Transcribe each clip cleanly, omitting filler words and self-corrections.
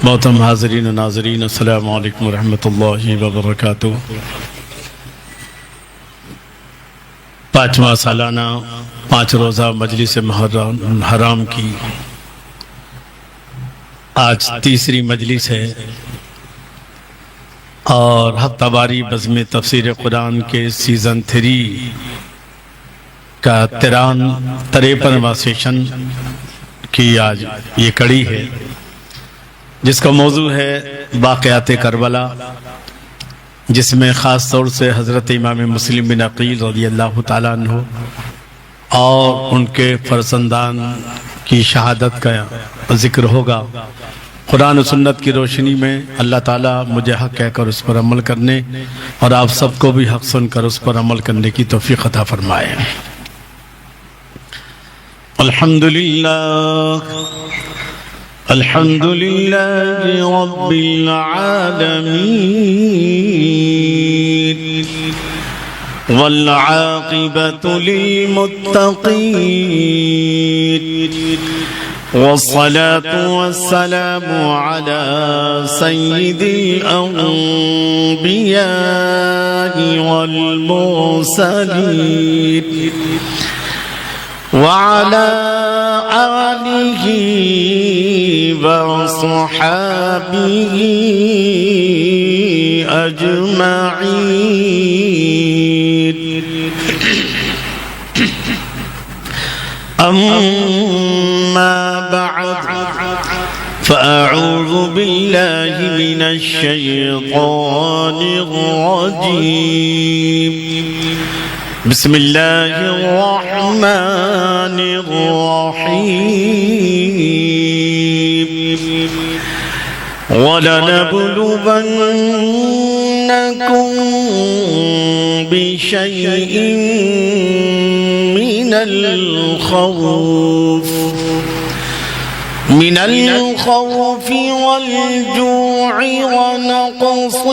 محترم حاضرین و ناظرین، السلام علیکم ورحمۃ اللہ وبرکاتہ۔ پانچواں سالانہ 5 روزہ مجلس محرم حرام کی آج تیسری مجلس ہے اور ہفتہ واری بزم تفسیر قرآن کے سیزن 3 کا 53واں سیشن کی آج یہ کڑی ہے، جس کا موضوع ہے واقعات کربلا، جس میں خاص طور سے حضرت امام مسلم بن عقیل رضی اللہ تعالیٰ عنہ اور ان کے فرزندان کی شہادت کا ذکر ہوگا۔ قرآن و سنت کی روشنی میں اللہ تعالیٰ مجھے حق کہہ کر اس پر عمل کرنے اور آپ سب کو بھی حق سن کر اس پر عمل کرنے کی توفیق عطا فرمائے۔ الحمد لله رب العالمين والعاقبة للمتقين والصلاة والسلام على سيد الأنبياء والمرسلين وعلى آله وصحابه أجمعين، أما بعد فأعوذ بالله من الشيطان الرجيم، بسم الله الرحمن الرحيم، وَلَنَبْلُوَنَّكُمْ بِشَيْءٍ مِّنَ الْخَوْفِ وَالْجُوعِ وَنَقْصٍ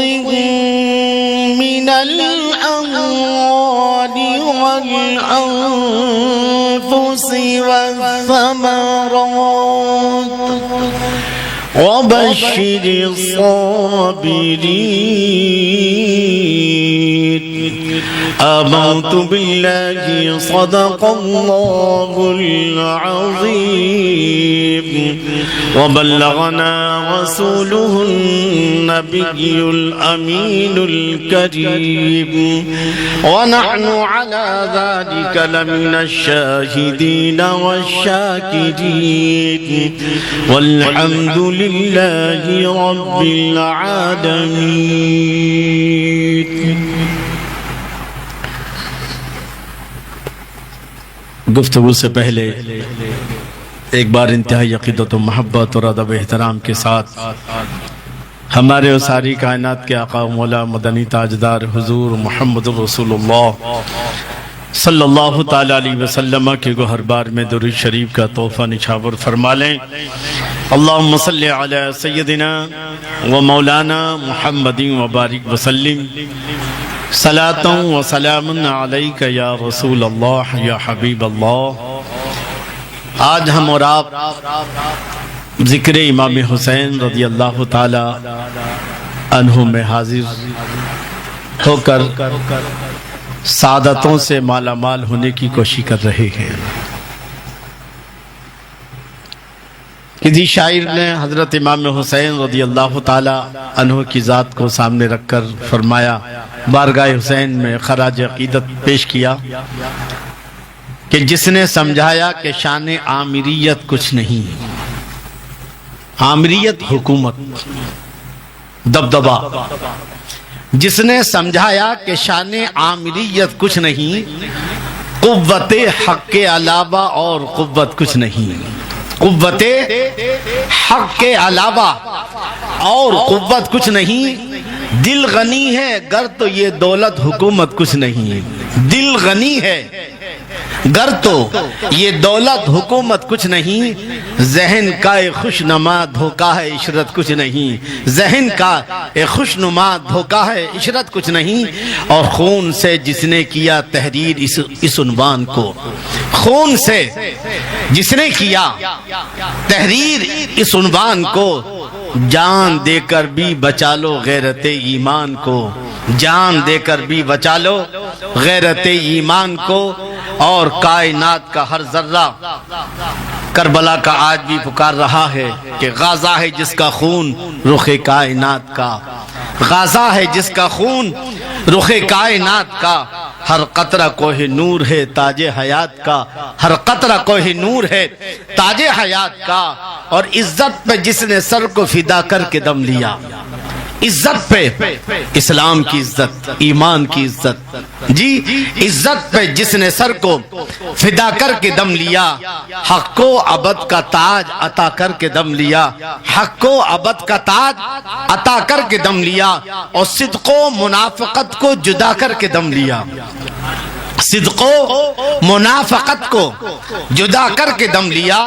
مِّنَ الْأَمْوَالِ وَالْأَنفُسِ وَالثَّمَرَاتِ وَبَشِّرِ الصَّابِرِينَ۔ آمنت بالله صدق الله العظيم وبلغنا رسوله النبي الأمين الكريم ونحن على ذلك لمن الشاهدين والشاكرين والحمد لله رب العالمين۔ گفتگو سے پہلے ایک بار انتہائی عقیدت و محبت اور ادب احترام کے ساتھ ہمارے و ساری کائنات کے آقا و مولا مدنی تاجدار حضور محمد رسول اللہ صلی اللہ تعالیٰ علیہ وسلم کے گوہر بار میں درود شریف کا تحفہ نچھاور فرما لیں۔ اللہم صلی علی سیدنا و مولانا محمد و بارک وسلم، صلاۃ و سلام علیک یا رسول اللہ یا حبیب اللہ۔ آج ہم اور آپ ذکر امام حسین رضی اللہ تعالی عنہ میں حاضر ہو کر سعادتوں سے مالا مال ہونے کی کوشش کر رہے ہیں۔ کسی شاعر نے حضرت امام حسین رضی اللہ تعالی عنہ کی ذات کو سامنے رکھ کر فرمایا، بارگاہ حسین میں خراج عقیدت پیش کیا کہ جس نے سمجھایا کہ شان آمریت کچھ نہیں، آمریت حکومت دبدبا، جس نے سمجھایا کہ شان آمریت کچھ نہیں، قوت حق کے علاوہ اور قوت کچھ نہیں، قوت حق کے علاوہ اور قوت کچھ نہیں، دل غنی ہے گر تو یہ دولت حکومت کچھ نہیں، دل غنی ہے گر تو یہ دولت حکومت کچھ نہیں، ذہن کا ایک خوش نما دھوکہ ہے عشرت کچھ نہیں، ذہن کا ایک خوش نما دھوکہ ہے عشرت کچھ نہیں، اور خون سے جس نے کیا تحریر اس عنوان کو، خون سے جس نے کیا تحریر اس عنوان کو، جان دے کر بھی بچا لو غیرت ایمان کو، جان دے کر بھی بچا لو غیرت ایمان کو، اور کائنات کا ہر ذرہ کربلا کا آج بھی پکار رہا ہے کہ غازہ ہے جس کا خون رخ کائنات کا، غازہ ہے جس کا خون رخ کائنات کا، ہر قطرہ کوہ نور ہے تاج حیات کا، ہر قطرہ کوہ نور ہے تاج حیات کا، اور عزت پہ جس نے سر کو فدا کر کے دم لیا، عزت پہ، اسلام کی عزت، ایمان کی عزت، جی عزت پہ جس نے سر کو فدا کر کے دم لیا، حق کو ابد کا تاج عطا کر کے دم لیا، حق کو ابد کا تاج عطا کر کے دم لیا، اور صدق و منافقت کو جدا کر کے دم لیا، صدق و منافقت کو جدا کر کے دم لیا،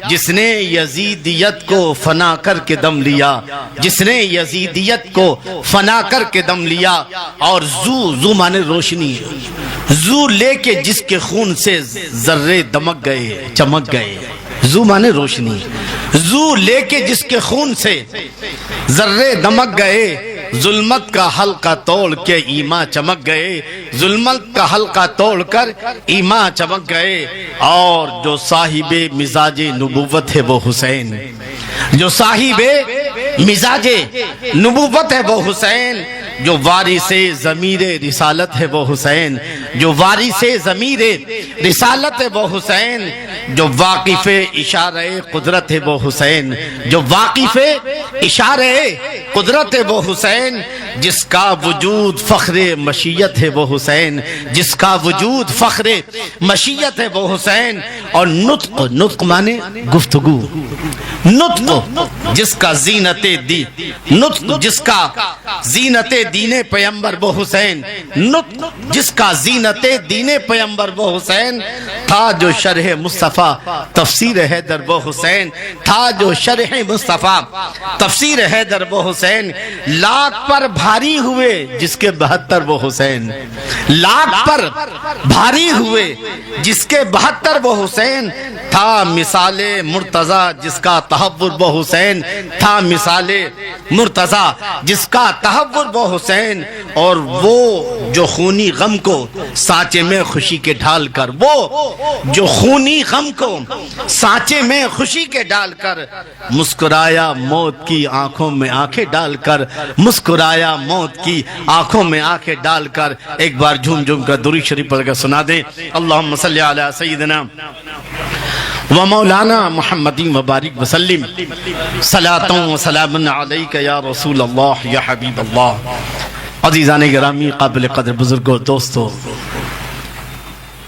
جس نے یزیدیت کو فنا کر کے دم لیا، جس نے یزیدیت کو فنا کر کے دم لیا، اور زو مانے روشنی، زو لے کے جس کے خون سے ذرے دمک گئے چمک گئے، زو مانے روشنی، زو لے کے جس کے خون سے ذرے دمک گئے، ظلمت کا حلقہ توڑ کے ایمان چمک گئے، ظلمت کا حلقہ توڑ کر ایمان چمک گئے، اور جو صاحب مزاج نبوت ہے وہ حسین، جو صاحب مزاج نبوت ہے وہ حسین، جو وارث ضمیر رسالت ہے وہ حسین، جو وارث ضمیر رسالت ہے وہ حسین، جو واقف اشارہ قدرت ہے وہ حسین، جو واقف اشارہ قدرت ہے وہ حسین، جس کا وجود فخر مشیت ہے وہ حسین، جس کا وجود فخر مشیت ہے وہ حسین، اور نطق مانے گفتگو، نطق جس کا زینت دی، نطق جس کا زینت دین پیمبر وہ حسین، نطق جس کا زینت دین پیمبر وہ حسین، تھا جو شرح مصطفیٰ تفسیر حیدر وہ حسین، تھا جو شرح مصطفیٰ تفسیر حیدر وہ حسین، لاکھ پر بھاری ہوئے جس کے 72 وہ حسین، لاکھ پر بھاری ہوئے جس کے 72 وہ حسین، تھا مثال مرتضی جس کا تحور وہ حسین، تھا مثال مرتضی جس کا تحور وہ حسین، اور وہ جو خونی غم کو سانچے میں خوشی کے ڈھال کر، وہ جو خونی غم کو سانچے میں خوشی کے ڈال کر، مسکرایا موت کی آنکھوں میں آنکھیں ڈال کر، مسکرایا موت کی آنکھوں میں آنکھیں ڈال کر، ایک بار جھوم جھوم کر درود شریف پڑھ کر سنا دیں، اللہم صلی علی سیدنا و مولانا محمد وبارک وسلم، صلاۃ و سلام علیک یا رسول اللہ یا حبیب اللہ۔ عزیزان گرامی، قابل قدر بزرگوں، دوستو،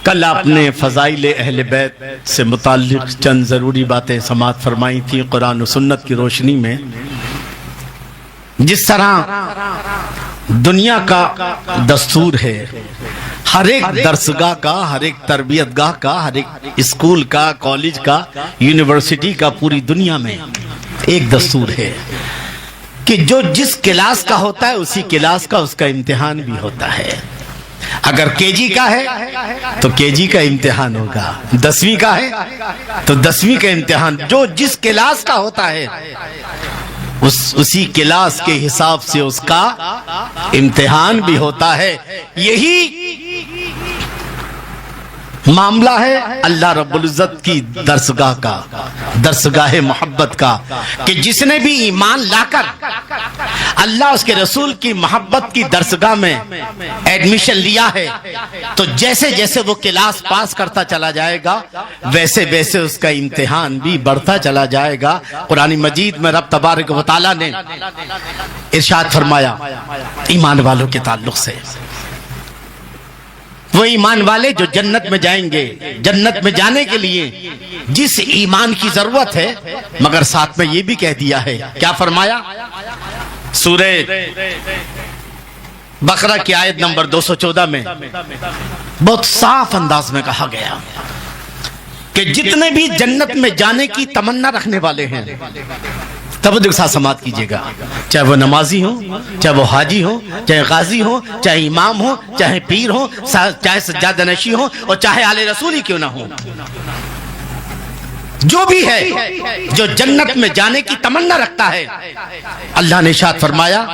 کل آپ نے فضائل اہل بیت سے متعلق چند ضروری باتیں سماعت فرمائی تھی قرآن و سنت کی روشنی میں۔ جس طرح دنیا کا دستور ہے، ہر ایک درسگاہ کا، ہر ایک تربیت گاہ کا، ہر ایک اسکول کا، کالج کا، یونیورسٹی کا، پوری دنیا میں ایک دستور ہے کہ جو جس کلاس کا ہوتا ہے اسی کلاس کا اس کا امتحان بھی ہوتا ہے۔ اگر کے جی کا ہے تو کے جی کا امتحان ہوگا، 10ویں کا ہے تو 10ویں کا امتحان، جو جس کلاس کا ہوتا ہے اسی کلاس کے حساب سے اس کا امتحان بھی ہوتا ہے۔ یہی معاملہ ہے اللہ رب العزت کی درسگاہ کا، درسگاہ محبت کا، کہ جس نے بھی ایمان لا کر اللہ اس کے رسول کی محبت کی درسگاہ میں ایڈمیشن لیا ہے، تو جیسے جیسے وہ کلاس پاس کرتا چلا جائے گا ویسے ویسے اس کا امتحان بھی بڑھتا چلا جائے گا۔ قرآن مجید میں رب تبارک و تعالیٰ نے ارشاد فرمایا ایمان والوں کے تعلق سے، وہ ایمان والے جو جنت میں جائیں گے، جنت میں جانے کے لیے جس ایمان کی ضرورت ہے، مگر ساتھ میں یہ بھی کہہ دیا ہے، کیا فرمایا؟ سورہ بقرہ کی آیت نمبر 214 میں بہت صاف انداز میں کہا گیا کہ جتنے بھی جنت میں جانے کی تمنا رکھنے والے ہیں، توجہ کے ساتھ سماعت کیجئے گا، چاہے وہ نمازی ہوں، چاہے وہ حاجی ہوں، چاہے غازی ہوں، چاہے امام ہوں، چاہے پیر ہوں، چاہے سجادہ نشی ہوں، اور چاہے آل رسول ہی کیوں نہ ہوں، جو بھی ہے جو جنت میں جانے کی تمنا رکھتا ہے، اللہ نے ارشاد فرمایا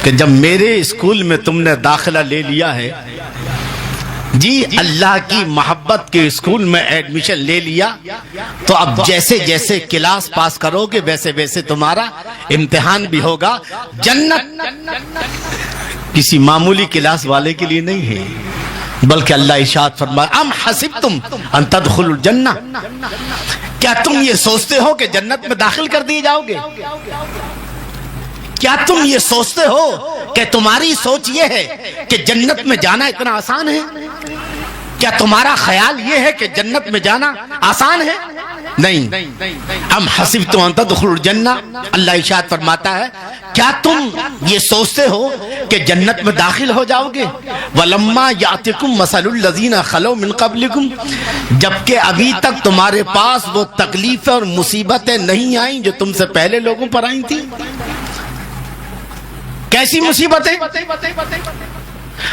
کہ جب میرے اسکول میں تم نے داخلہ لے لیا ہے، جی اللہ کی محبت کے اسکول میں ایڈمیشن لے لیا، تو اب جیسے جیسے کلاس پاس کرو گے ویسے ویسے تمہارا امتحان بھی ہوگا۔ جنت کسی معمولی کلاس والے کے لیے نہیں ہے، بلکہ اللہ ارشاد فرمایا ام حسبتم ان تدخلوا الجنہ، کیا تم یہ سوچتے ہو کہ جنت میں داخل کر دیے جاؤ گے؟ کیا تم یہ سوچتے ہو کہ تمہاری سوچ یہ ہے کہ جنت میں جانا اتنا آسان ہے؟ کیا تمہارا خیال یہ ہے کہ جنت میں جانا آسان ہے؟ نہیں۔ ام حسبتم ان تدخلوا الجنہ، اللہ ارشاد فرماتا ہے کیا تم یہ سوچتے ہو کہ جنت میں داخل ہو جاؤ گے؟ وَلَمَّا يَأْتِكُمْ مَثَلُ الَّذِينَ خَلَوْا مِن قَبْلِكُمْ، جبکہ ابھی تک تمہارے پاس وہ تکلیفیں اور مصیبتیں نہیں آئیں جو تم سے پہلے لوگوں پر آئی تھیں۔ کیسی مصیبتیں؟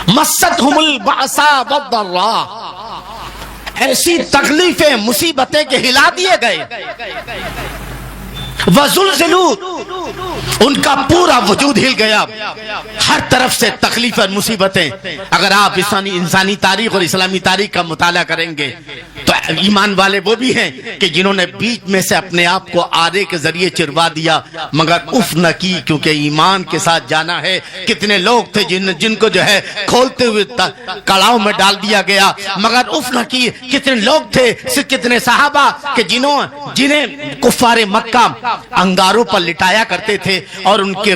مَسَّتْهُمُ الْبَأْسَاءُ وَالضَّرَّاءُ، ایسی تکلیفیں مصیبتیں کہ ہلا دیے گئے۔ وَزُلْزِلُوا، ان کا پورا وجود ہل گیا، ہر طرف سے تکلیف اور مصیبتیں۔ اگر آپ انسانی تاریخ اور اسلامی تاریخ کا مطالعہ کریں گے تو ایمان والے وہ بھی ہیں کہ جنہوں نے بیچ میں سے اپنے آپ کو آرے کے ذریعے چروا دیا مگر اف نہ کی، کیونکہ ایمان کے ساتھ جانا ہے۔ کتنے لوگ تھے جن کو جو ہے کھولتے ہوئے کڑاؤ میں ڈال دیا گیا مگر اف نہ کی۔ کتنے لوگ تھے، کتنے صحابہ کہ جنہیں کفار مکہ انگاروں پر لٹایا کرتے تھے اور ان کے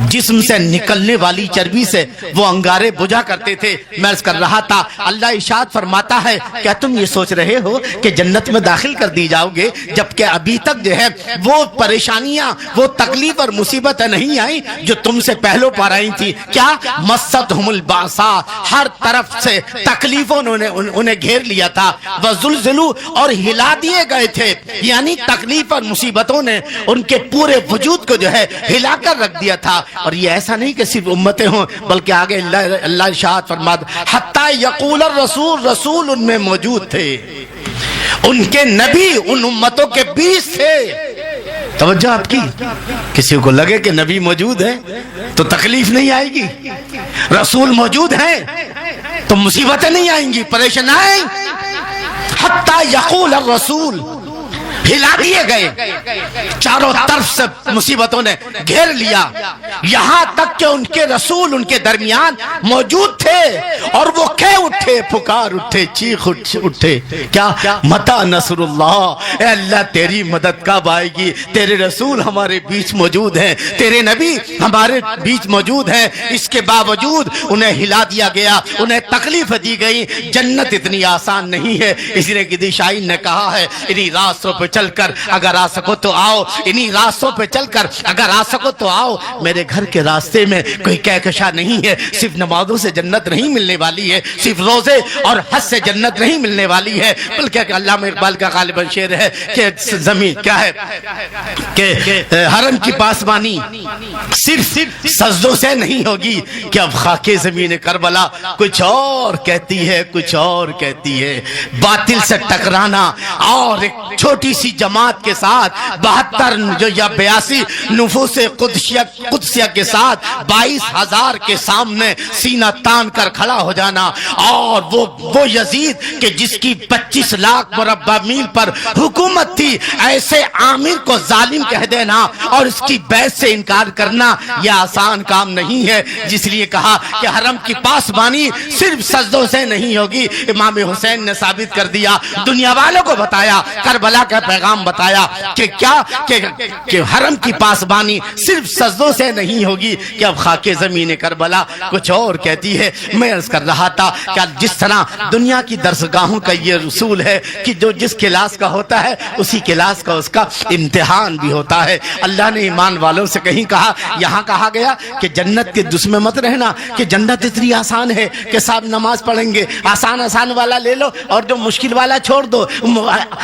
جسم سے نکلنے والی چربی سے وہ انگارے بجھا کرتے تھے۔ میں عرض کر رہا تھا اللہ ارشاد فرماتا ہے کیا تم یہ سوچ رہے ہو کہ جنت میں داخل کر دی جاؤ گے جبکہ ابھی تک جو ہے وہ پریشانیاں، وہ تکلیف اور مصیبتیں نہیں آئیں جو تم سے پہلو پر آئی تھی؟ کیا مَسَّتْهُمُ الْبَأْسَاءُ، ہر طرف سے تکلیفوں نے انہیں گھیر لیا تھا۔ وَزُلْزِلُوا، اور ہلا دیے گئے تھے، یعنی تکلیف اور مصیبتوں نے ان کے پورے وجود کو جو ہے ہلا کر رکھ دیا تھا۔ اور یہ ایسا نہیں کہ صرف امتیں ہوں بلکہ آگے اللہ ارشاد فرماتا حتی یقول الرسول، رسول ان میں موجود تھے، ان کے نبی ان امتوں کے بیچ تھے۔ توجہ آپ کی، کسی کو لگے کہ نبی موجود ہے تو تکلیف نہیں آئے گی، رسول موجود ہیں تو مصیبتیں نہیں آئیں گی، پریشان آئیں۔ حتی یقول الرسول، ہلا دیے گئے، چاروں طرف سے مصیبتوں نے گھیر لیا، یہاں تک کہ ان کے رسول ان کے درمیان موجود تھے اور وہ کہہ اٹھے، پکار اٹھے، چیخ اٹھے، کیا متی نصر اللہ، اے اللہ تیری مدد کب آئے گی؟ تیرے رسول ہمارے بیچ موجود ہیں، تیرے نبی ہمارے بیچ موجود ہیں۔ اس کے باوجود انہیں ہلا دیا گیا، انہیں تکلیف دی گئی۔ جنت اتنی آسان نہیں ہے، اس لیے کہ شاعر نے کہا ہے انہی راستوں پہ چل کر اگر آ سکو تو آؤ، انہی راستوں پہ چل کر اگر آ سکو تو آؤ۔ میرے گھر کے راستے میں کوئی کہکشاں نہیں ہے، صرف نمازوں سے جنت نہیں ملنے والی ہے، صرف روزے اور حج سے جنت نہیں ملنے والی ہے، بلکہ علامہ اقبال کا غالباً شعر ہے کہ زمین کیا ہے کہ حرم کی پاسبانی صرف سجدوں سے نہیں ہوگی، کہ اب خاک زمین کربلا کچھ اور کہتی ہے، کچھ اور کہتی ہے۔ باطل سے ٹکرانا اور ایک چھوٹی سی جماعت کے ساتھ 72 یا 82 نفوس قدسیہ کے ساتھ 22,000 کے سامنے سینہ تان کر کھڑا ہو جانا، اور وہ یزید کہ جس کی 25 لاکھ مربع میل پر حکومت تھی، ایسے عامر کو ظالم کہہ دینا اور اس کی بیعت سے انکار کرنا یہ آسان کام نہیں ہے۔ جس لیے کہا کہ حرم کی پاسبانی صرف سجدوں سے نہیں ہوگی۔ امام حسین نے ثابت کر دیا، دنیا والوں کو بتایا، کربلا کا پیغام بتایا کہ کیا کہ حرم کی پاسبانی صرف سجدوں سے نہیں ہوگی، کہ اب خاک زمین کربلا کچھ اور کہتی ہے۔ میں عرض کر رہا تھا کہ جس طرح دنیا کی درسگاہوں کا یہ رسول ہے کہ جو جس کلاس کا ہوتا ہے اسی کلاس کا اس کا امتحان بھی ہوتا ہے۔ اللہ نے ایمان والوں سے کہیں کہا، یہاں کہا گیا کہ جنت کے دس میں مت رہنا کہ جنت اتنی آسان ہے کہ صاحب نماز پڑھیں گے، آسان والا لے لو اور جو مشکل والا چھوڑ دو،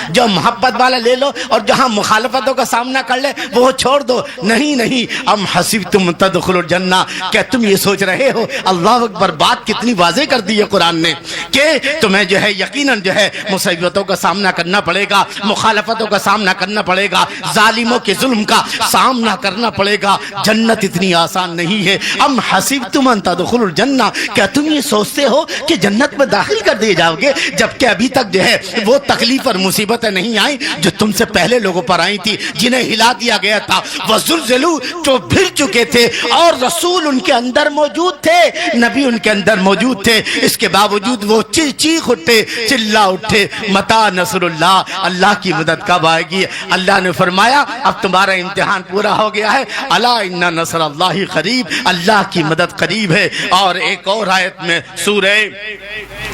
جو محبت والا حوالہ لے لو اور جہاں مخالفتوں کا سامنا کر لے وہ چھوڑ دو. نہیں ام حسبتم تدخلوا الجنہ، کیا تم یہ سوچ رہے ہو؟ اللہ اکبر، بات کتنی واضح کر دی ہے قرآن نے کہ تمہیں جو ہے یقیناً جو ہے مصیبتوں کا سامنا کرنا پڑے گا، مخالفتوں کا سامنا کرنا پڑے گا، ظالموں کے ظلم کا سامنا کرنا پڑے گا. جنت اتنی آسان نہیں ہے. ام حسبتم ان تدخلوا الجنہ، کیا تم یہ سوچتے ہو کہ جنت میں داخل کر دیے جاؤ گے جبکہ ابھی تک جو ہے وہ تکلیف اور مصیبتیں نہیں آئیں جو تم سے پہلے لوگوں پر آئی تھی، جنہیں ہلا دیا گیا تھا. وزلزلوا، جو پھر چکے تھے اور رسول ان کے اندر موجود تھے، نبی ان کے اندر موجود تھے، اس کے باوجود وہ چیخ اٹھے، چلا اٹھے، متا نصر اللہ، اللہ کی مدد کب آئے گی؟ اللہ نے فرمایا اب تمہارا امتحان پورا ہو گیا ہے. الا ان نصر اللہ قریب، اللہ کی مدد قریب ہے. اور ایک اور آیت میں سورہ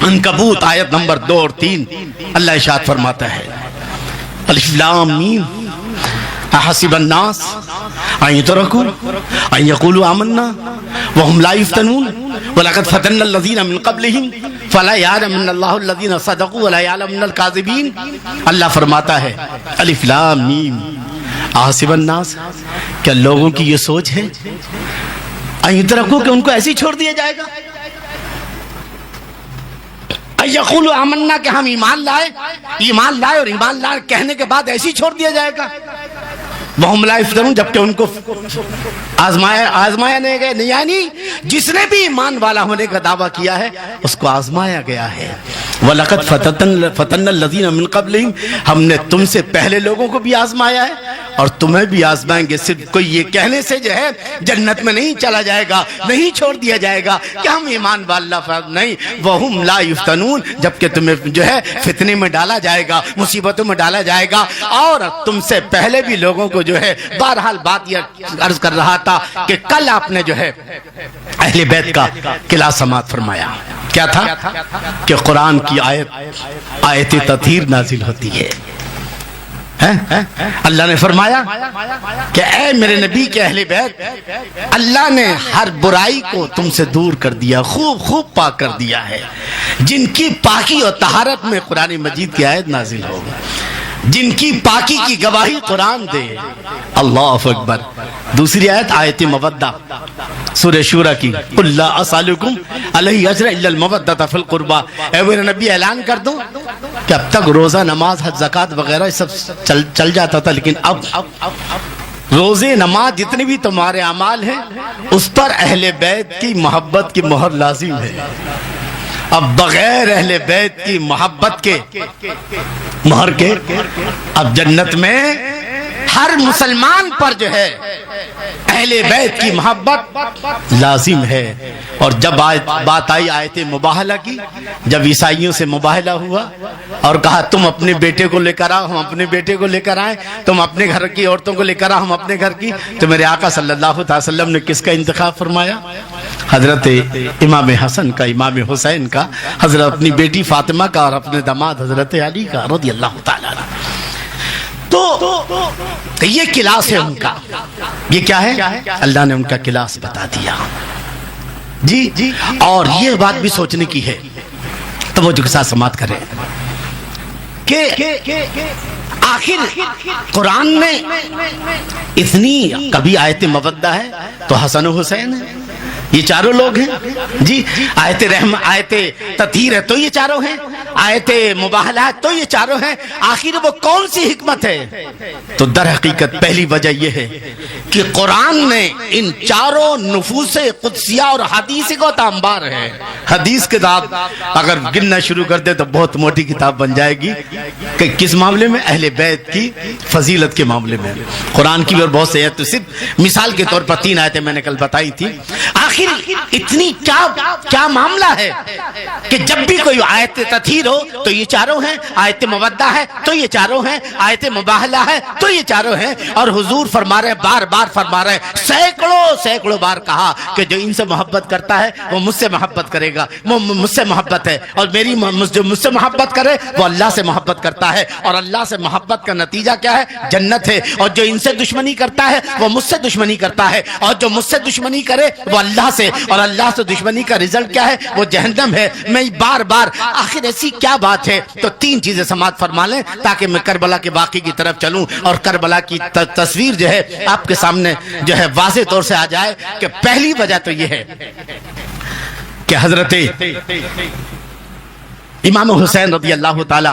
عنکبوت آیت نمبر 2 اور 3 اللہ ارشاد فرماتا ہے الف لام میم احسب الناس ان يتركوا ان يقولوا آمنا وهم لا يفتنون ولقد فتنا الذين من قبلهم فلا يعلمن الله الذين صدقوا ولا يعلمن الكاذبين. اللہ فرماتا ہے الف لام میم احسب الناس، کیا لوگوں کی یہ سوچ ہے ان يتركوا کہ ان کو ایسے ہی چھوڑ دیا جائے گا؟ یقولوا آمنا کہ ہم ایمان لائے اور ایمان لائے کہنے کے بعد ایسے ہی چھوڑ دیا جائے گا. وَهُمْ لَا يَفْتَنُونَ، جبکہ ان کو آزمایا نہیں گیا. یعنی جس نے بھی ایمان والا ہونے کا دعویٰ کیا ہے اس کو آزمایا گیا ہے. وَلَقَدْ فَتَنَّا الَّذِينَ مِن قَبْلِهِمْ، ہم نے تم سے پہلے لوگوں کو بھی آزمایا ہے اور تمہیں بھی آزمائیں گے. صرف کوئی یہ کہنے سے جو ہے جنت میں نہیں چلا جائے گا، نہیں چھوڑ دیا جائے گا کہ ہم ایمان والا نہیں. وَهُمْ لَا يُفْتَنُونَ، جبکہ تمہیں جو ہے فتنے میں ڈالا جائے گا، مصیبتوں میں ڈالا جائے گا. اور تم سے پہلے بھی لوگوں کو جو ہے بہرحال بات یہ عرض کر رہا تھا کہ کل آپ نے جو ہے اہل بیت کا قلعہ سماعت فرمایا. کیا تھا کہ قرآن کی آیت تطہیر نازل ہوتی ہے. اللہ نے فرمایا کہ اے میرے نبی کے اہل بیت، اللہ نے ہر برائی کو تم سے دور کر دیا، خوب پاک کر دیا ہے. جن کی پاکی اور طہارت میں قرآن مجید کی آیت نازل ہوگی، جن کی پاکی کی گواہی قرآن دے. اللہ اکبر. دوسری آیت آیت مودہ سورہ شورى کی قل لا اسالکم علیہ اجرا الا المودۃ فی القربى. اے میرے نبی اعلان کر دو کہ اب تک روزہ، نماز، حج، زکوٰۃ وغیرہ سب چل جاتا تھا، لیکن اب روزے، نماز، جتنے بھی تمہارے اعمال ہیں اس پر اہل بیت کی محبت کی مہر لازم ہے. اب بغیر اہل بیت کی محبت کے مہر کے اب جنت میں ہر مسلمان پر جو ہے اہل بیت کی محبت لازم ہے. اور جب بات آئی آیت مباہلہ کی، جب عیسائیوں سے مباہلہ ہوا اور کہا تم اپنے بیٹے کو لے کر آؤ، ہم اپنے بیٹے کو لے کر آئیں، تم اپنے گھر کی عورتوں کو لے کر آؤ، ہم اپنے گھر کی، تو میرے آقا صلی اللہ علیہ وسلم نے کس کا انتخاب فرمایا؟ حضرت امام حسن کا، امام حسین کا، حضرت اپنی بیٹی فاطمہ کا اور اپنے داماد حضرت علی کا رضی اللہ تعالیٰ عنہ. تو یہ کلاس ہے ان کا. یہ کیا ہے؟ اللہ نے ان کا کلاس بتا دیا. جی اور یہ بات بھی سوچنے کی ہے، توجہ کے ساتھ سماعت کریں کہ آخر قرآن میں اتنی، کبھی آیت مودہ ہے تو حسن و حسین ہے، یہ چاروں لوگ ہیں. جی آیت رحم، آیت تطہیر ہے تو یہ چاروں ہیں، آیت مباہلہ ہے تو یہ چاروں ہیں. آخر وہ کون سی حکمت ہے؟ تو در حقیقت پہلی وجہ یہ ہے کہ قرآن نے ان چاروں نفوس قدسیہ اور حدیث کو تامبار ہے. حدیث کتاب اگر گننا شروع کر دے تو بہت موٹی کتاب بن جائے گی کہ کس معاملے میں؟ اہل بیت کی فضیلت کے معاملے میں. قرآن کی اور بہت سے آیت، صرف مثال کے طور پر 3 آیتیں میں نے کل بتائی تھی. آخر اتنی کیا معاملہ ہے کہ جب بھی کوئی آیت تطہیر ہو تو یہ چاروں ہیں، آیت مودہ ہے تو یہ چاروں ہیں، آیت مباہلہ ہے تو یہ چاروں ہیں. اور حضور فرما رہے، بار بار فرما رہے، سینکڑوں بار کہا کہ جو ان سے محبت کرتا ہے وہ مجھ سے محبت کرے گا، وہ مجھ سے محبت ہے. اور جو مجھ سے محبت کرے وہ اللہ سے محبت کرتا ہے، اور اللہ سے محبت کا نتیجہ کیا ہے؟ جنت ہے. اور جو ان سے دشمنی کرتا ہے وہ مجھ سے دشمنی کرتا ہے، اور جو مجھ سے دشمنی کرے وہ اللہ سے، اور اللہ سے دشمنی کا رزلٹ کیا ہے؟ وہ جہنم ہے. میں بار بار آخر ایسی کیا بات ہے؟ تو 3 چیزیں سماعت فرما لیں تاکہ میں کربلا کے واقعے کی طرف چلوں اور کربلا کی تصویر جو ہے آپ کے سامنے جو ہے واضح طور سے آ جائے کہ پہلی وجہ تو یہ ہے کہ حضرت امام حسین رضی اللہ تعالی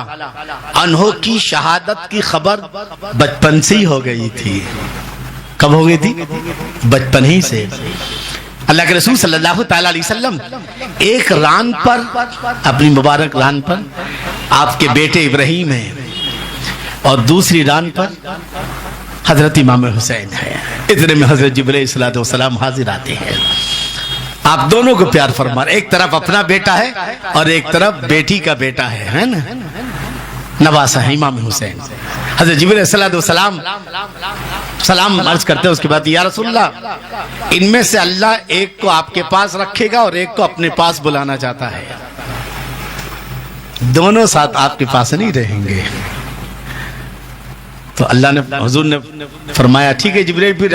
عنہ کی شہادت کی خبر بچپن سے ہی ہو گئی تھی۔ کب ہو گئی تھی؟ بچپن ہی سے۔ اللہ کے رسول صلی اللہ تعالی علیہ وسلم ایک ران پر، اپنی مبارک ران پر آپ کے بیٹے ابراہیم ہیں اور دوسری ران پر حضرت امام حسین ہے۔ اتنے میں حضرت جبرائیل علیہ السلام حاضر آتے ہیں۔ آپ دونوں کو پیار فرما، ایک طرف اپنا بیٹا ہے اور ایک طرف بیٹی کا بیٹا ہے نا، نواسہ ہے امام حسین۔ حضرت جبرائیل علیہ السلام سلام عرض کرتے ہیں، اس کے بعد یا رسول اللہ، ان میں سے اللہ ایک کو آپ کے پاس رکھے گا اور ایک کو اپنے پاس بلانا چاہتا ہے، دونوں ساتھ آپ کے پاس نہیں رہیں گے۔ تو اللہ نے، حضور نے فرمایا ٹھیک ہے جبرائیل، پھر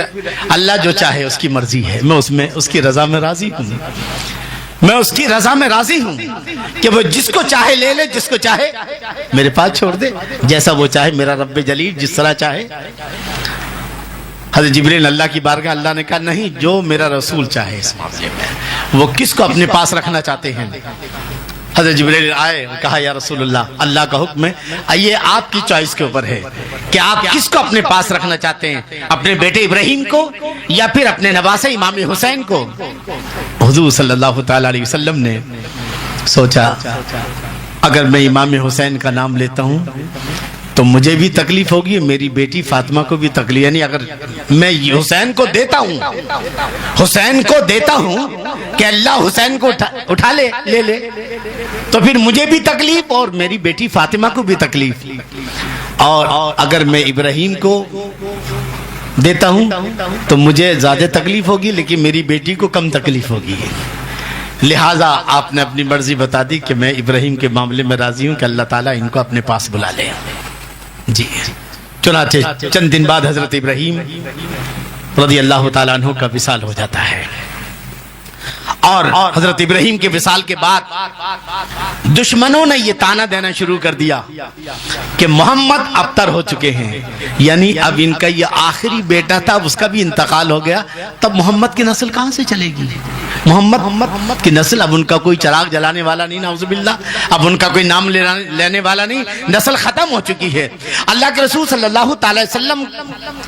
اللہ جو چاہے اس کی مرضی ہے، میں اس کی رضا میں راضی ہوں، میں اس کی رضا میں راضی ہوں کہ وہ جس کو چاہے لے لے، جس کو چاہے میرے پاس چھوڑ دے، جیسا وہ چاہے میرا رب جلیل جس طرح چاہے۔ حضرت جبرائیل اللہ کی بارگاہ، اللہ نے کہا نہیں، جو میرا رسول چاہے اس معاملے میں، وہ کس کو اپنے پاس رکھنا چاہتے ہیں۔ حضرت جبرائیل آئے، کہا یا رسول اللہ، اللہ کا حکم ہے، یہ آپ کی چوائس کے اوپر ہے کہ آپ کس کو اپنے پاس رکھنا چاہتے ہیں، اپنے بیٹے ابراہیم کو یا پھر اپنے نواسہ امام حسین کو۔ حضور صلی اللہ تعالی علیہ وسلم نے سوچا اگر میں امام حسین کا نام لیتا ہوں تو مجھے بھی تکلیف ہوگی، میری بیٹی فاطمہ کو بھی تکلیف، یعنی اگر میں حسین کو دیتا ہوں کہ اللہ حسین کو اٹھا لے لے تو پھر مجھے بھی تکلیف اور میری بیٹی فاطمہ کو بھی تکلیف، اور اگر میں ابراہیم کو دیتا ہوں تو مجھے زیادہ تکلیف ہوگی لیکن میری بیٹی کو کم تکلیف ہوگی۔ لہٰذا آپ نے اپنی مرضی بتا دی کہ میں ابراہیم کے معاملے میں راضی ہوں کہ اللہ تعالیٰ ان کو اپنے پاس بلا لے۔ جی، چنانچہ چند دن بعد حضرت ابراہیم رضی اللہ تعالیٰ عنہ کا وصال ہو جاتا ہے، اور حضرت ابراہیم کے وصال کے بعد دشمنوں نے یہ تانا دینا شروع کر دیا کہ محمد ابتر ہو چکے ہیں، یعنی اب ان کا یہ آخری بیٹا تھا، اس کا بھی انتقال ہو گیا، تب محمد کی نسل کہاں سے چلے گی؟ محمد کی نسل، اب ان کا کوئی چراغ جلانے والا نہیں، نعوذ باللہ، اب ان کا کوئی نام لینے والا نہیں، نسل ختم ہو چکی ہے۔ اللہ کے رسول صلی اللہ تعالی وسلم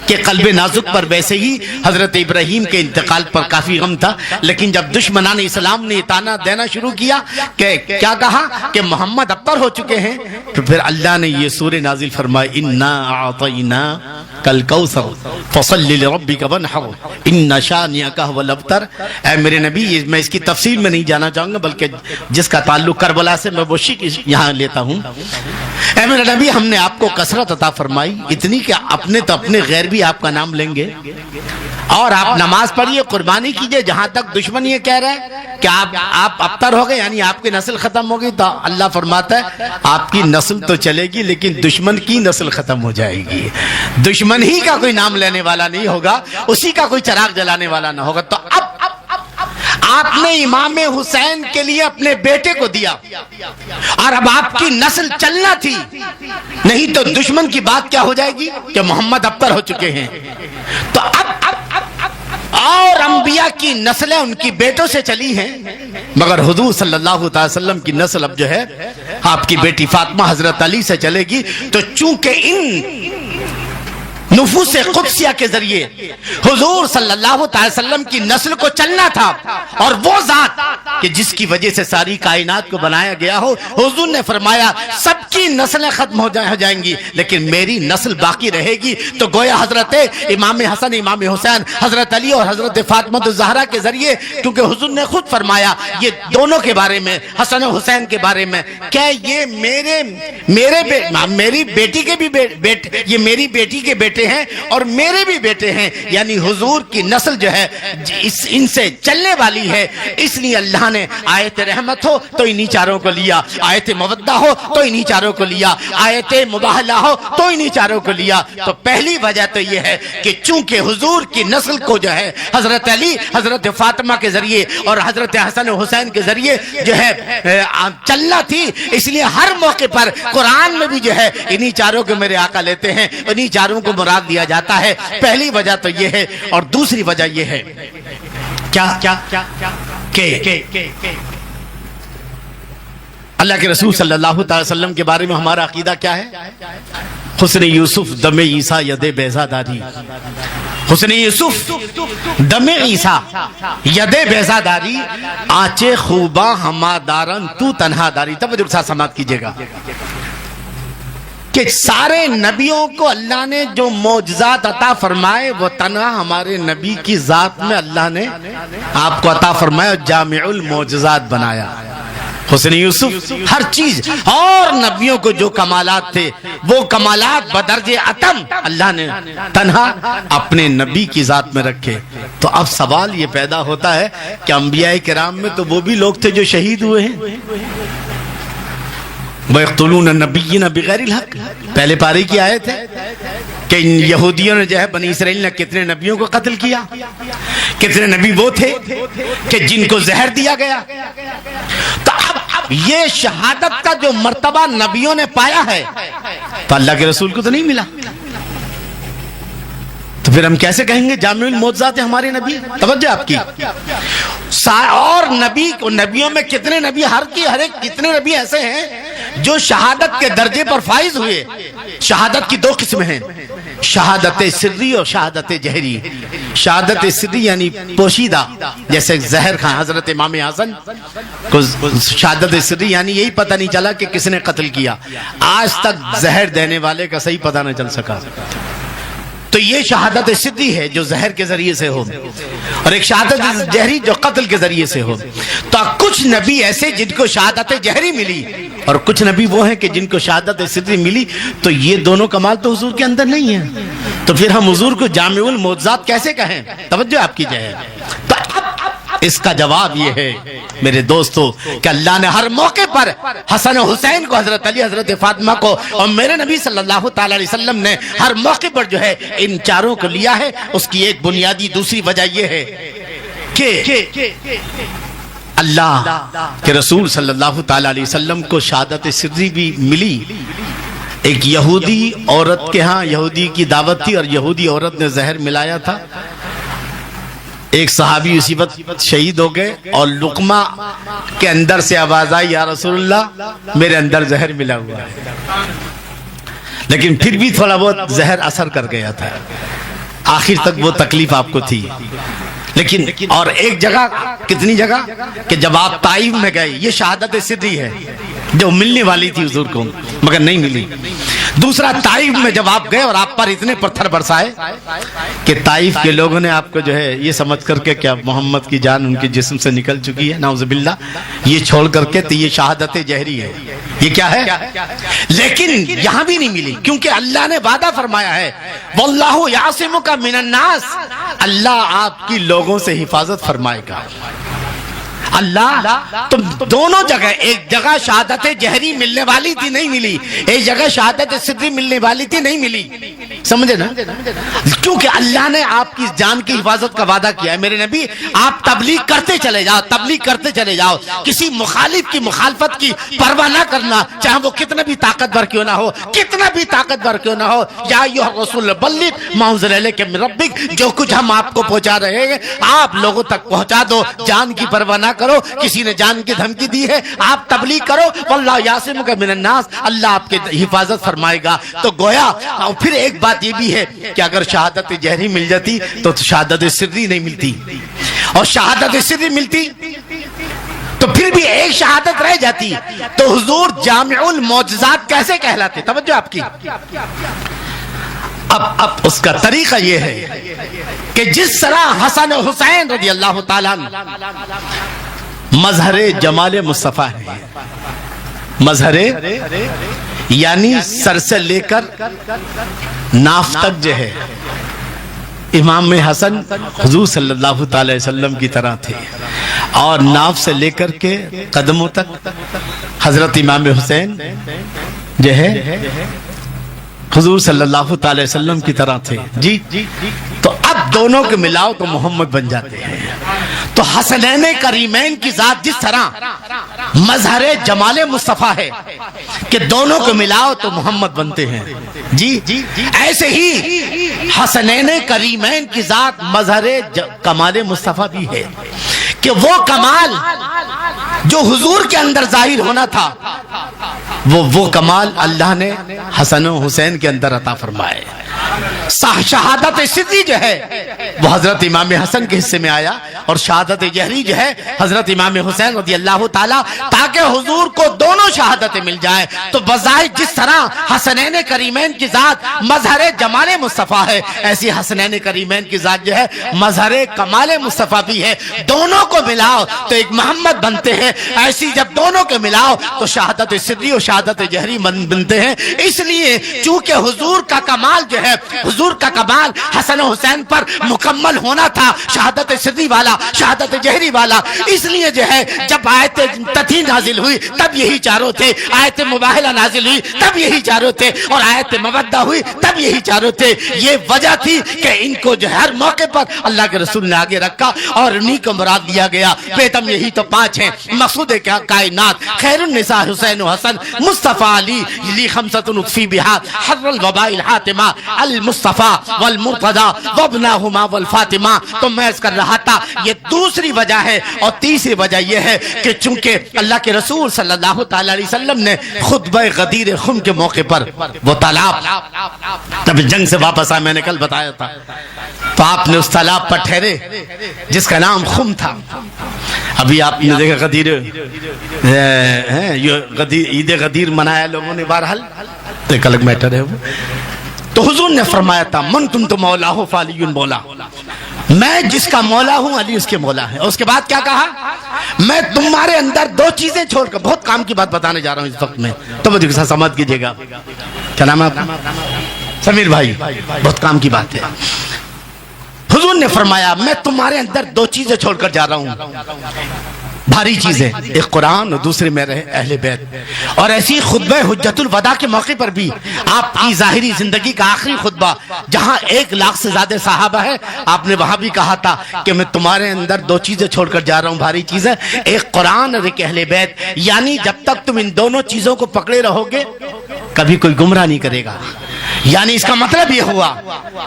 کے قلب نازک پر ویسے ہی حضرت ابراہیم کے انتقال پر کافی غم تھا، لیکن جب دشمنان اسلام نے تانا دینا شروع کیا کہ کیا کہا کہ محمد ابتر ہو چکے ہیں، تو پھر اللہ نے یہ سورہ نازل فرمائی، اِنَّا أَعْطَيْنَاكَ الْكَوْثَرَ فَصَلِّ لِرَبِّكَ وَانْحَرْ إِنَّ شَانِئَكَ هُوَ الْأَبْتَرُ۔ اے میرے نبی، میں اس کی تفصیل میں نہیں جانا چاہوں گا، بلکہ جس کا تعلق کربلا سے میں وہ یہاں لیتا ہوں۔ اے میرے نبی، ہم نے آپ کو کثرت عطا فرمائی، اتنی کہ اپنے تو اپنے غیر بھی آپ کا نام لیں گے، اور آپ نماز پڑھیے، قربانی کیجئے، جہاں تک دشمن یہ کہہ رہے ہیں کہ آپ ابتر ہو گئے، یعنی آپ کی نسل ختم ہو گئی، تو اللہ فرماتا ہے آپ کی نسل تو چلے گی لیکن دشمن کی نسل ختم ہو جائے گی، دشمن ہی کا کوئی نام لینے والا نہیں ہوگا، اسی کا کوئی چراغ جلانے والا نہ ہوگا۔ تو اب آپ نے امام حسین کے لیے اپنے بیٹے کو دیا، اور اب آپ کی نسل چلنا تھی، نہیں تو دشمن کی بات کیا ہو جائے گی کہ محمد ابتر ہو چکے ہیں۔ تو اب اور انبیاء کی نسلیں ان کی بیٹوں سے چلی ہیں، مگر حضور صلی اللہ علیہ وسلم کی نسل اب جو ہے آپ کی بیٹی فاطمہ حضرت علی سے چلے گی۔ تو چونکہ ان نفوس قدسیہ کے ذریعے حضور صلی اللہ علیہ وسلم کی نسل کو چلنا تھا، اور وہ ذات کہ جس کی وجہ سے ساری کائنات کو بنایا گیا ہو، حضور نے فرمایا سب کی نسلیں ختم ہو جائیں گی لیکن میری نسل باقی رہے گی۔ تو گویا حضرت امام حسن، امام حسین، حضرت علی اور حضرت فاطمہ الزہرا کے ذریعے، کیونکہ حضور نے خود فرمایا یہ دونوں کے بارے میں، حسن و حسین کے بارے میں، کہ یہ میری بیٹی کے بھی یہ میری بیٹی کے بیٹے ہیں اور میرے بھی بیٹے ہیں، یعنی حضور کی نسل جو ہے ان سے چلنے والی ہے۔ اس لیے اللہ نے آیت رحمت ہو تو انہی چاروں کو لیا، آیت مودہ ہو تو انہی چاروں چاروں کو لیا، آیت مباہلہ ہو تو انہی چاروں کو لیا۔ تو پہلی وجہ تو یہ ہے کہ چونکہ حضور کی نسل کو جو ہے حضرت علی، حضرت فاطمہ کے ذریعے اور حضرت حسن و حسین کے ذریعے جو ہے چلنا تھی، اس لیے ہر موقع پر قرآن میں بھی جو ہے انہی چاروں کو میرے آقا لیتے ہیں، انہی چاروں کو مراد دیا جاتا ہے۔ پہلی وجہ تو یہ ہے، اور دوسری وجہ یہ ہے کیا کہ اللہ کے رسول صلی اللہ تعالی وسلم کے بارے میں ہمارا عقیدہ کیا ہے؟ حسن یوسف دم عیسیٰ ید بیضاداری، حسن یوسف دم عیسیٰ ید بیضاداری، آنچے خوباں ہما دارن تو تنہا داری۔ توجہ کے ساتھ سماعت کیجئے گا کہ سارے نبیوں کو اللہ نے جو معجزات عطا فرمائے وہ تنہا ہمارے نبی کی ذات میں اللہ نے آپ کو عطا فرمایا، جامع المعجزات بنایا۔ حسن یوسف ہر چیز، اور نبیوں کو جو کمالات تھے وہ کمالات بدرجہ اتم اللہ نے تنہا اپنے نبی کی ذات میں رکھے۔ تو اب سوال یہ پیدا ہوتا ہے کہ انبیاء کرام میں تو وہ بھی لوگ تھے جو شہید ہوئے ہیں، وَيَقْتُلُونَ النَّبِيِّينَ بِغَيْرِ الْحَقِّ، پہلے پاری کی آیت ہے کہ یہودیوں نے جو ہے بنی اسرائیل نے کتنے نبیوں کو قتل کیا، کتنے نبی وہ تھے کہ جن کو زہر دیا گیا۔ تو اب یہ شہادت کا جو مرتبہ نبیوں نے پایا ہے تو اللہ کے رسول کو تو نہیں ملا، تو پھر ہم کیسے کہیں گے جامع المعجزات ہمارے نبی؟ توجہ آپ کی، اور نبیوں میں کتنے نبی، ہر ایک کتنے نبی ایسے ہیں جو شہادت کے درجے پر فائز ہوئے۔ شہادت کی دو قسم ہیں، شہادت سری اور شہادت جہری۔ شہادت سری یعنی پوشیدہ، جیسے زہر کھا حضرت امام حسن کو شہادت سری یعنی یہی پتہ نہیں چلا کہ کس نے قتل کیا، آج تک زہر دینے والے کا صحیح پتہ نہ چل سکا۔ تو یہ شہادت سری ہے جو زہر کے ذریعے سے ہو، اور ایک شہادت جہری جو قتل کے ذریعے سے ہو۔ تو کچھ نبی ایسے جن کو شہادت جہری ملی، اور کچھ نبی وہ ہیں کہ جن کو شہادت سری ملی۔ تو یہ دونوں کمال تو حضور کے اندر نہیں ہیں، تو پھر ہم حضور کو جامع المعجزات کیسے کہیں؟ توجہ آپ کی جائے۔ تو اس کا جواب یہ ہے میرے دوستو کہ اللہ نے ہر موقع پر حسن و حسین کو، حضرت علی، حضرت فاطمہ کو، اور میرے نبی صلی اللہ تعالی علیہ وسلم نے ہر موقع پر جو ہے ان چاروں کو لیا ہے۔ اس کی ایک بنیادی دوسری وجہ یہ ہے کہ اللہ کے رسول صلی اللہ تعالی علیہ وسلم کو شہادت سری بھی ملی۔ ایک یہودی عورت کے ہاں یہودی کی دعوت تھی، اور یہودی عورت نے زہر ملایا تھا۔ ایک صحابی اسی وقت شہید ہو گئے، اور لقمہ کے اندر سے آواز آئی، یا رسول اللہ میرے اندر زہر ملا ہوا ہے، لیکن پھر بھی تھوڑا بہت زہر اثر کر گیا تھا، آخر تک وہ تکلیف آپ کو تھی۔ لیکن اور ایک جگہ، کتنی جگہ کہ جب آپ طائف میں گئے، یہ شہادت سری ہے جو ملنے والی تھی حضور کو مگر نہیں ملی۔ دوسرا، طائف میں جب آپ گئے اور آپ پر اتنے پتھر برسائے کہ طائف کے لوگوں نے آپ کو جو ہے یہ سمجھ کر کے کہ محمد کی جان ان کے جسم سے نکل چکی ہے، نعوذ باللہ، یہ چھوڑ کر کے تو یہ شہادت جہری ہے۔ یہ کیا ہے؟ لیکن یہاں بھی نہیں ملی، کیونکہ اللہ نے وعدہ فرمایا ہے، واللہ یعصمک من الناس، اللہ آپ کی لوگوں سے حفاظت فرمائے گا۔ اللہ تم دونوں جگہ، ایک جگہ شہادت جہری ملنے والی تھی نہیں ملی، ایک جگہ شہادت سری ملنے والی تھی نہیں ملی، سمجھے نا؟ کیونکہ اللہ نے آپ کی جان کی حفاظت کا وعدہ کیا ہے۔ میرے نبی آپ تبلیغ کرتے چلے جاؤ، تبلیغ کرتے چلے جاؤ، کسی مخالف کی مخالفت کی پرواہ نہ کرنا، چاہے وہ کتنا بھی طاقتور کیوں نہ ہو، کتنا بھی طاقتور کیوں نہ ہو۔ یا ایھا الرسول بلغ ما انزل الیک من ربک، جو کچھ ہم آپ کو پہنچا رہے ہیں آپ لوگوں تک پہنچا دو، جان کی پرواہ نہ کرو، کسی نے جان کی دھمکی دی ہے آپ تبلیغ کرو، واللہ یعصمک من الناس، اللہ آپ کی حفاظت فرمائے گا۔ تو گویا اور پھر ایک بات یہ بھی ہے کہ اگر شہادت جہری مل جاتی تو شہادت سری نہیں ملتی، اور شہادت سری ملتی تو پھر بھی ایک شہادت رہ جاتی، تو حضور جامع المعجزات کیسے کہلاتے؟ توجہ آپ کی۔ اب اس کا طریقہ یہ ہے کہ جس طرح حسن و حسین رضی اللہ تعالیٰ مظہر جمال مصطفیٰ ہے، مظہر یعنی سر سے لے کر ناف تک جو ہے امام حسن حضور صلی اللہ تعالی وسلم کی طرح تھے، اور ناف سے لے کر کے قدموں تک حضرت امام حسین جو ہے حضور صلی اللہ تعالی وسلم کی طرح تھے. جی تو اب دونوں کے ملاؤ تو محمد بن جاتے ہیں. تو حسنین کریمین کی ذات جس طرح مظہر جمال مصطفیٰ ہے کہ دونوں کو ملاؤ تو محمد بنتے ہیں. جی ایسے ہی حسنین کریمین کی ذات مظہر کمال مصطفیٰ بھی ہے کہ وہ کمال جو حضور کے اندر ظاہر ہونا تھا وہ کمال اللہ نے حسن و حسین کے اندر عطا فرمائے. شہادت صدی جو ہے وہ حضرت امام حسن کے حصے میں آیا اور شہادت جہری جو ہے حضرت امام حسین رضی اللہ تعالیٰ, تاکہ حضور کو دونوں شہادتیں مل جائیں. تو بظاہر جس طرح حسنین کریمین کی ذات مظہر جمال مصطفیٰ ہے, ایسی حسنین کریمین کی ذات جو ہے مظہر کمال مصطفیٰ بھی ہے. دونوں کو ملاؤ تو ایک محمد بنتے ہیں. ایسی جب دونوں کو ملاؤ تو شہادت صدی اور شہادت جہری بنتے ہیں. اس لیے چونکہ حضور کا کمال جو ہے, حضور کا کمال حسن و حسین پر مکمل ہونا تھا, شہادت صدی والا, شہادت جہری والا, اس لیے جو ہے جب آیت تتھی نازل ہوئی تب یہی چاروں تھے, آیت مباہلہ نازل ہوئی تب یہی چاروں تھے, اور آیت مودہ ہوئی تب یہی چاروں تھے. یہ وجہ تھی کہ ان کو جو ہر موقع پر اللہ کے رسول نے آگے رکھا اور انہی کو مراد دیا گیا. بیتم یہی تو 5 ہیں, مقصود کائنات خیر النساء حسین و حسن, مصطفیٰ علی لی خمسۃ نطفی بہا حر الوباء الحاتمہ المصطفیٰ والمرتضی وابناہما والفاطمہ. تو میں اس کر رہا تھا یہ دوسری وجہ ہے. اور تیسری وجہ یہ ہے کہ چونکہ اللہ کے رسول صلی اللہ تعالی علیہ وسلم نے خطبہ غدیر خم کے موقع پر وہ تالاب جب جنگ سے واپس آئے, میں نے کل بتایا تھا, تو آپ نے اس تالاب پر ٹھہرے جس کا نام خم تھا. ابھی آپ نے دیکھا غدیر عید غدیر منایا لوگوں نے, بہرحال ایک الگ میٹر ہے وہ. تو حضور نے فرمایا تھا من کنت مولا فعلی مولا, میں جس کا مولا ہوں علی اس کے مولا ہے. اس کے بعد کیا کہا, میں تمہارے اندر 2 چیزیں چھوڑ کر, بہت کام کی بات بتانے جا رہا ہوں اس وقت میں, تو مجھے کسا سمجھ کیجئے گا. کیا نام ہے آپ کا؟ سمیر بھائی, بہت کام کی بات ہے. حضور نے فرمایا میں تمہارے اندر 2 چیزیں چھوڑ کر جا رہا ہوں, بھاری چیزیں, ایک قرآن اور دوسرے میرے اہل بیت. اور ایسی خطبہ حجت الوداع کے موقع پر بھی آپ کی ظاہری زندگی کا آخری خطبہ جہاں 1 لاکھ سے زیادہ صحابہ ہے, آپ نے وہاں بھی کہا تھا کہ میں تمہارے اندر 2 چیزیں چھوڑ کر جا رہا ہوں, بھاری چیزیں, ایک قرآن اور ایک اہل بیت. یعنی جب تک تم ان دونوں چیزوں کو پکڑے رہو گے کبھی کوئی گمراہ نہیں کرے گا. یعنی اس کا مطلب یہ ہوا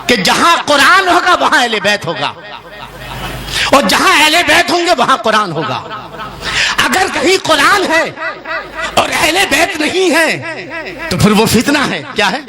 کہ جہاں قرآن ہوگا وہاں اہل بیت ہوگا, اور جہاں اہل بیت ہوں گے وہاں قرآن ہوگا. اگر کہیں قرآن ہے اور اہل بیت نہیں ہے تو پھر وہ فتنہ ہے. کیا ہے؟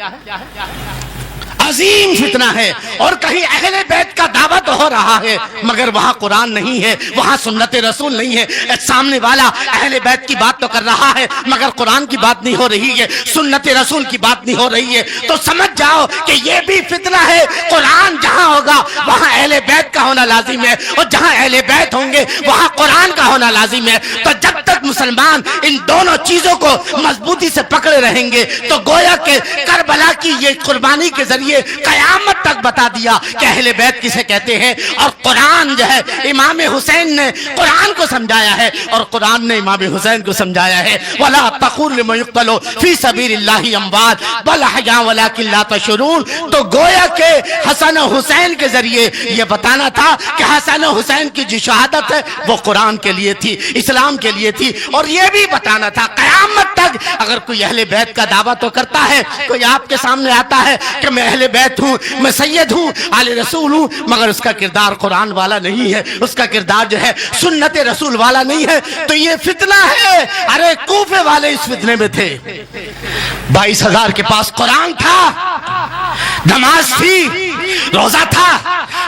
عظیم فتنہ ہے. اور کہیں اہل بیت کا دعوت ہو رہا ہے مگر وہاں قرآن نہیں ہے, وہاں سنت رسول نہیں ہے. سامنے والا اہل بیت کی بات تو کر رہا ہے مگر قرآن کی بات نہیں ہو رہی ہے, سنت رسول کی بات نہیں ہو رہی ہے. تو سمجھ جاؤ کہ یہ بھی فتنہ ہے. قرآن جہاں ہوگا وہاں اہل بیت کا ہونا لازم ہے, اور جہاں اہل بیت ہوں گے وہاں قرآن کا ہونا لازم ہے. تو جب تک مسلمان ان دونوں چیزوں کو مضبوطی سے پکڑے رہیں گے تو گویا کہ کربلا کی یہ قربانی کے ذریعے قیامت تک بتا دیا کہ اہل بیت کسے کہتے ہیں. اور قرآن جو ہے امام حسین نے قرآن کو سمجھایا ہے اور قرآن نے امام حسین کو سمجھایا ہے. وَلَا تَقُولُ لِمَنْ يُقْتَلُ فِي سَبِيلِ اللَّهِ أَمْوَاتٌ بَلْ أَحْيَاءٌ وَلَكِنْ لَا تَشْعُرُونَ. تو گویا کہ حسن و حسین کے ذریعے یہ بتانا تھا کہ حسن و حسین کی جو شہادت ہے وہ قرآن کے لیے تھی, اسلام کے لیے تھی. اور یہ بھی بتانا تھا قیامت تک اگر کوئی اہل بیت کا دعویٰ تو کرتا ہے, کوئی آپ کے سامنے آتا ہے کہ میں اہل بیت ہوں, میں سید ہوں, آل رسول ہوں, مگر اس کا کردار قرآن والا نہیں ہے, اس کا کردار جو ہے سنت رسول والا نہیں ہے, تو یہ فتنہ ہے. ارے کوفے والے اس فتنے میں تھے. 22,000 کے پاس قرآن تھا, نماز تھی, روزہ تھا,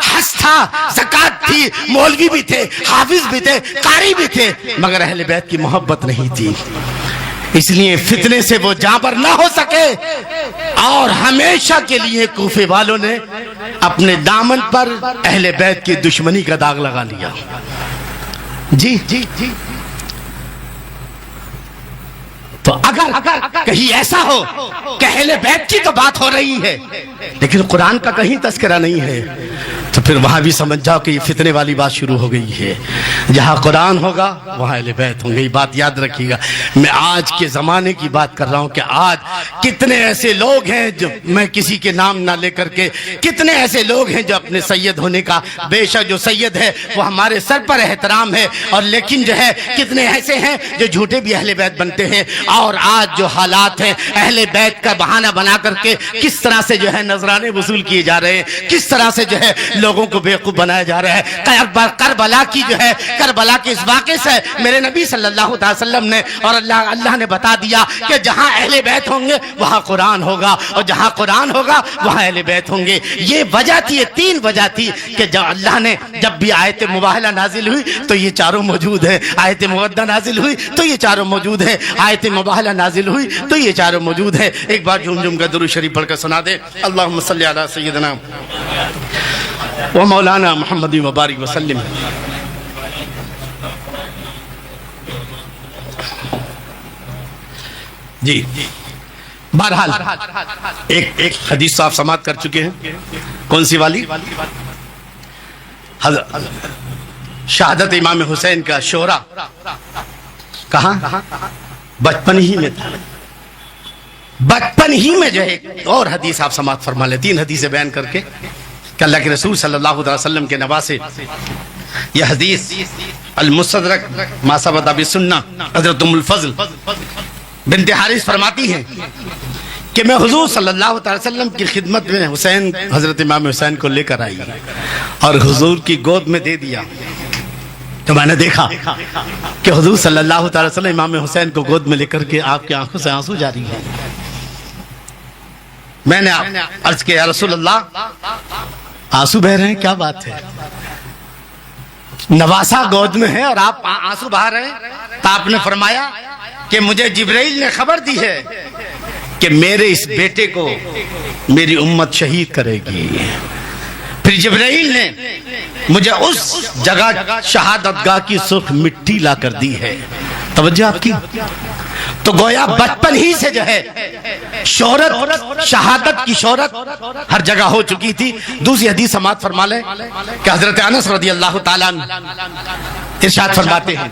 حج تھا, زکات تھی, مولوی بھی تھے, حافظ بھی تھے, قاری بھی تھے, مگر اہل بیت کی محبت نہیں تھی. اس لیے فتنے سے وہ جابر نہ ہو سکے اور ہمیشہ کے لیے کوفے والوں نے اپنے دامن پر اہل بیت کی دشمنی کا داغ لگا لیا. جی تو اگر کہیں ایسا ہو کہ اہل بیت کی تو بات ہو رہی ہے لیکن قرآن کا کہیں تذکرہ نہیں ہے تو پھر وہاں بھی سمجھ جاؤ کہ یہ فتنے والی بات شروع ہو گئی ہے. جہاں قرآن ہوگا وہاں اہل بیت ہوں گے. یہ بات یاد رکھیے گا. میں آج کے زمانے کی بات کر رہا ہوں کہ آج کتنے ایسے لوگ ہیں جو, میں کسی کے نام نہ لے کر کے, کتنے ایسے لوگ ہیں جو اپنے سید ہونے کا, بے شک جو سید ہے وہ ہمارے سر پر احترام ہے, اور لیکن جو ہے کتنے ایسے ہیں جو جھوٹے بھی اہل بیت بنتے ہیں. اور آج جو حالات ہیں, اہل بیت کا بہانہ بنا کر کے کس طرح سے جو ہے نذرانے وصول کیے جا رہے ہیں, کس طرح سے جو ہے لوگوں کو بیوقوف بنایا جا رہا ہے. کربلا کی جو ہے, کربلا کے اس واقعے سے میرے نبی صلی اللہ علیہ وسلم نے اور اللہ نے بتا دیا کہ جہاں اہل بیت ہوں گے وہاں قرآن ہوگا, اور جہاں قرآن ہوگا وہاں اہل بیت ہوں گے. یہ وجہ تھی, یہ تین وجہ تھی کہ جب اللہ نے جب بھی آیت مباہلہ نازل ہوئی تو یہ چاروں موجود ہیں, آیت مودہ نازل ہوئی تو یہ چاروں موجود ہیں, آیت مباہلہ نازل ہوئی تو یہ چاروں موجود ہیں. ایک بار جھوم جھوم کر درود شریف پڑھ کر سنا دے. اللہم صلی علی سیدنا و مولانا محمد وبارک وسلم. جی بہرحال ایک حدیث تو آپ سماعت کر چکے ہیں. کون سی والی؟ شہادت امام حسین کا شہرا کہاں؟ بچپن ہی میں تھا. بچپن ہی میں جو ہے ایک اور حدیث آپ سماعت فرما لیں. تین حدیثیں بیان کر کے کہ اللہ کے رسول صلی اللہ علیہ وسلم کے نواسے. یہ حدیث المستدرک ما ثبت بالسنہ, حضرت ام الفضل بنت حارث فرماتی ہیں کہ میں حضور صلی اللہ علیہ وسلم کی خدمت میں حسین, حضرت امام حسین کو لے کر آئی اور حضور کی گود میں دے دیا. تو میں نے دیکھا کہ حضور صلی اللہ علیہ وسلم امام حسین کو گود میں لے کر کے آپ کی آنکھوں سے آنسو جاری ہیں. میں نے عرض کیا, یا رسول اللہ آنسو بہ رہے ہیں, کیا بات ہے؟ نواسا گود میں ہے اور آپ آنسو بہا رہے ہیں. تو آپ نے فرمایا کہ مجھے جبرائیل نے خبر دی ہے کہ میرے اس بیٹے کو میری امت شہید کرے گی. پھر جبرائیل نے مجھے اس جگہ شہادت گاہ کی سرخ مٹی لا کر دی ہے. توجہ آپ کی. تو گویا بچپن ہی سے جو ہے شہرت, شہادت کی شہرت ہر جگہ ہو چکی تھی. دوسری حدیث سماعت فرما لیں کہ حضرت انس رضی اللہ تعالیٰ ارشاد فرماتے ہیں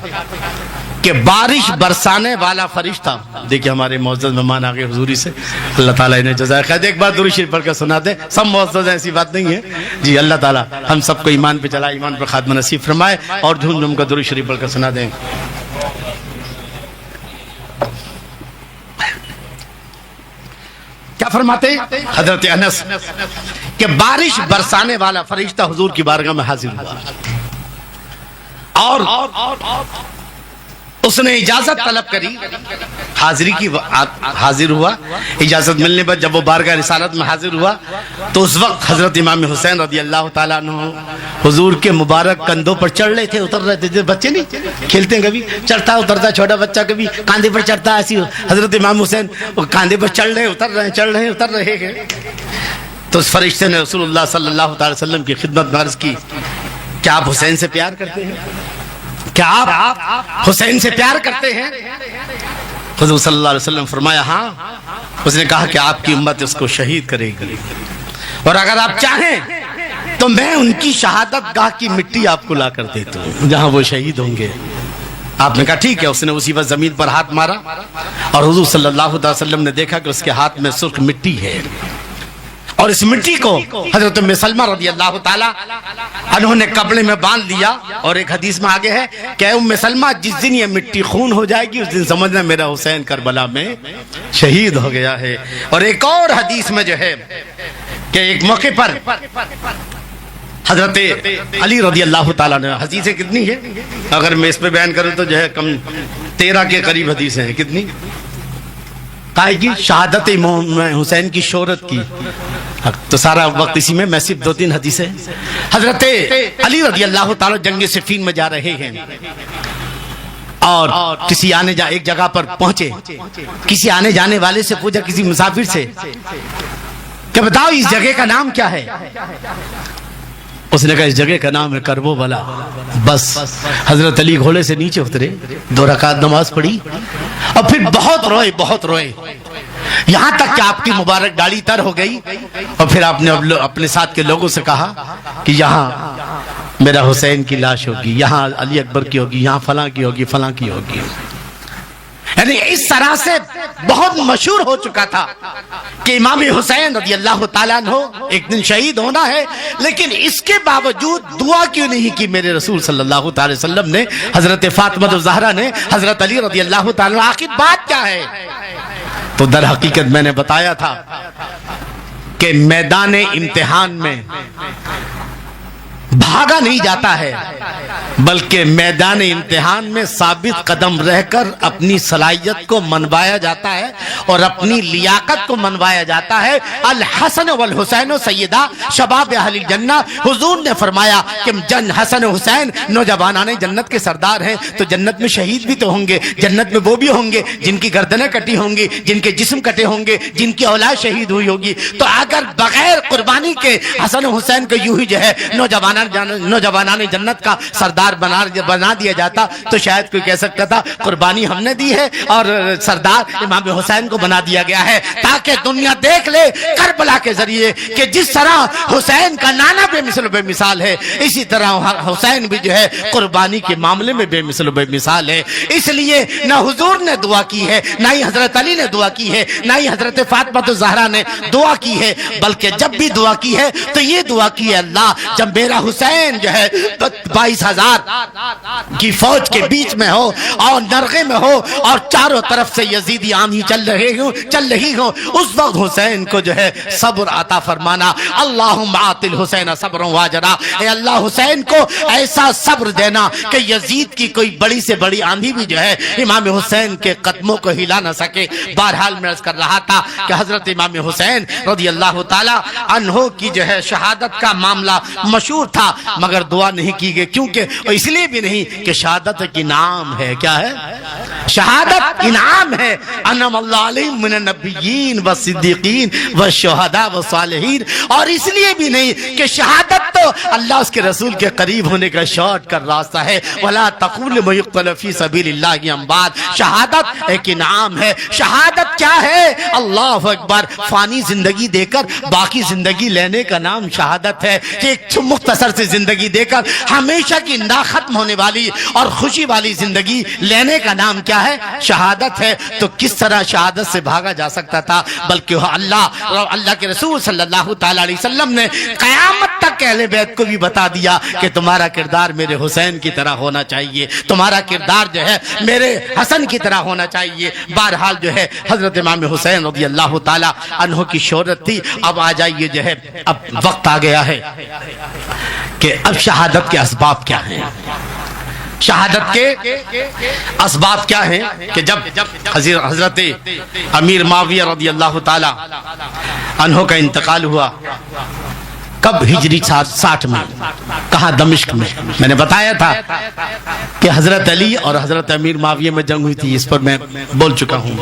کہ بارش برسانے والا فرشتہ, دیکھیں ہمارے معزز مہمان آگے حضوری سے, اللہ تعالیٰ انہیں جزائے خیر. ایک بار درود شریف پڑھ کر سنا دیں. سب معزز ہیں, ایسی بات نہیں ہے جی. اللہ تعالیٰ ہم سب کو ایمان پہ چلا, ایمان پر خاتمہ نصیب فرمائے, اور جھوم جھوم کر درود شریف پڑھ کر سنا دیں. کیا فرماتے ہیں حضرت انس کہ بارش برسانے والا فرشتہ حضور کی بارگاہ میں حاضر ہوا اور اس نے اجازت طلب کری, حاضری کی حاضر ہوا. اجازت ملنے پر جب وہ بارگاہ رسالت میں حاضر ہوا تو اس وقت حضرت امام حسین رضی اللہ تعالیٰ عنہ حضور کے مبارک کندھوں پر چڑھ رہے تھے, اتر رہے تھے. بچے نہیں کھیلتے ہیں, کبھی چڑھتا اترتا چھوٹا بچہ, کبھی کاندھے پر چڑھتا, ایسی حضرت امام حسین کاندھے پر چڑھ رہے, اتر رہے, چڑھ رہے, اتر رہے ہیں. تو اس فرشتے نے رسول اللہ صلی اللہ علیہ وسلم کی خدمت میں عرض کی, کیا آپ حسین سے پیار کرتے ہیں؟ کیا آپ حسین سے پیار کرتے ہیں؟ حضور صلی اللہ علیہ وسلم فرمایا ہاں. اس نے کہا کہ آپ کی امت اس کو شہید کرے گی, اور اگر آپ چاہیں تو میں ان کی شہادت گاہ کی مٹی آپ کو لا کر دیتا ہوں جہاں وہ شہید ہوں گے. آپ نے کہا ٹھیک ہے. اس نے اسی وقت زمین پر ہاتھ مارا اور حضور صلی اللہ علیہ وسلم نے دیکھا کہ اس کے ہاتھ میں سرخ مٹی ہے, اور اس مٹی کو حضرت ام سلمہ رضی اللہ تعالیٰ انہوں نے کپڑے میں باندھ دیا. اور ایک حدیث میں آگے ہے کہ ام سلمہ جس دن یہ مٹی خون ہو جائے گی اس دن سمجھنا میرا حسین کربلا میں شہید ہو گیا ہے. اور ایک اور حدیث میں جو ہے کہ ایک موقع پر حضرت علی رضی اللہ تعالیٰ نے, حدیثیں کتنی ہے اگر میں اس پہ بیان کروں تو جو ہے کم 13 کے قریب حدیثیں ہیں. کتنی کہا کی شہادت امام حسین کی شہرت کی, تو سارا وقت اسی میں صرف 2-3 حدیثیں. حضرت علی رضی اللہ تعالیٰ جنگ صفین میں جا رہے ہیں اور کسی ایک جگہ پر پہنچے. کسی آنے جانے والے سے پوچھا, کسی مسافر سے, کہ بتاؤ اس جگہ کا نام کیا ہے؟ اس نے کہا اس جگہ کا نام ہے کربو بلا. بس حضرت علی گھوڑے سے نیچے اترے, 2 رکعت نماز پڑھی اور پھر بہت روئے, بہت روئے. یہاں تک کہ آپ کی مبارک داڑھی تر ہو گئی اور پھر آپ نے اپنے ساتھ کے لوگوں سے کہا کہ یہاں میرا حسین کی لاش ہوگی، یہاں علی اکبر کی ہوگی، یہاں فلاں کی ہوگی، فلاں کی ہوگی. یعنی اس طرح سے بہت مشہور ہو چکا تھا کہ امام حسین رضی اللہ تعالیٰ عنہ ایک دن شہید ہونا ہے، لیکن اس کے باوجود دعا کیوں نہیں کی میرے رسول صلی اللہ تعالی وسلم نے، حضرت فاطمہ الزہرا نے، حضرت علی رضی اللہ تعالیٰ عنہ؟ آخر بات کیا ہے؟ تو در حقیقت میں نے بتایا تھا کہ میدان امتحان میں بھاگا نہیں جاتا ہے، بلکہ میدان امتحان میں ثابت قدم رہ کر اپنی صلاحیت کو منوایا جاتا ہے اور اپنی لیاقت کو منوایا جاتا ہے. الحسن والحسین سیدہ شباب اہل الجنہ، حضور نے فرمایا کہ حسن حسین نوجوانان جنت کے سردار ہیں، تو جنت میں شہید بھی تو ہوں گے، جنت میں وہ بھی ہوں گے جن کی گردنیں کٹی ہوں گی، جن کے جسم کٹے ہوں گے، جن کی اولاد شہید ہوئی ہوگی. تو اگر بغیر قربانی کے حسن حسین کو یوں ہی جو ہے نوجوانان جنت کا سردار بنا دیا جاتا تو شاید کوئی کہہ سکتا تھا قربانی ہم نے دی ہے اور سردار امام حسین کو بنا دیا گیا ہے، تاکہ دنیا دیکھ لے کربلا کے ذریعے کہ جس طرح حسین کا نانا بے مثل و بے مثال ہے، اسی طرح حسین بھی جو ہے قربانی کے معاملے میں بے مثل و بے مثال ہے. اس لیے نہ حضور نے دعا کی ہے، نہ ہی حضرت علی نے دعا کی ہے، نہ ہی حضرت فاطمہ الزہرا نے دعا کی ہے، بلکہ جب بھی دعا کی ہے تو یہ دعا کی ہے، اللہ جب میرا حسین جو ہے 22,000 کی فوج کے بیچ میں ہو اور نرغے میں ہو اور چاروں طرف سے یزیدی آندھی چل رہی ہو، اس وقت حسین کو جو ہے صبر عطا فرمانا. اللہم آت الحسین صبر واجرا، اے اللہ حسین کو ایسا صبر دینا کہ یزید کی کوئی بڑی سے بڑی آندھی بھی جو ہے امام حسین کے قدموں کو ہلا نہ سکے. بہرحال میں عرض کر رہا تھا کہ حضرت امام حسین رضی اللہ تعالی عنہ کی جو ہے شہادت کا معاملہ مشہور تھا، مگر دعا نہیں کی گئی. کیونکہ اس لیے بھی نہیں کہ شہادت ایک انعام ہے. کیا ہے؟ شہادت انعام ہے. انعم اللہ علیہم من النبیین والصدیقین والشہداء والصالحین. اور اس لیے بھی نہیں کہ شہادت تو اللہ اس کے رسول کے قریب ہونے کا شارٹ کر راستہ ہے. ولا تقولوا لمن يقتل في سبيل الله اموات. شہادت ایک انعام ہے. شہادت کیا ہے؟ اللہ اکبر. فانی زندگی دے کر باقی زندگی لینے کا نام شہادت ہے. ایک مختصر سے زندگی دے کر ہمیشہ کی نہ ختم ہونے والی اور خوشی والی زندگی لینے کا نام کیا ہے؟ شہادت ہے. تو کس طرح شہادت سے بھاگا جا سکتا تھا؟ بلکہ اللہ کے رسول صلی اللہ تعالی علیہ وسلم نے قیامت تک اہل بیت کو بھی بتا دیا کہ تمہارا کردار میرے حسین کی طرح ہونا چاہیے، تمہارا کردار جو ہے میرے حسن کی طرح ہونا چاہیے. بہرحال جو ہے حضرت امام حسین رضی اللہ تعالی عنہ کی شہرت تھی. اب آ جائیے جو ہے اب وقت آ گیا ہے کہ اب شہادت کے اسباب کیا ہیں. شہادت کے اسباب کیا ہیں کہ جب حضرت امیر معاویہ رضی اللہ تعالی عنہ کا انتقال ہوا، کب؟ ہجری 60 میں. کہاں؟ دمشق میں. میں نے بتایا تھا کہ حضرت علی اور حضرت امیر معاویہ میں جنگ ہوئی تھی، اس پر میں بول چکا ہوں.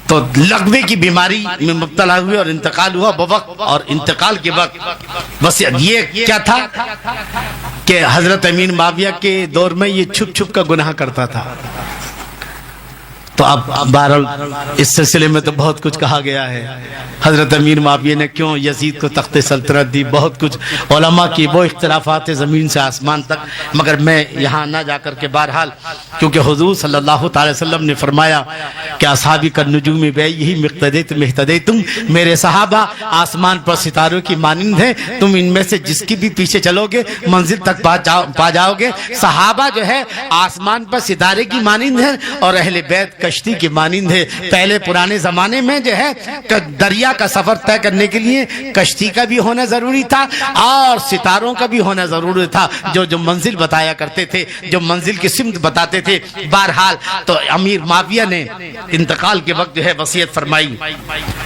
تو لقوے کی بیماری میں مبتلا ہوئے اور انتقال ہوا بوقت. اور انتقال کے وقت بس یہ کیا تھا کہ حضرت امیر معاویہ کے دور میں یہ چھپ چھپ کا گناہ کرتا تھا. تو اب بہرحال اس سلسلے میں تو بہت کچھ کہا گیا ہے. حضرت امیر معاویہ نے کیوں یزید کو تخت سلطنت دی، بہت کچھ علماء کی وہ اختلافات زمین سے آسمان تک. مگر میں یہاں نہ جا کر کے بہرحال کیونکہ حضور صلی اللہ تعالی وسلم نے فرمایا کہ اصحابی کالنجوم بیعہ مقتدیتم اہتدیتم، میرے صحابہ آسمان پر ستاروں کی مانند ہیں، تم ان میں سے جس کی بھی پیچھے چلو گے منزل تک پا جاؤ گے. صحابہ جو ہے آسمان پر ستارے کی مانند ہیں اور اہل بیت کشتی کی مانند ہے. پہلے پرانے زمانے میں جو ہے دریا کا سفر طے کرنے کے لیے کشتی کا بھی ہونا ضروری تھا اور ستاروں کا بھی ہونا ضروری تھا، جو منزل بتایا کرتے تھے، جو منزل کی سمت بتاتے تھے. بہرحال تو امیر معاویہ نے انتقال کے وقت جو ہے وصیت فرمائی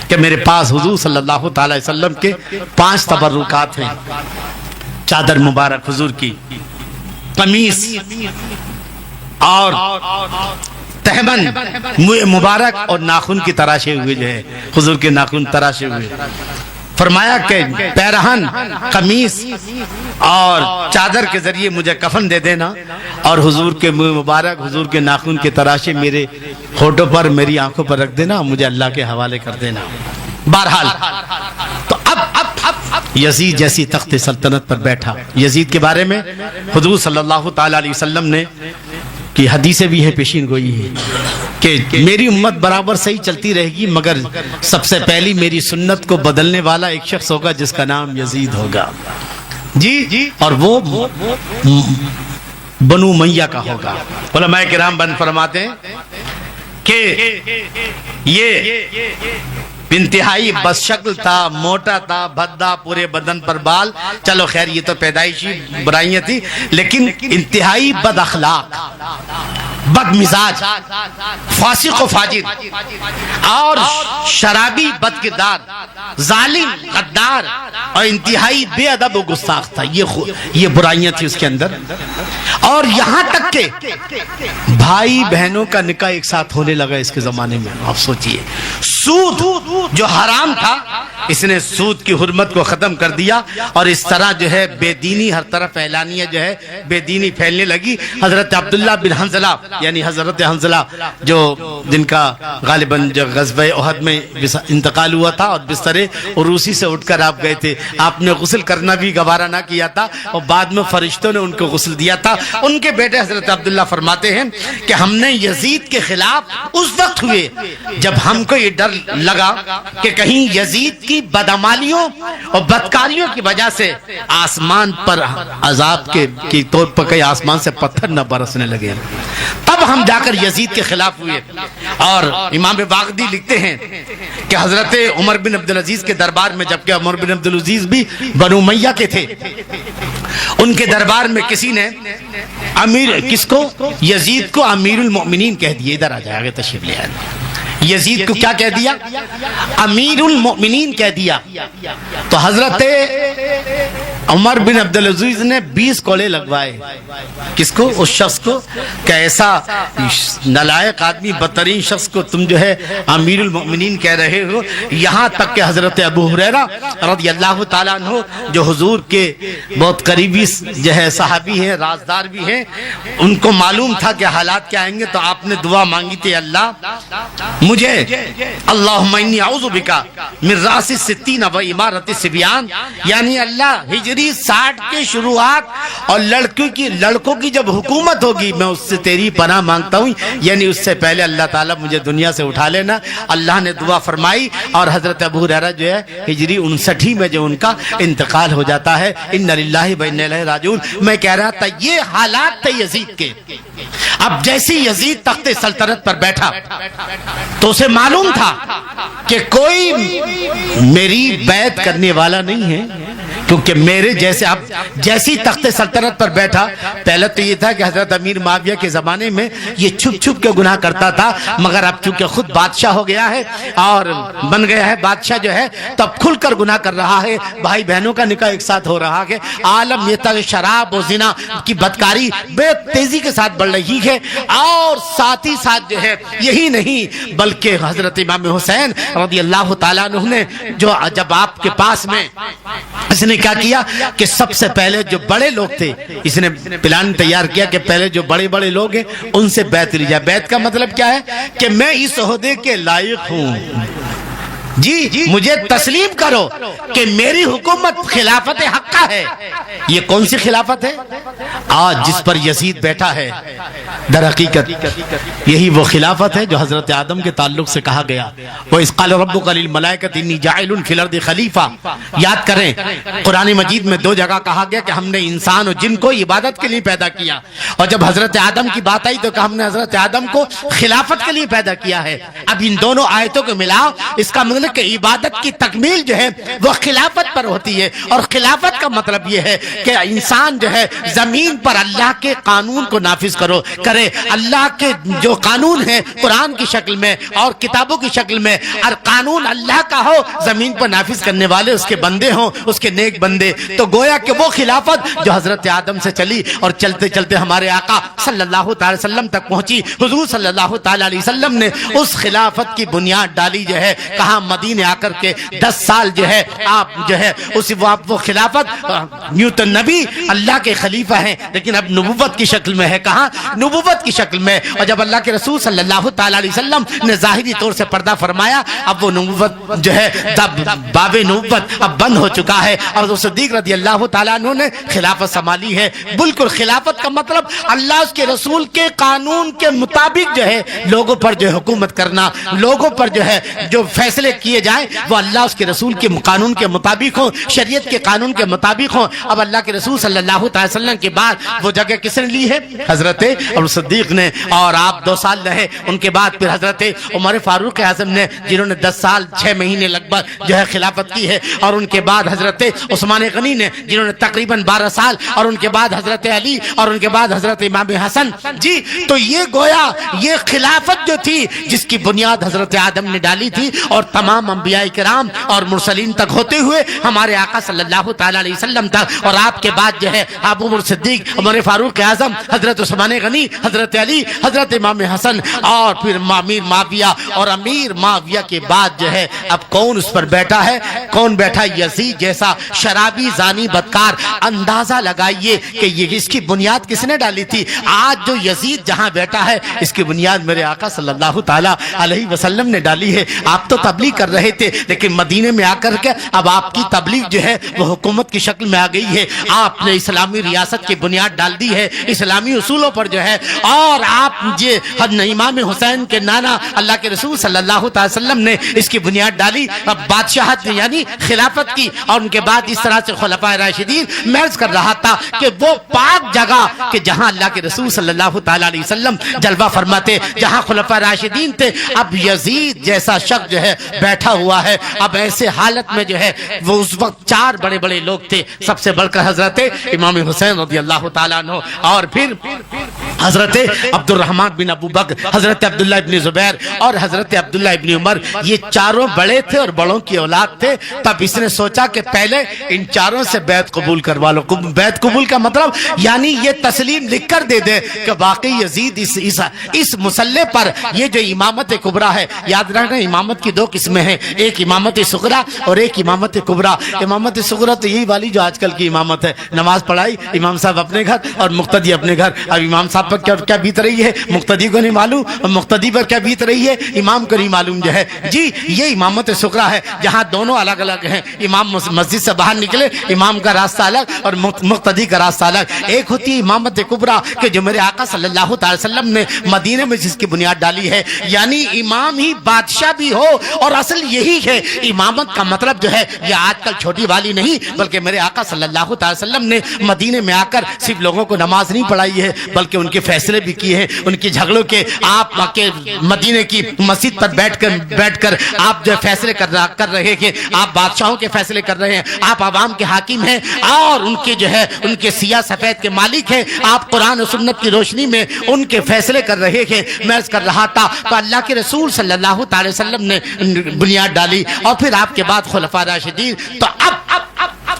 کہ میرے پاس حضور صلی اللہ تعالی وسلم کے 5 تبرکات ہیں. چادر مبارک حضور کی، قمیص اور تہمن مبارک اور ناخن کی تراشے ہوئے جو ہے حضور کے ناخن تراشے ہوئے. فرمایا کہ پیرہن، قمیص اور چادر کے ذریعے مجھے کفن دے دینا، اور حضور کے منہ مبارک، حضور کے ناخن کے تراشے میرے ہونٹوں پر، میری آنکھوں پر رکھ دینا، مجھے اللہ کے حوالے کر دینا۔ بہرحال تو اب یزید جیسی تخت سلطنت پر بیٹھا۔ یزید کے بارے میں حضور صلی اللہ تعالی علیہ وسلم نے کی حدیثیں بھی ہیں، پیشین گوئی ہے کہ میری امت برابر صحیح چلتی رہے گی، مگر سب سے پہلی میری سنت کو بدلنے والا ایک شخص ہوگا جس کا نام یزید ہوگا، جی، اور وہ بنو امیہ کا ہوگا۔ علماء کرام بن فرماتے ہیں کہ یہ انتہائی بد شکل تھا، موٹا تھا، بھدا، پورے بدن پر بال، چلو خیر یہ تو پیدائشی برائیاں تھی، لیکن انتہائی بد اخلاق، بد مزاج، فاسق و فاجر اور شرابی، بد کردار، ظالم، غدار اور انتہائی بے ادب و گستاخ تھا۔ یہ برائیاں تھی اس کے اندر، اور یہاں تک کہ بھائی بہنوں کا نکاح ایک ساتھ ہونے لگا اس کے زمانے میں۔ آپ سوچئے، سود جو حرام تھا، اس نے سود کی حرمت کو ختم کر دیا، اور اس طرح جو ہے بے دینی ہر طرف اعلانیہ جو ہے بے دینی پھیلنے لگی۔ حضرت عبداللہ بن حنظلہ، یعنی حضرت حنظلہ جو جن کا غالباً جو غزوہ احد میں انتقال ہوا تھا، اور بستر عروسی سے اٹھ کر آپ گئے تھے، آپ نے غسل کرنا بھی گوارا نہ کیا تھا، اور بعد میں فرشتوں نے ان کو غسل دیا تھا۔ ان کے بیٹے حضرت عبداللہ فرماتے ہیں کہ ہم نے یزید کے خلاف اس وقت ہوئے جب ہم کو یہ ڈر لگا کہ کہیں یزید کی بدعمالیوں اور بدکاریوں کی وجہ سے آسمان پر عذاب کے طور پر کئی آسمان سے پتھر نہ برسنے لگے، تب ہم جا کر یزید کے خلاف ہوئے۔ اور امام باغدی لکھتے ہیں کہ حضرت عمر بن عبدالعزیز کے دربار میں، جبکہ عمر بن عبدالعزیز بھی بنو امیہ کے تھے، ان کے دربار میں کسی نے کس کو؟ یزید کو امیر المؤمنین کہہ دیا۔ ادھر آ جائے، آگے تشریف لے آئے۔ یزید کو کیا کہہ دیا؟ امیر المؤمنین کہہ دیا۔ تو حضرت عمر بن عبدالعزیز نے 20 کوڑے لگوائے۔ کس کو؟ اس شخص کو کہ ایسا نالائق آدمی، بدترین شخص کو تم جو ہے امیر المؤمنین کہہ رہے ہو۔ یہاں تک کہ حضرت ابو ہریرہ رضی اللہ تعالیٰ عنہ جو حضور کے بہت قریبی جو ہے صحابی ہیں، رازدار بھی ہیں، ان کو معلوم تھا کہ حالات کیا آئیں گے، تو آپ نے دعا مانگی تھی، اللہ مجھے اللہم انی اعوذ بکا من راس الستین و امارت الصبیان، یعنی اللہ ہجری 60 کے شروعات اور لڑکوں کی جب حکومت ہوگی میں اس سے تیری پناہ مانگتا ہوں، یعنی اس سے پہلے اللہ تعالیٰ مجھے دنیا سے اٹھا لینا۔ اللہ نے دعا فرمائی، اور حضرت ابو ہریرہ جو ہے ہجری 59 میں جو ان کا انتقال ہو جاتا ہے۔ انا للہ و انا الیہ راجعون۔ میں کہہ رہا تھا یہ حالات تھے یزید کے۔ اب جیسے یزید تخت سلطنت پر بیٹھا تو اسے معلوم تھا کہ کوئی میری بیعت کرنے والا نہیں ہے، کیونکہ میرے جیسے اب جیسی تخت سلطنت پر بیٹھا، پہلے تو یہ تھا کہ حضرت امیر معاویہ کے زمانے میں یہ چھپ چھپ کے گناہ کرتا تھا، مگر اب چونکہ خود بادشاہ ہو گیا ہے اور بن گیا ہے بادشاہ جو ہے، تو اب کھل کر گناہ کر رہا ہے، بھائی بہنوں کا نکاح ایک ساتھ ہو رہا ہے۔ عالم یہ تھا کہ شراب و زنا کی بدکاری بے تیزی کے ساتھ بڑھ رہی ہے، اور ساتھ ہی ساتھ جو ہے یہی نہیں بلکہ حضرت امام حسین رضی اللہ تعالیٰ عنہ نے جو جب آپ کے پاس میں اس نے کیا کیا کہ سب سے پہلے جو بڑے لوگ تھے، اس نے پلان تیار کیا کہ پہلے جو بڑے بڑے لوگ ہیں ان سے بیعت لی جائے۔ بیعت کا مطلب کیا ہے کہ میں اس عہدے کے لائق ہوں، جی مجھے تسلیم کرو کہ میری حکومت خلافت حقہ ہے۔ یہ کون سی خلافت ہے؟ آج جس پر یزید بیٹھا ہے، در حقیقت یہی وہ خلافت ہے جو حضرت آدم کے تعلق سے کہا گیا، وَإِذْ قَالَ رَبُّكَ لِلْمَلَائِكَةِ إِنِّي جَاعِلٌ فِي الْأَرْضِ خَلِيفَةً۔ یاد کریں قرآن مجید میں 2 جگہ کہا گیا کہ ہم نے انسان اور جن کو عبادت کے لیے پیدا کیا، اور جب حضرت آدم کی بات آئی تو کہ ہم نے حضرت آدم کو خلافت کے لیے پیدا کیا ہے۔ اب ان دونوں آیتوں کو ملاؤ، اس کا مطلب کہ عبادت کی تکمیل جو ہے وہ خلافت پر ہوتی ہے، اور خلافت کا مطلب یہ ہے کہ انسان جو ہے زمین پر اللہ کے قانون کو نافذ کرے، اللہ کے جو قانون ہے قرآن کی شکل میں اور کتابوں کی شکل میں، اور قانون اللہ کا ہو، زمین پر نافذ کرنے والے اس کے بندے ہوں، اس کے نیک بندے۔ تو گویا کہ وہ خلافت جو حضرت آدم سے چلی اور چلتے چلتے ہمارے آقا صلی اللہ تعالی وسلم تک پہنچی، حضور صلی اللہ تعالی علیہ وسلم نے اس خلافت کی بنیاد ڈالی جو ہے، کہاں مدینے آ کر کے 10 سال جو ہے آپ جو ہے وہ خلافت نیوتن نبی اللہ کے خلیفہ ہیں، لیکن اب نبوت کی شکل میں ہے. کہاں؟ نبوت کی شکل میں. اور جب اللہ کے رسول صلی اللہ تعالی علیہ وسلم نے ظاہری طور سے پردہ فرمایا، اب وہ نبوت جو ہے باب نبوت اب بند ہو چکا ہے، اور صدیق رضی اللہ تعالیٰ عنہ نے خلافت سنبھالی ہے. بالکل خلافت کا مطلب اللہ اس کے رسول کے قانون کے مطابق جو ہے لوگوں پر جو حکومت کرنا، لوگوں پر جو ہے جو فیصلے کیے جائیں وہ اللہ اس کے رسول کے قانون کے مطابق ہوں، شریعت کے قانون کے مطابق ہوں. اب اللہ کے رسول صلی اللہ تعالی وسلم کے بعد وہ جگہ کس نے لی ہے؟ حضرت ابو صدیق نے. اور آپ 2 سال رہے، ان کے بعد پھر حضرت عمر فاروق اعظم نے، جنہوں نے 10 سال 6 مہینے لگ بھگ جو ہے خلافت کی ہے. اور ان کے بعد حضرت عثمان غنی نے، جنہوں نے تقریباً 12 سال. اور ان کے بعد حضرت علی، اور ان کے بعد حضرت امام حسن. جی تو یہ گویا یہ خلافت جو تھی جس کی بنیاد حضرت آدم نے ڈالی تھی، اور تمام انبیاء کرام اور مرسلین تک ہوتے ہوئے ہمارے آقا صلی اللہ تعالی علیہ وسلم تک. اور آپ کے بعد جو ہے ابو بکر صدیق، عمر فاروق اعظم، حضرت عثمان غنی، حضرت علی، حضرت امام حسن، اور پھر امیر معاویہ. اور امیر معاویہ کے بعد جو ہے اب کون اس پر بیٹھا ہے؟ کون بیٹھا؟ یزید جیسا شرابی، زانی، بدکار. اندازہ لگائیے کہ یہ اس کی بنیاد کس نے ڈالی تھی. آج جو یزید جہاں بیٹھا ہے اس کی بنیاد میرے آقا صلی اللہ تعالی علیہ وسلم نے ڈالی ہے. آپ تو تبلیغ کر رہے تھے، لیکن مدینے میں آ کر کے اب آپ کی تبلیغ جو ہے وہ حکومت کی شکل میں آ گئی ہے. آپ نے اسلامی ریاست کی بنیاد ڈال دی ہے، اسلامی اصولوں پر جو ہے. اور آپ امام حسین کے نانا اللہ کے رسول صلی اللہ تعالی وسلم نے اس کی بنیاد ڈالی. اب بادشاہت یعنی خلافت کی. اور ان کے بعد اس طرح سے خلفائے راشدین. میں عرض کر رہا تھا کہ وہ پاک جگہ کہ جہاں اللہ کے رسول صلی اللہ تعالی علیہ وسلم جلوہ فرماتے، جہاں خلفائے راشدین تھے، اب یزید جیسا شخص جو ہے بیٹھا ہوا ہے. اب ایسے حالت میں جو ہے وہ اس وقت 4 بڑے بڑے لوگ تھے، سب سے بڑھ کر حضرت امام حسین رضی اللہ تعالیٰ عنہ، اور پھر حضرت عبد الرحمن بن ابو بکر، حضرت عبداللہ ابن زبیر، اور حضرت عبداللہ ابن عمر. یہ چاروں بڑے تھے اور بڑوں کی اولاد تھے. تب اس نے سوچا کہ پہلے ان چاروں سے بیعت قبول کروا لو. بیعت قبول کا مطلب یعنی یہ تسلیم لکھ کر دے دے کہ واقعی یزید اس مسلح پر یہ جو امامت کبریٰ ہے. یاد رکھنا امامت کی 2 قسمیں ہیں، ایک امامت صغریٰ اور ایک امامت کبریٰ. امامت صغریٰ تو یہی والی جو آج کل کی امامت ہے، نماز پڑھائی، امام صاحب اپنے گھر اور مقتدی اپنے گھر. اب امام صاحب پر کیا بیت رہی ہے مقتدی کو نہیں معلوم، اور مقتدی پر کیا بیت رہی ہے امام کو نہیں معلوم جو ہے. جی یہ امامت صغریٰ ہے، جہاں دونوں الگ الگ ہیں. امام مسجد سے باہر نکلے، امام کا راستہ الگ اور مقتدی کا راستہ الگ. ایک ہوتی ہے امامت کبریٰ کہ جو میرے آقا صلی اللہ تعالی وسلم نے مدینے میں جس کی بنیاد ڈالی ہے، یعنی امام ہی بادشاہ بھی ہو. اور اصل یہی ہے امامت کا مطلب جو ہے یہ آج کل چھوٹی والی نہیں، بلکہ میرے آقا صلی اللہ تعالی وسلم نے مدینے میں آ کر صرف لوگوں کو نماز نہیں پڑھائی ہے، بلکہ ان کے فیصلے بھی کیے ہیں، ان کی جھگڑوں کے. آپ کے مدینے کی مسجد پر بیٹھ کر آپ جو فیصلے کر رہے ہیں، آپ بادشاہوں کے فیصلے کر رہے ہیں، آپ عوام کے حاکم ہیں اور ان کے جو ہے ان کے سیاہ سفید کے مالک ہیں. آپ قرآن و سنت کی روشنی میں ان کے فیصلے کر رہے ہیں. میں عرض کر رہا تھا تو اللہ کے رسول صلی اللہ تعالی وسلم نے بنیاد ڈالی، اور پھر آپ کے بعد خلفائے راشدین. تو اب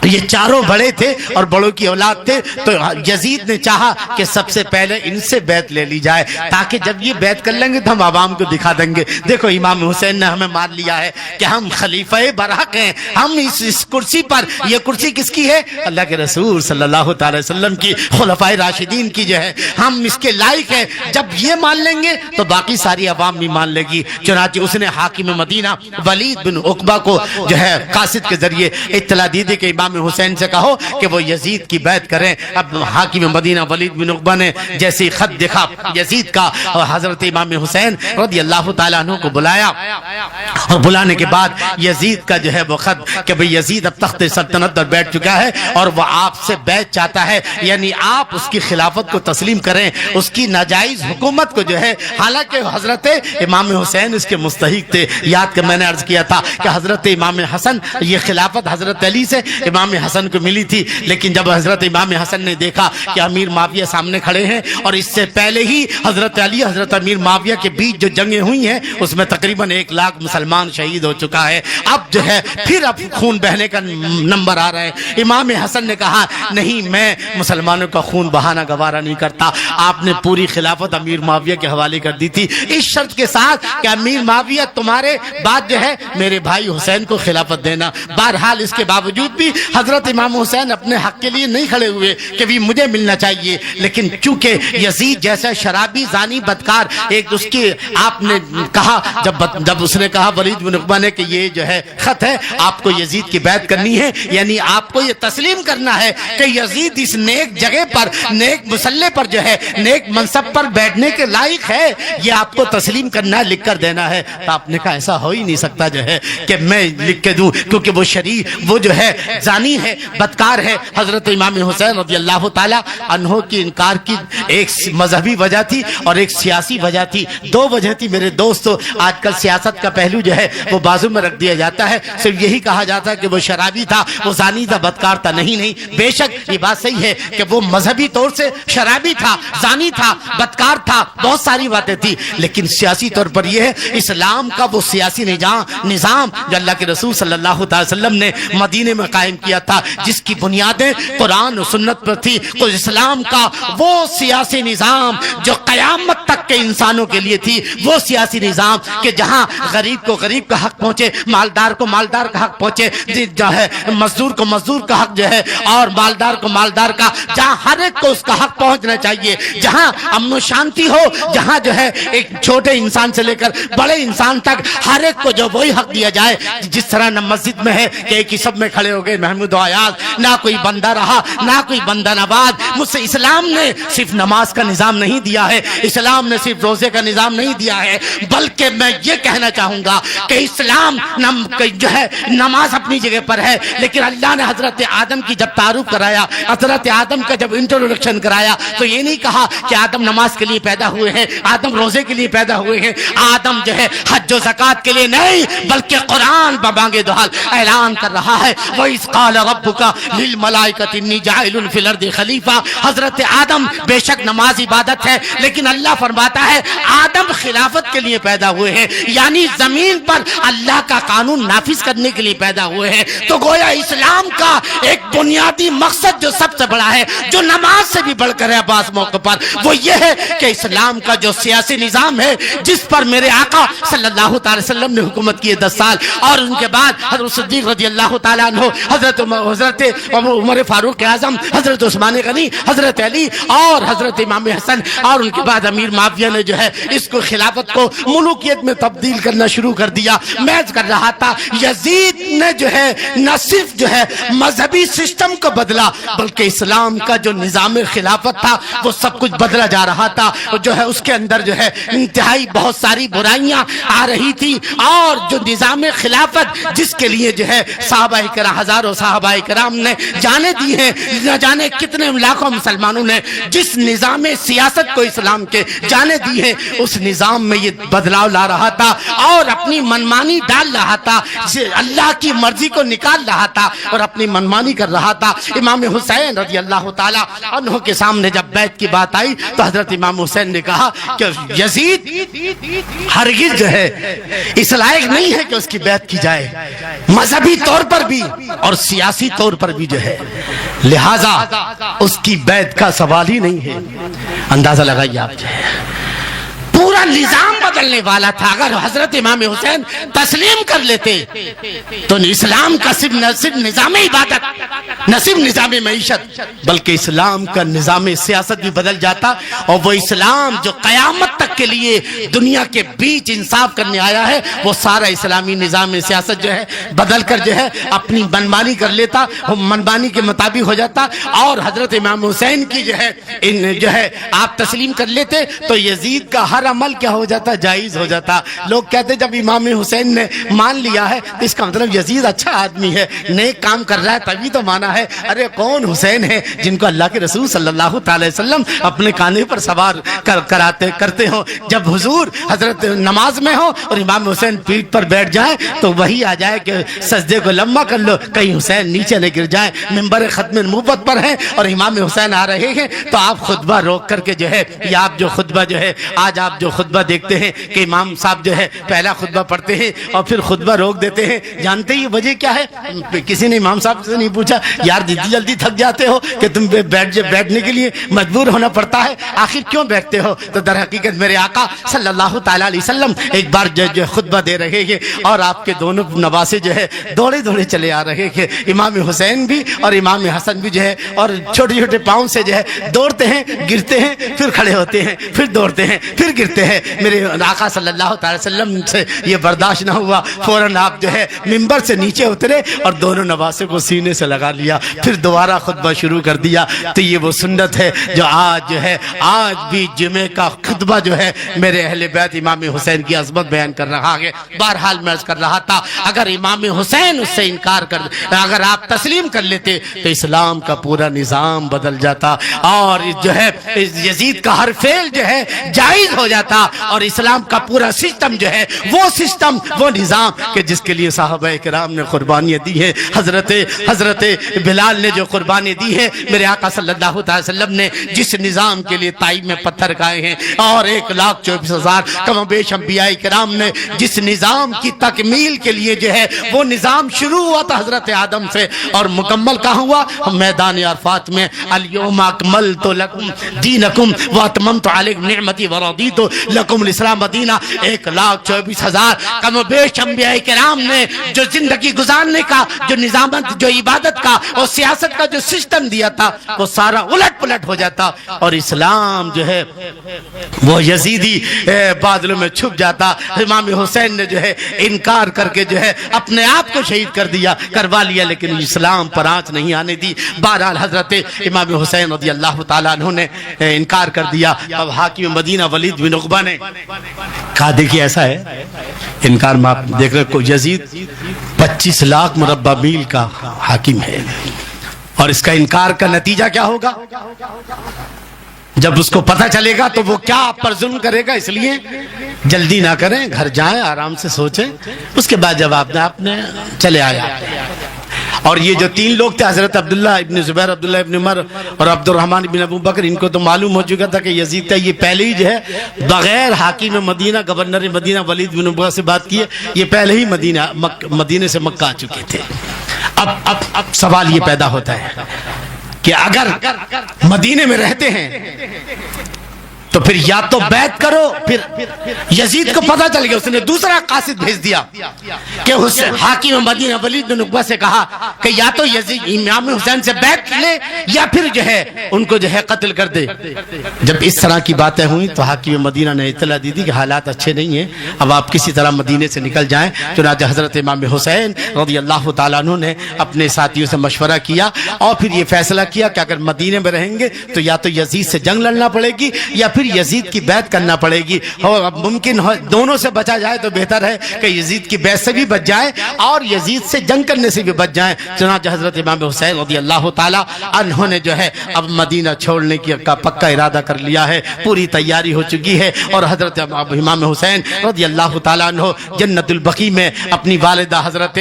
یہ چاروں بڑے تھے اور بڑوں کی اولاد تھے. تو یزید نے چاہا کہ سب سے پہلے ان سے بیعت لے لی جائے، تاکہ جب یہ بیعت کر لیں گے تو ہم عوام کو دکھا دیں گے دیکھو امام حسین نے ہمیں مان لیا ہے کہ ہم خلیفہ برحق ہیں. ہم اس کرسی پر، یہ کرسی کس کی ہے؟ اللہ کے رسول صلی اللہ تعالی وسلم کی، خلفائے راشدین کی جو ہے. ہم اس کے لائق ہیں. جب یہ مان لیں گے تو باقی ساری عوام بھی مان لے گی. چنانچہ اس نے حاکم مدینہ ولید بن عقبہ کو جو ہے قاصد کے ذریعے اطلاع دی کہ امام حسین سے کہو کہ وہ یزید کی بیعت کریں. اب حاکم مدینہ ولید بن عقبہ نے جیسے خط دیکھا یزید کا، حضرت امام حسین رضی اللہ تعالیٰ عنہ کو بلایا، اور بلانے کے بعد یزید کا جو ہے وہ خط کہ بھئی یزید اب تخت سلطنت پر بیٹھ چکا ہے اور وہ آپ سے بیعت چاہتا ہے، یعنی آپ اس کی خلافت کو تسلیم کریں، اس کی ناجائز حکومت کو جو ہے. حالانکہ حضرت امام حسین اس کے مستحق تھے. یاد کہ میں نے عرض کیا تھا کہ حضرت امام حسن یہ خلافت حضرت علی سے، امام امام حسن کو ملی تھی، لیکن جب حضرت امام حسن نے دیکھا کہ امیر معاویہ سامنے کھڑے ہیں اور اس سے پہلے ہی حضرت علی حضرت امیر معاویہ کے بیچ جو جنگیں ہوئی ہیں اس میں تقریباً 1 لاکھ مسلمان شہید ہو چکا ہے، اب جو ہے پھر اب خون بہنے کا نمبر آ رہا ہے۔ امام حسن نے کہا نہیں، میں مسلمانوں کا خون بہانا گوارا نہیں کرتا۔ آپ نے پوری خلافت امیر معاویہ کے حوالے کر دی تھی، اس شرط کے ساتھ کہ امیر معاویہ تمہارے بعد جو ہے میرے بھائی حسین کو خلافت دینا۔ بہرحال اس کے باوجود بھی حضرت امام حسین اپنے حق کے لیے نہیں کھڑے ہوئے کہ بھی مجھے ملنا چاہیے، لیکن چونکہ یزید جیسا شرابی زانی بدکار ایک اس کی آپ نے کہا، جب اس نے کہا ولید بن عقبہ نے کہ یہ جو ہے خط ہے، آپ کو یزید کی بیعت کرنی ہے، یعنی آپ کو یہ تسلیم کرنا ہے کہ یزید اس نیک جگہ پر، نیک مسلح پر جو ہے، نیک منصب پر بیٹھنے کے لائق ہے، یہ آپ کو تسلیم کرنا ہے، لکھ کر دینا ہے۔ تو آپ نے کہا ایسا ہو ہی نہیں سکتا جو ہے کہ میں لکھ کے دوں، کیونکہ وہ شریف، وہ جو ہے زانی ہے، بدکار ہے۔ حضرت امام حسین رضی اللہ تعالی عنہ کی انکار کی ایک مذہبی وجہ تھی اور ایک سیاسی وجہ تھی، 2 وجہ تھی میرے دوستو۔ آج کل سیاست کا پہلو جو ہے وہ بازو میں رکھ دیا جاتا ہے، صرف یہی کہا جاتا ہے کہ وہ شرابی تھا، وہ زانی تھا، بدکار تھا۔ نہیں، بے شک یہ بات صحیح ہے کہ وہ مذہبی طور سے شرابی تھا، زانی تھا، بدکار تھا، بہت ساری باتیں تھی، لیکن سیاسی طور پر یہ ہے اسلام کا وہ سیاسی نظام جو اللہ کے رسول صلی اللہ علیہ وسلم نے مدینے میں قائم کیا تھا، جس کی بنیادیں قرآن و سنت پر تھی، تو اسلام کا وہ سیاسی نظام جو قیامت تک کے انسانوں کے لیے تھی، وہ سیاسی نظام کہ جہاں غریب کو غریب کا حق پہنچے، مالدار کو مالدار کا حق پہنچے، جو ہے مزدور کو مزدور کا حق جو ہے، اور مالدار کو مالدار کا، جہاں ہر ایک کو اس کا حق پہنچنا چاہیے، جہاں امن و شانتی ہو، جہاں جو ہے ایک چھوٹے انسان سے لے کر بڑے انسان تک ہر ایک کو جو وہی حق دیا جائے۔ جس طرح نہ مسجد میں ہے کہ ایک ہی سب میں کھڑے ہو گئے محمود و ایاز، نہ کوئی بندہ رہا نہ کوئی بندہ نواز۔ مجھ سے اسلام نے صرف نماز کا نظام نہیں دیا ہے، اسلام نے صرف روزے کا نظام نہیں دیا ہے، بلکہ میں یہ کہنا چاہوں گا کہ اسلام جو ہے نماز اپنی جگہ پر ہے، لیکن اللہ نے حضرت آدم کی جب تعارف کرایا، حضرت آدم کا جب انٹروڈکشن کرایا، تو یہ نہیں کہا کہ آدم نماز کے لیے پیدا ہوئے ہیں، آدم روزے کے لیے پیدا ہوئے ہیں، آدم جو ہے حج و زکات کے لیے نہیں، بلکہ قرآن بمانگے دعا اعلان کر رہا ہے وَإِذْ قَالَ رَبُّكَ لِلْمَلَائِكَةِ إِنِّي جَاعِلٌ فِي الْأَرْضِ خلیفہ۔ حضرت آدم بے شک نماز عبادت ہے، لیکن اللہ فرماتا ہے آدم خلافت کے لیے پیدا ہوئے ہیں، یعنی زمین پر اللہ کا قانون نافذ کرنے کے لیے پیدا ہوئے ہیں۔ تو گویا اسلام کا ایک بنیادی مقصد جو سب سے بڑا ہے، جو نماز سے بھی بڑھ کر ہے بعض موقع پر، وہ یہ ہے کہ اسلام کا جو سیاسی نظام ہے، جس پر میرے آقا صلی اللہ تعالی وسلم نے حکومت کی 10 سال، اور ان کے بعد حضرت صدیق رضی اللہ تعالیٰ عنہ، حضرت عمر فاروق اعظم، حضرت عثمان غنی، حضرت علی اور حضرت امام حسن، اور ان کے بعد امیر معاویہ نے جو ہے اس کو خلافت کو ملوکیت میں تبدیل کرنا شروع کر دیا۔ میں کر رہا تھا یزید نے جو ہے نہ صرف جو ہے مذہبی سسٹم کو بدلا، بلکہ اسلام کا جو نظام خلافت تھا وہ سب کچھ بدلا جا رہا تھا، جو ہے اس کے اندر جو ہے انتہائی بہت ساری برائیاں آ رہی تھی، اور جو نظام خلافت جس کے لیے جو ہے صحابہ کرام، ہزاروں صحابہ کرام نے جانے دی ہیں، نہ جانے کتنے لاکھوں مسلمانوں نے جس نظام سیاست کو اسلام کے جانے دی ہے، اس نظام میں یہ بدلاؤ لا رہا تھا اور اپنی منمانی ڈال رہا تھا، اللہ کی مرضی کو نکال رہا تھا اور اپنی منمانی کر رہا تھا۔ امام حسین رضی اللہ تعالی عنہ کے سامنے جب بیعت کی بات آئی تو حضرت امام حسین نے کہا کہ یزید ہرگز جو ہے اس لائق نہیں ہے کہ اس کی بیعت کی جائے، مذہبی طور پر بھی اور سیاسی طور پر بھی جو ہے، لہذا اس کی بیعت کا سوال ہی نہیں ہے۔ اندازہ لگائیے آپ جو ہے پورا نظام بدلنے والا تھا، اگر حضرت امام حسین تسلیم کر لیتے تو اسلام کا صرف نظام عبادت، نہ صرف نظام معیشت، بلکہ اسلام کا نظام سیاست بھی بدل جاتا، اور وہ اسلام جو قیامت تک کے لیے دنیا کے بیچ انصاف کرنے آیا ہے، وہ سارا اسلامی نظام سیاست جو ہے بدل کر جو ہے اپنی منمانی کر لیتا، منمانی کے مطابق ہو جاتا، اور حضرت امام حسین کی جو ہے آپ تسلیم کر لیتے تو یزید کا ہر عمل کیا ہو جاتا، جائز ہو جاتا۔ لوگ کہتے جب امام حسین نے مان لیا ہے تو اس کا مطلب یزید اچھا آدمی ہے، نیک کام کر رہا ہے، تبھی تو مانا ہے۔ ارے کون حسین ہے جن کو اللہ کے رسول صلی اللہ تعالی وسلم اپنے کانے پر سوار کرتے کرتے ہو جب حضور حضرت نماز میں ہو اور امام حسین پیٹھ پر بیٹھ جائیں تو وہی آ جائے کہ سجدے کو لمبا کر لو کہیں حسین نیچے نہ گر جائیں، ممبر ختم نبوت پر ہیں اور امام حسین آ رہے ہیں تو آپ خطبہ روک کر کے جو ہے یا آپ جو خطبہ جو ہے آج آپ جو خطبہ دیکھتے ہیں کہ امام صاحب جو ہے پہلا خطبہ پڑھتے ہیں اور پھر خطبہ روک دیتے ہیں، جانتے ہی وجہ کیا ہے؟ کسی نے امام صاحب سے نہیں پوچھا یار جلدی جلدی تھک جاتے ہو کہ تم بیٹھنے کے لیے مجبور ہونا پڑتا ہے، آخر کیوں بیٹھتے ہو؟ تو در حقیقت میرے آقا صلی اللہ تعالیٰ علیہ وسلم ایک بار جو خطبہ دے رہے ہیں اور آپ کے دونوں نواسے جو ہے دوڑے دوڑے چلے آ رہے ہیں، امام حسین بھی اور امام حسن بھی جو ہے، اور چھوٹے چھوٹے پاؤں سے جو ہے دوڑتے ہیں، گرتے ہیں، پھر کھڑے ہوتے ہیں، پھر دوڑتے ہیں، پھر گرتے ہیں۔ میرے آقا صلی اللہ تعالی وسلم سے یہ برداشت نہ ہوا، فوراً آپ جو ہے ممبر سے نیچے اترے اور دونوں نواسے کو سینے سے لگا لیا، پھر دوبارہ خطبہ شروع کر دیا۔ تو یہ وہ سنت ہے جو آج جو ہے آج بھی جمعے کا خطبہ جو ہے میرے اہل بیت امام حسین کی عظمت بیان کر رہا ہے۔ بہرحال میں عرض کر رہا تھا اگر امام حسین اس سے انکار کر اگر آپ تسلیم کر لیتے تو اسلام کا پورا نظام بدل جاتا اور جو ہے یزید کا ہر فعل جو ہے جائز ہو جاتا اور اسلام کا پورا سسٹم جو ہے وہ سسٹم وہ نظام کہ جس کے لیے صحابہ کرام نے قربانیاں دی ہیں، حضرت بلال نے جو قربانی دی ہے، میرے آقا صلی اللہ علیہ وسلم نے جس نظام کے لیے طائف میں پتھر کھائے ہیں اور 1,24,000 کم و بیش انبیاء کرام نے جس نظام کی تکمیل کے لیے جو ہے وہ نظام شروع ہوا تھا حضرت آدم سے اور مکمل کہاں ہوا؟ میدان عرفات میں الیوم اکملت لکم دینکم واتممت علیکم نعمتی ورضیت لکم الاسلام دینا۔ 1,24,000 کم و بیش انبیاء کرام نے جو زندگی گزارنے کا جو نظامت جو عبادت کا اور سیاست کا جو سسٹم دیا تھا وہ سارا الٹ پلٹ ہو جاتا اور اسلام جو ہے وہ یزیدی بادلوں میں چھپ جاتا۔ امام حسین نے جو ہے انکار کر کے جو ہے اپنے آپ کو شہید کر دیا کروا لیا لیکن اسلام پر آنچ نہیں آنے دی۔ بہرحال حضرت امام حسین رضی اللہ تعالیٰ عنہ نے انکار کر دیا۔ اب حاکم مدینہ ولید بن عقبہ نے کہا دیکھیے ایسا ہے انکار میں آپ دیکھ رہے کو یزید 25 لاکھ مربع میل کا حاکم ہے اور اس کا انکار کا نتیجہ کیا ہوگا؟ جب اس کو پتہ چلے گا تو وہ کیا آپ پر ظلم کرے گا، اس لیے جلدی نہ کریں، گھر جائیں آرام سے سوچیں۔ اس کے بعد جب آپ نے چلے آیا اور یہ جو 3 لوگ تھے حضرت عبداللہ ابن زبیر، عبداللہ ابن عمر اور عبد الرحمن بن ابو بکر، ان کو تو معلوم ہو چکا تھا کہ یزید تھا، یہ پہلے ہی جو ہے بغیر حاکم مدینہ گورنر مدینہ ولید بن عقبہ سے بات کی ہے، یہ پہلے ہی مدینہ سے مکہ آ چکے تھے۔ اب سوال یہ پیدا ہوتا ہے کہ اگر مدینے میں رہتے ہیں تو پھر یا تو بیعت کرو، پھر یزید کو پتہ چل گیا، اس نے دوسرا قاصد بھیج دیا کہ حاکم مدینہ ولید بن عقبہ سے کہا کہ یا تو یزید امام حسین سے بیعت لے یا پھر جو ہے ان کو جو ہے قتل کر دے۔ جب اس طرح کی باتیں ہوئیں تو حاکم مدینہ نے اطلاع دی کہ حالات اچھے نہیں ہیں، اب آپ کسی طرح مدینے سے نکل جائیں۔ چنانچہ حضرت امام حسین رضی اللہ تعالیٰ عنہ نے اپنے ساتھیوں سے مشورہ کیا اور پھر یہ فیصلہ کیا کہ اگر مدینے میں رہیں گے تو یا تو یزید سے جنگ لڑنا پڑے گی یا پھر یزید کی بیعت کرنا پڑے گی، اور ممکن ہو دونوں سے بچا جائے تو بہتر ہے کہ یزید کی بیعت سے بھی بچ جائے اور یزید سے جنگ کرنے سے بھی بچ جائیں۔ چنانچہ حضرت امام حسین رضی اللہ تعالی عنہ نے جو ہے اب مدینہ چھوڑنے کا پکا ارادہ کر لیا ہے، پوری تیاری ہو چکی ہے اور حضرت امام حسین رضی اللہ تعالی عنہ جنت البقیع میں اپنی والدہ حضرت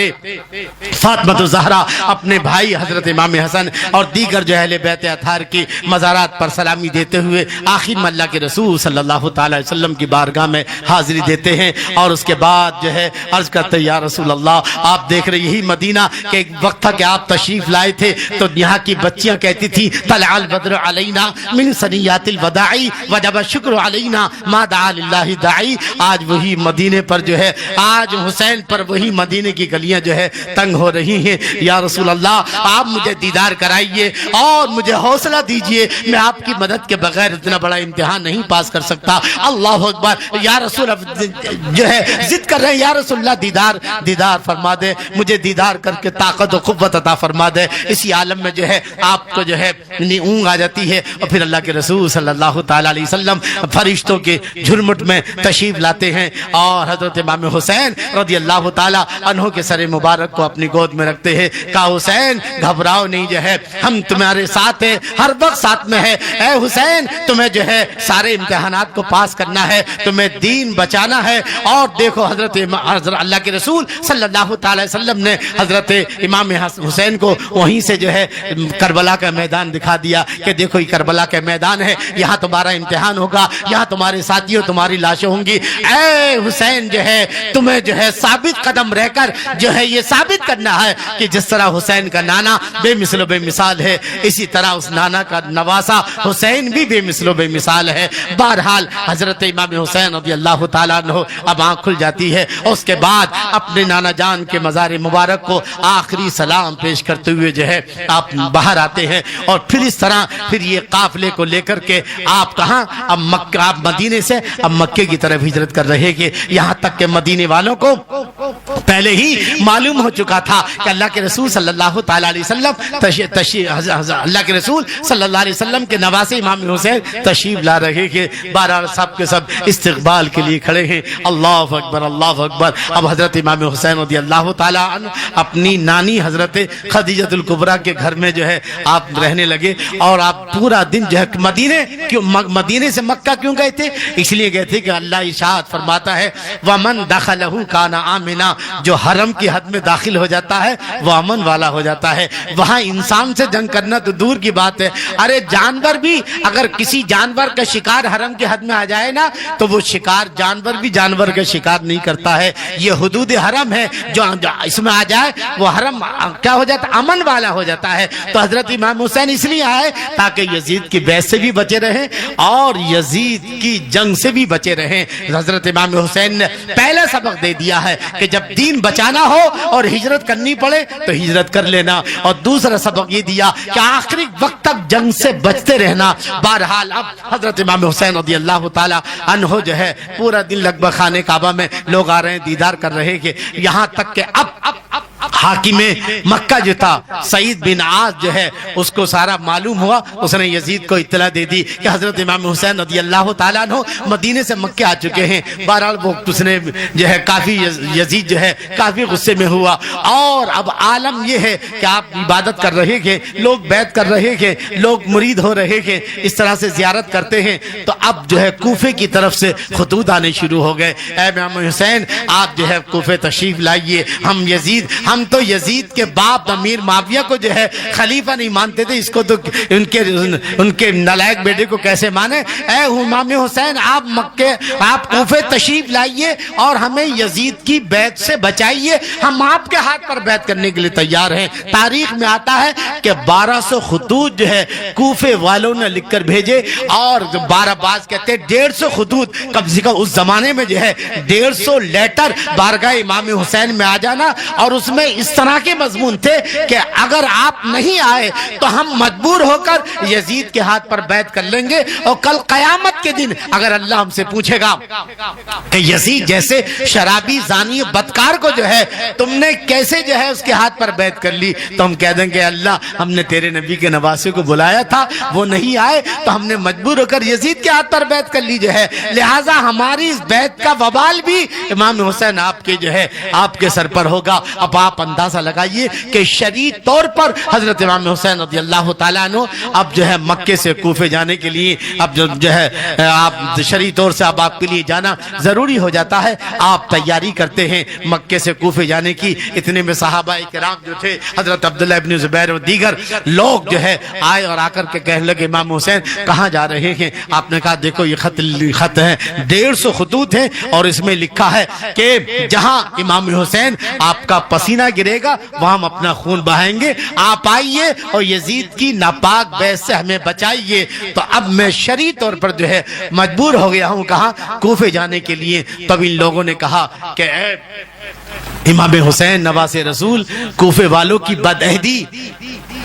فاطمہ الزہرا، اپنے بھائی حضرت امام حسن اور دیگر جو اہل بیت اطہار کی مزارات پر سلامی دیتے ہوئے آخر میں اللہ کے رسول صلی اللہ تعالی وسلم کی بارگاہ میں حاضری دیتے ہیں اور اس کے بعد جو ہے عرض کرتے یا رسول اللہ، آپ دیکھ رہے یہی مدینہ کہ ایک وقت تھا کہ آپ تشریف لائے تھے تو یہاں کی بچیاں کہتی تھی طلع البدر علینا من ثنیات الوداع وجب الشکر علینا ما دعا للہ داعی۔ آج وہی مدینے پر جو ہے آج حسین پر وہی مدینے کی گلیاں جو ہے تنگ ہو رہی ہیں۔ یا رسول اللہ آپ مجھے دیدار کرائیے اور مجھے حوصلہ دیجئے، میں آپ کی مدد کے بغیر اتنا بڑا امتحان نہیں پاس کر سکتا۔ اللہ اکبر، یا رسول جو ہے ضد کر رہے ہیں، یا رسول اللہ دیدار فرما دے، مجھے دیدار کر کے طاقت و قوت عطا فرما دے۔ اسی عالم میں جو ہے آپ کو جو ہے اونگ آ جاتی ہے اور پھر اللہ کے رسول صلی اللہ تعالی علیہ وسلم فرشتوں کے جھرمٹ میں تشریف لاتے ہیں اور حضرت امام حسین رضی اللہ تعالی عنہ کے سر مبارک کو اپنی گود میں رکھتے ہیں۔ کہا حسین گھبراؤ نہیں، جو ہے ہم تمہارے ساتھ ہیں، ہر وقت ساتھ میں ہے، اے حسین تمہیں جو ہے سارے امتحانات کو پاس کرنا ہے، تمہیں دین بچانا ہے۔ اور دیکھو حضرت اللہ کے رسول صلی اللہ تعالی وسلم نے حضرت امام حسین کو وہیں سے جو ہے کربلا کا میدان دکھا دیا کہ دیکھو یہ کربلا کا میدان ہے، یہاں تمہارا امتحان ہوگا، یہاں تمہارے ساتھیوں تمہاری لاشیں ہوں گی۔ اے حسین جو ہے تمہیں جو ہے ثابت قدم رہ کر جو ہے یہ ثابت کرنا ہے کہ جس طرح حسین کا نانا بے مثل و بے مثال ہے، اسی طرح اس نانا کا نواسا حسین بھی بے مثل و بے مثال ہے۔ بہرحال حضرت امام حسین رضی اللہ تعالیٰ عنہ اب آنکھ کھل جاتی ہے، اس کے بعد اپنے نانا جان کے مزار مبارک کو آخری سلام پیش کرتے ہوئے جو ہے آپ باہر آتے ہیں، اور پھر اس طرح پھر یہ قافلے کو لے کر کے آپ کہاں، اب مکہ، آپ مدینے سے اب مکے کی طرف ہجرت کر رہے کہ یہاں تک کہ مدینے والوں کو پہلے ہی معلوم ہو چکا تھا کہ اللہ کے رسول صلی اللہ تعالیٰ علیہ وسلم اللہ کے رسول صلی اللہ علیہ وسلم کے نواسے امام حسین تشریف لا رہے کہ بہرحال سب کے سب استقبال کے لیے کھڑے ہیں۔ اللہ اکبر اللہ اکبر۔ اب حضرت امام حسین رضی اللہ تعالیٰ عنہ اپنی نانی حضرت خدیجہ الکبریٰ کے گھر میں جو ہے آپ رہنے لگے، اور آپ پورا دن جو ہے مدینے سے مکہ کیوں گئے تھے؟ اس لیے گئے تھے کہ اللہ ارشاد فرماتا ہے وَمَن دَخَلَهُ كَانَ آمِنًا، جو حرم کی حد میں داخل ہو جاتا ہے وہ امن والا ہو جاتا ہے۔ وہاں انسان سے جنگ کرنا تو دور کی بات ہے، ارے جانور بھی، اگر کسی جانور کا شکار حرم کی حد میں آ جائے نا تو وہ شکار جانور بھی جانور کا شکار نہیں کرتا ہے۔ یہ حدود حرم ہے، جو اس میں آ جائے وہ حرم کیا ہو جاتا ہے؟ امن والا ہو جاتا ہے۔ تو حضرت امام حسین اس لیے آئے تاکہ یزید کی بیعت سے بھی بچے رہیں اور یزید کی جنگ سے بھی بچے رہیں۔ حضرت امام حسین نے پہلا سبق دے دیا ہے کہ جب دین بچانا ہو اور ہجرت کرنی پڑے تو ہجرت کر لینا، اور دوسرا سبق یہ دیا کہ آخری وقت تک جنگ سے بچتے رہنا۔ بہرحال اب حضرت امام حسین رضی اللہ تعالی عنہ جو ہے پورا دن لگ بھگ خانہ کعبہ میں لوگ آ رہے ہیں، دیدار کر رہے کہ یہاں تک کہ اب حاکم مکہ جو تھا سعید بن عاص جو ہے اس کو سارا معلوم ہوا، اس نے یزید کو اطلاع دے دی کہ حضرت امام حسین رضی اللہ تعالیٰ عنہ مدینے سے مکہ آ چکے ہیں۔ بہرحال وہ اس نے جو ہے کافی یزید جو ہے کافی غصے میں ہوا، اور اب عالم یہ ہے کہ آپ عبادت کر رہے ہیں، لوگ بیعت کر رہے ہیں، لوگ مرید ہو رہے ہیں، اس طرح سے زیارت کرتے ہیں، تو اب جو ہے کوفے کی طرف سے خطوط آنے شروع ہو گئے، اے امام حسین آپ جو ہے کوفے تشریف لائیے، ہم تو یزید کے باپ امیر معاویہ کو جو ہے خلیفہ نہیں مانتے تھے، اس کو تو ان کے نالائق بیٹے کو کیسے مانے؟ اے امام حسین آپ کوفے تشریف لائیے اور ہمیں یزید کی بیعت سے بچائیے، ہم آپ کے ہاتھ پر بیعت کرنے کے لیے تیار ہیں۔ تاریخ میں آتا ہے کہ 1200 خطوط جو ہے کوفے والوں نے لکھ کر بھیجے، اور 12 باز کہتے ہیں 150 خطوط، کم سے کم اس زمانے میں جو ہے 150 لیٹر بارگاہ امام حسین میں آ جانا، اور اس میں اس طرح کے مضمون تھے کہ اگر آپ نہیں آئے تو ہم مجبور ہو کر یزید کے ہاتھ پر بیعت کر لیں گے، اور کل قیامت کے دن اگر اللہ ہم سے پوچھے گا کہ یزید جیسے شرابی زانی بدکار کو جو ہے تم نے کیسے جو ہے اس کے ہاتھ پر بیعت کر لی، تو ہم کہہ دیں گے اللہ ہم نے تیرے نبی کے نواسے کو بلایا تھا، وہ نہیں آئے تو ہم نے مجبور ہو کر یزید کے ہاتھ پر بیعت کر لی جو ہے، لہٰذا ہماری اس بیعت کا وبال بھی امام حسین آپ کے جو ہے آپ کے سر پر ہوگا۔ اب آپ اندازہ لگائیے کہ شرعی طور پر حضرت امام حسین رضی اللہ تعالیٰ عنہ اب جو ہے مکے سے کوفے جانے کے لیے اب جو ہے آپ شرعی طور سے اب آپ کے لیے جانا ضروری ہو جاتا ہے، آپ تیاری کرتے ہیں مکے سے کوفے جانے کی۔ اتنے میں صحابہ کرام جو تھے حضرت عبداللہ ابن زبیر اور دیگر لوگ جو ہے آئے اور آ کر کے کہنے لگے امام حسین کہاں جا رہے ہیں؟ آپ نے کہا دیکھو یہ خط ہے 150 خطوط ہیں، اور اس میں لکھا ہے کہ جہاں امام حسین آپ کا پسینہ گرے گا وہاں ہم اپنا خون بہائیں گے، آپ آئیے اور یزید کی ناپاک بیعت سے ہمیں بچائیے۔ تو اب میں شرعی طور پر جو ہے مجبور ہو گیا ہوں کہاں کوفے جانے کے لیے۔ تب ان لوگوں نے کہا کہ اے امام حسین نواز رسول، کوفے والوں کی بدعہدی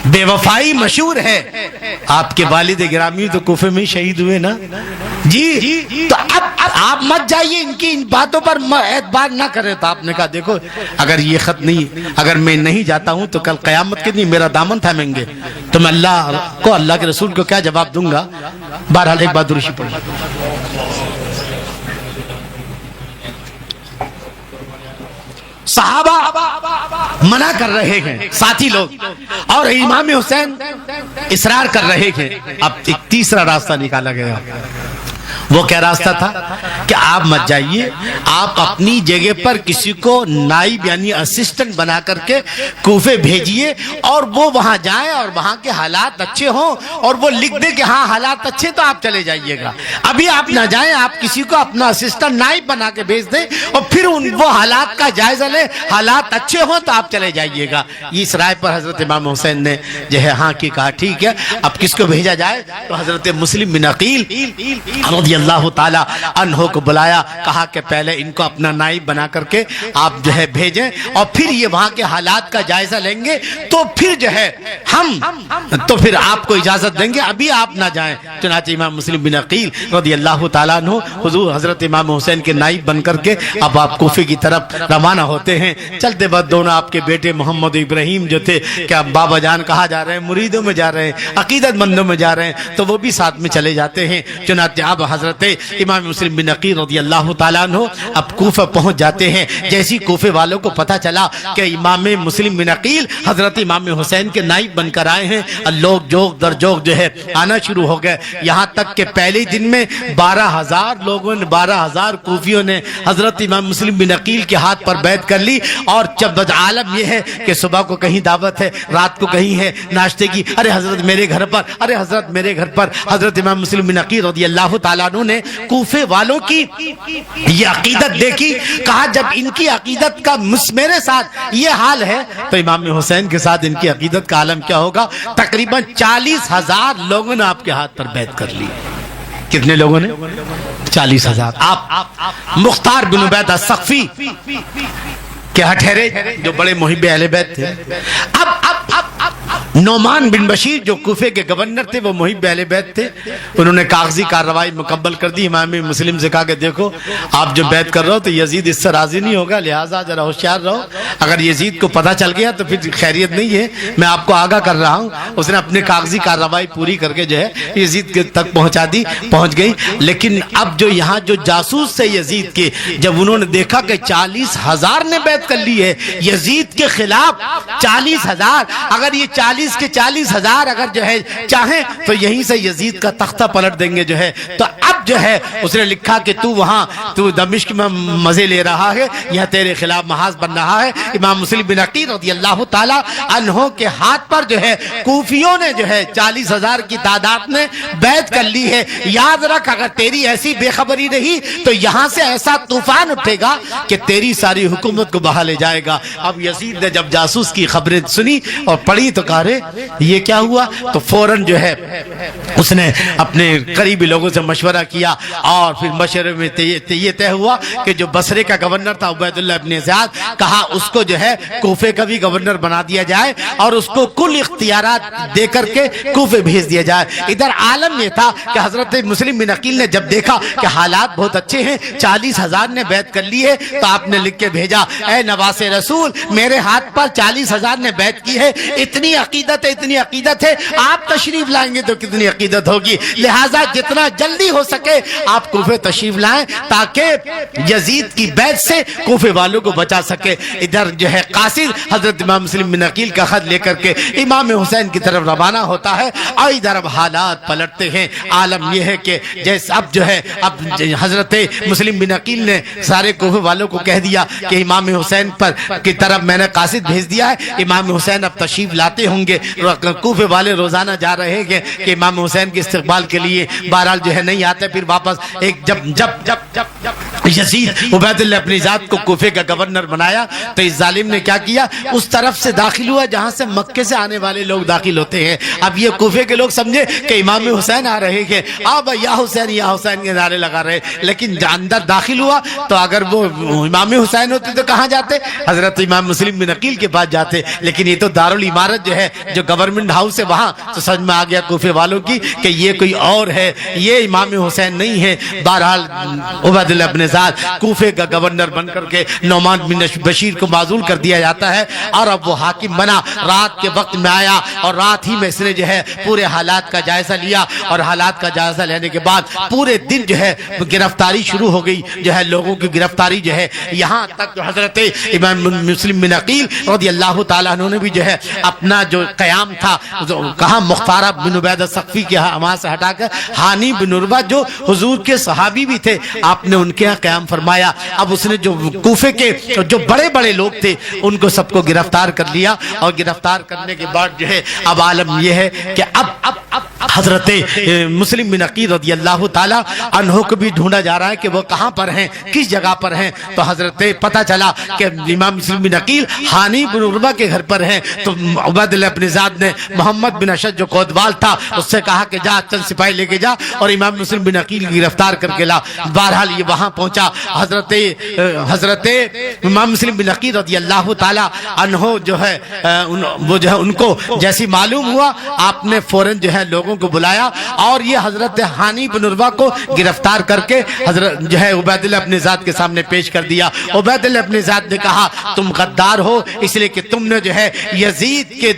بے وفائی مشہور ہے، آپ کے والد گرامی تو کوفے میں شہید ہوئے نا جی، تو اب آپ مت جائیے، ان کی ان باتوں پر اعتبار نہ کریں۔ تو آپ نے کہا دیکھو اگر یہ خط نہیں، اگر میں نہیں جاتا ہوں تو کل قیامت کے دن میرا دامن تھامیں گے، تو میں اللہ کے رسول کو کیا جواب دوں گا؟ بہرحال ایک بات درشی پڑھی، صحابہ منع کر رہے ہیں ساتھی لوگ، اور امام حسین اصرار کر رہے ہیں۔ اب ایک تیسرا راستہ نکالا گیا، وہ کیا راستہ تھا کہ آپ مت جائیے، آپ اپنی جگہ پر کسی کو نائب یعنی اسسٹنٹ بنا کر کے کوفے بھیجیے، اور وہ وہاں جائیں اور وہاں کے حالات اچھے ہوں اور وہ لکھ دے کہ ہاں حالات اچھے تو آپ چلے جائیے گا۔ ابھی آپ نہ جائیں، آپ کسی کو اپنا اسسٹنٹ نائب بنا کے بھیج دیں اور پھر وہ حالات کا جائزہ لیں، حالات اچھے ہوں تو آپ چلے جائیے گا۔ اس رائے پر حضرت امام حسین نے جو ہے ہاں کی کہا ٹھیک ہے، اب کس کو بھیجا جائے؟ تو حضرت مسلم بن عقیل رضی اللہ تعالی عنہ کو بلایا، کہا کہ پہلے ان کو اپنا نائب بنا کر کے آپ جو ہے بھیجیں اور پھر یہ وہاں کے حالات کا جائزہ لیں گے تو پھر جو ہے تو پھر آپ کو اجازت دیں گے، ابھی آپ نہ جائیں۔ چنانچہ امام مسلم بن عقیل رضی اللہ تعالیٰ عنہ حضور حضرت امام حسین کے نائب بن کر کے اب آپ کوفے کی طرف روانہ ہوتے ہیں۔ چلتے وقت دونوں آپ کے بیٹے محمد ابراہیم جو تھے کہ اب بابا جان کہاں جا رہے ہیں، مریدوں میں جا رہے ہیں، عقیدت مندوں میں جا رہے ہیں، تو وہ بھی ساتھ میں چلے جاتے ہیں۔ چنانچہ اب حضرت امام مسلم بن عقیل رضی اللہ تعالیٰ عنہ اب کوفہ پہنچ جاتے ہیں۔ جیسی کوفے والوں کو پتہ چلا کہ امام مسلم بن عقیل حضرت امام حسین کے نائب بن کر آئے ہیں، لوگ جوگ در جوگ جو ہے آنا شروع ہو گئے، یہاں تک کہ پہلے دن میں 12,000 لوگوں نے 12,000 کوفیوں نے حضرت امام مسلم بن عقیل کے ہاتھ پر بیعت کر لی۔ اور جب عالم یہ ہے کہ صبح کو کہیں دعوت ہے، رات کو کہیں ہے ناشتے کی، ارے حضرت میرے گھر پر، ارے حضرت میرے گھر پر۔ حضرت امام مسلم بن عقیل رضی اللہ تعالیٰ عنہ نے کوفے والوں کی یہ عقیدت دیکھی، کہا جب ان کی عقیدت کا میرے ساتھ یہ حال ہے تو امام حسین کے ساتھ ان کی عقیدت کا عالم کیا ہوگا۔ تقریباً 40,000 لوگوں نے آپ کے ہاتھ پر بیعت کر لی۔ کتنے لوگوں نے؟ 40,000۔ آپ مختار بن عبید الثقفی کیا ٹھہرے جو بڑے محب اہل بیت تھے۔ اب نعمان بن بشیر جو کوفے کے گورنر تھے وہ محب اہل بیت تھے، انہوں نے کاغذی کارروائی مکمل کر دی۔ امام مسلم سے کہا کہ دیکھو آپ جو بیعت کر رہے ہو تو یزید اس سے راضی نہیں ہوگا، لہٰذا ذرا ہوشیار رہو، اگر یزید کو پتہ چل گیا تو پھر خیریت نہیں ہے، میں آپ کو آگاہ کر رہا ہوں۔ اس نے اپنے کاغذی کارروائی پوری کر کے جو ہے یزید تک پہنچا دی، پہنچ گئی۔ لیکن اب جو یہاں جو جاسوس سے یزید کے، جب انہوں نے دیکھا کہ 40,000 نے بیعت کر لی ہے یزید کے خلاف، 40,000، اگر یہ 40 کے 40,000 اگر جو ہے چاہیں تو یہیں سے یزید کا تختہ پلٹ دیں گے جو ہے، تو اب جو ہے اس نے لکھا کہ تو وہاں تو دمشق میں مزے لے رہا ہے، یہاں تیرے خلاف محاذ بن رہا ہے۔ امام مسلم بن عقیل رضی اللہ تعالی عنہ کے ہاتھ پر جو ہے کوفیوں نے جو ہے 40,000 کی تعداد نے بیعت کر لی ہے۔ یاد رکھ اگر تیری ایسی بے خبری رہی تو یہاں سے ایسا طوفان اٹھے گا کہ تیری ساری حکومت کو بہا لے جائے گا۔ اب یزید نے جب جاسوس کی خبریں سنی اور پڑھی تو کہا یہ کیا ہوا، تو فوراً جو ہے اس نے اپنے قریبی لوگوں سے مشورہ کیا اور پھر مشورے میں یہ طے ہوا کہ جو بصرے کا گورنر تھا عبید اللہ ابن زیاد، کہا اس کو جو ہے کوفے کا بھی گورنر بنا دیا جائے اور اس کو کل اختیارات دے کر کے کوفے بھیج دیا جائے۔ ادھر عالم یہ تھا کہ حضرت مسلم بن عقیل نے جب دیکھا کہ حالات بہت اچھے ہیں، 40,000 نے بیعت کر لی ہے، تو آپ نے لکھ کے بھیجا اے نواس رسول میرے ہاتھ پر 40,000 نے بیعت کی ہے، اتنی عقیدت ہے، اتنی عقیدت ہے، آپ تشریف لائیں گے تو کتنی عقیدت ہوگی، لہٰذا جتنا جلدی ہو سکے آپ کوفے تشریف لائیں تاکہ یزید کی بیعت سے کوفے والوں کو بچا سکے۔ ادھر جو ہے قاصد حضرت امام مسلم بن عقیل کا خط لے کر کے امام حسین کی طرف روانہ ہوتا ہے اور ادھر اب حالات پلٹتے ہیں۔ عالم یہ ہے کہ جیسے اب جو ہے اب حضرت مسلم بن عقیل نے سارے کوفے والوں کو کہہ دیا کہ امام حسین پر کی طرف میں نے قاصد بھیج دیا ہے، امام حسین اب تشریف لاتے ہوں گے۔ کوفے والے روزانہ جا رہے ہیں کہ امام حسین کے استقبال کے لیے، بہرحال جو ہے نہیں آتے۔ پھر واپس ایک جب یزید عبید اللہ ابن زیاد کو کوفے کا گورنر بنایا تو اس ظالم نے کیا کیا، اس طرف سے داخل ہوا جہاں سے مکے سے آنے والے لوگ داخل ہوتے ہیں۔ اب یہ کوفے کے لوگ سمجھے کہ امام حسین آ رہے ہیں، اب یا حسین کے نعرے لگا رہے، لیکن اندر داخل ہوا تو اگر وہ امام حسین ہوتے تو کہاں جاتے؟ حضرت امام مسلم بن عقیل کے پاس جاتے، لیکن یہ تو دارالعمارت جو ہے جو گورنمنٹ ہاؤس ہے وہاں، تو سمجھ میں آ گیا کوفے والوں کی کہ یہ کوئی اور ہے، یہ امام حسین نہیں ہے۔ بہرحال عبید اللہ ابن زیاد بعد کوفے کا گورنر بن کر کے نعمان بن بشیر کو معزول کر دیا جاتا ہے، اور اب وہ حاکم بنا، رات کے وقت میں آیا اور رات ہی میں اس نے جو ہے پورے حالات کا جائزہ لیا، اور حالات کا جائزہ لینے کے بعد پورے دن جو ہے گرفتاری شروع ہو گئی، جو ہے لوگوں کی گرفتاری جو ہے، یہاں تک جو حضرت امام مسلم بن عقیل رضی اللہ تعالیٰ عنہ نے بھی جو ہے اپنا جو قیام تھا کہاں مختارہ بن عبید الثقفی کے وہاں سے ہٹا کر ہانی بن عروہ جو حضور کے صحابی بھی تھے، آپ نے ان کے یہاں قیام فرمایا۔ اب اس نے جو کوفے کے جو بڑے بڑے لوگ تھے ان کو سب کو گرفتار کر لیا، اور گرفتار کرنے کے بعد جو ہے اب عالم یہ ہے کہ اب حضرت مسلم بن عقیل رضی اللہ تعالیٰ عنہ کو بھی ڈھونڈا جا رہا ہے کہ وہ کہاں پر ہیں، کس جگہ پر ہیں۔ تو حضرت پتہ چلا کہ امام مسلم بن عقیل ہانی بن عروہ کے گھر پر ہیں، تو عبید اللہ بن زیاد نے محمد بن اشد جو کوتوال تھا اس سے کہا کہ جا چند سپاہی لے کے جا اور امام مسلم بن عقیل گرفتار کر کے لا۔ بہرحال یہ وہاں پہنچا، حضرت امام مسلم بن عقیل رضی اللہ تعالی عنہ جو ہے وہ جو ہے ان کو جیسی معلوم ہوا، آپ نے فوراً جو ہے لوگوں کو بلایا اور یہ حضرت ہانی بن عروہ کو گرفتار کر کے حضرت جو ہے عبید اللہ بن زیاد کے سامنے پیش کر دیا۔ عبید اللہ بن زیاد نے کہا تم غدار ہو اس لیے کہ تم نے جو ہے یزید کے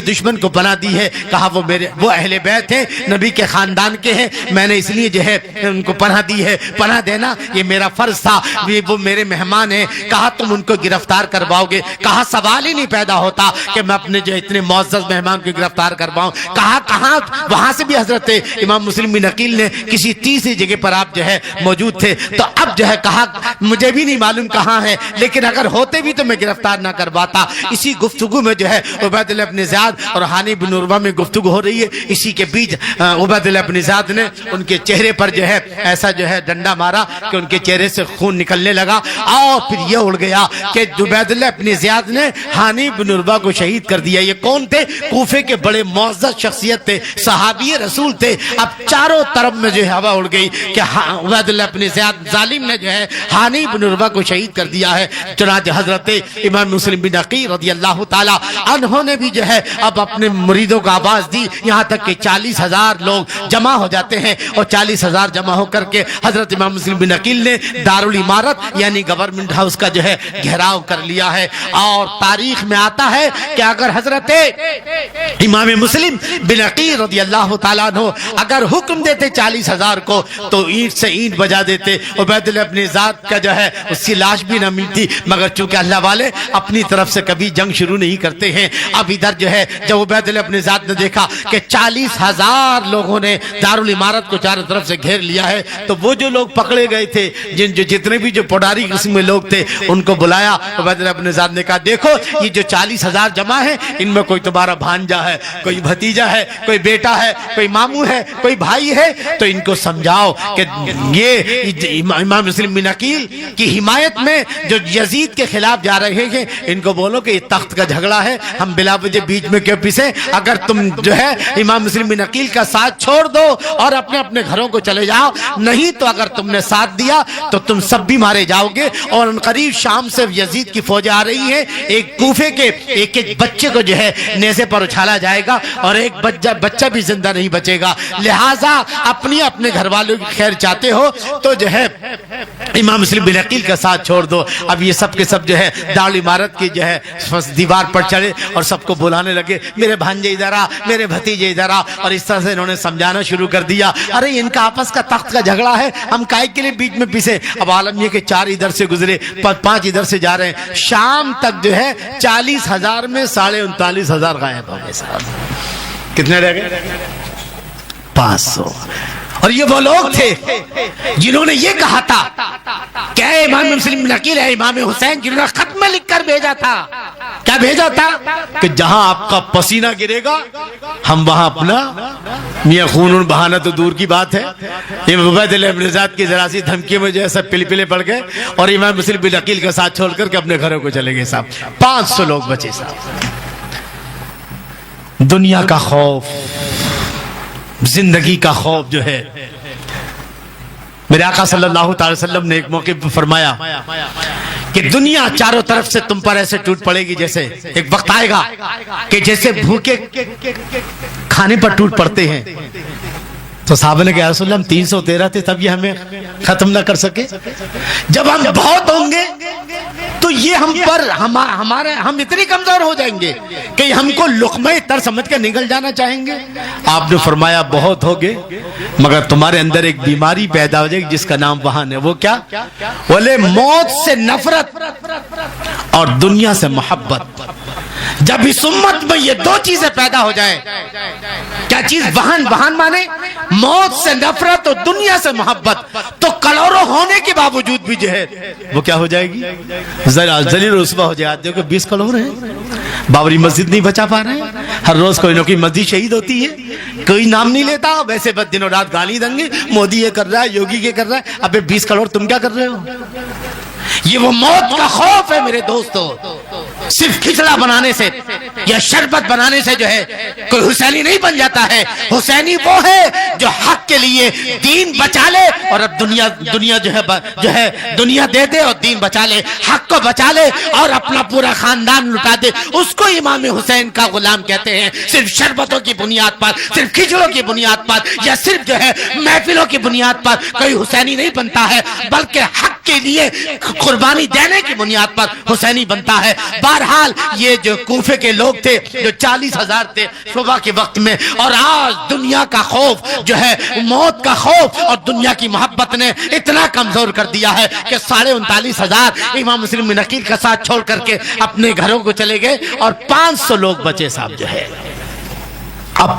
دشمن کو پناہ دی ہے۔ کہا وہ اہل بیت ہیں، نبی کے خاندان کے ہیں، میں نے اس لیے جو ہے ان کو پناہ دی ہے، پناہ دینا یہ میرا فرض تھا، وہ میرے مہمان ہیں۔ کہا تم ان کو گرفتار کرواؤ گے؟ کہا سوال ہی نہیں پیدا ہوتا کہ میں اپنے جو اتنے معزز مہمان کو گرفتار کرواؤں۔ کہاں وہاں سے بھی حضرت امام مسلم بن عقیل نے کسی تیسری جگہ پر آپ جو ہے موجود تھے، تو اب جو ہے کہا مجھے بھی نہیں معلوم کہاں ہے، لیکن اگر ہوتے بھی تو میں گرفتار نہ کرواتا۔ اسی گفتگو میں جو ہے عبید اللہ بن زیاد اور ہانی بن عروہ میں گفتگو ہو رہی ہے، اسی کے بیچ عبید اللہ بن زیاد نے ان کے چہرے پر جو ہے ایسا جو ہے ڈنڈا مارا کہ ان کے چہرے سے خون نکلنے لگا، اور پھر یہ اڑ گیا کہ عبید اللہ بن زیاد نے ہانی بن عروہ کو شہید کر دیا۔ یہ کون تھے؟ کوفے کے بڑے معزز شخصیت تھے، صحابی رسول تھے۔ اب چاروں طرف میں جو ہے ہوا اڑ گئی کہ عبید اللہ بن زیاد ظالم نے جو ہے ہانی بن عروہ کو شہید کر دیا ہے۔ چنانچہ حضرت امام مسلم بن عقیل رضی اللہ تعالی عنہ نے بھی جو ہے اب اپنے مریدوں کو آواز دی، یہاں تک کہ 40,000 لوگ جمع ہو جاتے ہیں، اور 40,000 جمع ہو کر کے حضرت امام مسلم بن عقیل نے دارالعمارت یعنی گورنمنٹ ہاؤس کا جو ہے گھیراؤ کر لیا ہے۔ اور تاریخ میں آتا ہے کہ اگر حضرت امام مسلم بن عقیل رضی اللہ تعالیٰ عنہ اگر حکم دیتے 40,000 کو تو اینٹ سے اینٹ بجا دیتے، عبید اللہ بن زیاد کا جو ہے اس کی لاش بھی نہ ملتی، مگر چونکہ اللہ والے اپنی طرف سے کبھی جنگ شروع نہیں کرتے ہیں۔ اب ادھر جو ہے جب عبید اللہ بن زیاد نے دیکھا کہ 40,000 لوگوں نے دارالعمارت کو چاروں طرف سے گھیر لیا ہے، تو وہ جو لوگ پکڑے گئے تھے جتنے بھی جو پوڈاری قسم میں لوگ تھے ان کو بلایا۔ عبید اللہ بن زیاد نے کہا دیکھو یہ جو 40,000 جمع ہیں ان میں کوئی تمہارا بھانجا ہے، کوئی بھتیجا ہے، کوئی بیٹا ہے، کوئی ماموں ہے، کوئی بھائی ہے، تو ان کو سمجھاؤ کہ یہ امام مسلم بن عقیل کی حمایت میں جو یزید کے خلاف جا رہے ہیں، ان کو بولو کہ یہ تخت کا جھگڑا ہے، ہم بلا وجہ بیچ میں کیوں پسیں؟ اگر تم جو ہے امام مسلم بن عقیل کا ساتھ چھوڑ دو اور اپنے اپنے گھروں کو چلے جاؤ، نہیں تو اگر تم نے ساتھ دیا تو تم سب بھی مارے جاؤ گے۔ اور قریب شام سے یزید کی فوجیں آ رہی ہیں، ایک کوفے کے ایک بچے کو جو ہے نیزے پر اچھالا جائے گا اور ایک بچہ بھی زندہ نہیں بچے گا، لہٰذا اپنے گھر والوں کی خیر چاہتے ہو تو جو ہے امام مسلم بن عقیل کا ساتھ چھوڑ دو۔ اب یہ سب کے سب جو ہے دارالعمارت کی جو ہے دیوار پر چڑھے اور سب کو بلانے لگے، میرے بھانجے ادھر آ، میرے بھتیجے ادھر آ، اور اس طرح سے انہوں نے سمجھانا شروع کر دیا، ارے ان کا آپس کا تخت کا جھگڑا ہے، ہم کائے کے لیے بیچ میں پسے۔ اب عالم یہ کہ 4 ادھر سے گزرے، 5 ادھر سے جا رہے ہیں، شام تک جو ہے 40,000 میں 39,500 غائب ہو گئے صاحب۔ کتنے رہ گئے؟ 500۔ اور یہ وہ لوگ تھے جنہوں نے یہ کہا تھا کہ اے امام مسلم بن عقیل، اے امام حسین، جنہوں نے خط میں لکھ کر بھیجا تھا، کیا بھیجا تھا کہ جہاں آپ کا پسینہ گرے گا ہم وہاں اپنا میاں خون بہانا تو دور کی بات ہے۔ یہ عبید اللہ بن زیاد کی ذرا سی دھمکی میں جو ہے سب پلے پڑ گئے اور امام مسلم بن عقیل کا ساتھ چھوڑ کر کے اپنے گھروں کو چلے گئے صاحب۔ 500 لوگ بچے صاحب۔ دنیا کا خوف، زندگی کا خوف جو ہے، میرے آقا صلی اللہ علیہ وسلم نے ایک موقع پر فرمایا کہ دنیا چاروں طرف سے تم پر ایسے ٹوٹ پڑے گی جیسے ایک وقت آئے گا کہ جیسے بھوکے کھانے پر ٹوٹ پڑتے ہیں، تو صحابہ نے کہا رسول اللہ ہم 313 تھے تب یہ ہمیں ختم نہ کر سکے، جب ہم بہت ہوں گے تو یہ ہم پر ہم اتنی کمزور ہو جائیں گے کہ ہم کو لقمہ تر سمجھ کے نگل جانا چاہیں گے۔ آپ نے فرمایا بہت ہوگے مگر تمہارے اندر ایک بیماری پیدا ہو جائے گی جس کا نام وہن ہے۔ وہ کیا؟ بولے موت سے نفرت اور دنیا سے محبت۔ جب اس امت میں یہ دو چیزیں پیدا ہو جائیں، کیا چیز؟ وہن مانے موت سے نفرت اور دنیا سے محبت، تو کروڑوں ہونے کے باوجود بھی جو ہے وہ کیا ہو جائے گی؟ ذلیل رسوا ہو جائے۔ دیکھو 20 کروڑ ہیں، بابری مسجد نہیں بچا پا رہے ہیں، ہر روز کوئی نہ کوئی مسجد شہید ہوتی ہے، کوئی نام نہیں لیتا، ویسے بس دن و رات گالی دیں گے، مودی یہ کر رہا ہے، یوگی یہ کر رہا ہے، ابے 20 کروڑ تم کیا کر رہے ہو؟ یہ وہ موت کا خوف ہے میرے دوستو۔ صرف کھچڑا بنانے سے یا شربت بنانے سے جو ہے کوئی حسینی نہیں بن جاتا ہے۔ حسینی وہ ہے جو حق کے لیے دین بچا لے اور اب دنیا جو ہے دنیا دے دے اور دین بچا لے، حق کو بچا لے اور اپنا پورا خاندان لٹا دے، اس کو امام حسین کا غلام کہتے ہیں۔ صرف شربتوں کی بنیاد پر، صرف کھچڑوں کی بنیاد پر یا صرف جو ہے محفلوں کی بنیاد پر کوئی حسینی نہیں بنتا ہے، بلکہ حق کے لیے قربانی دینے کی بنیاد پر حسینی بنتا ہے۔ بہرحال یہ جو کوفے کے لوگ تھے جو 40,000 تھے صبح کے وقت میں، اور آج دنیا کا خوف جو ہے، موت کا خوف اور دنیا کی محبت نے اتنا کمزور کر دیا ہے کہ 39,500 امام مسلم بن عقیل کا ساتھ چھوڑ کر کے اپنے گھروں کو چلے گئے اور 500 لوگ بچے صاحب جو ہے۔ اب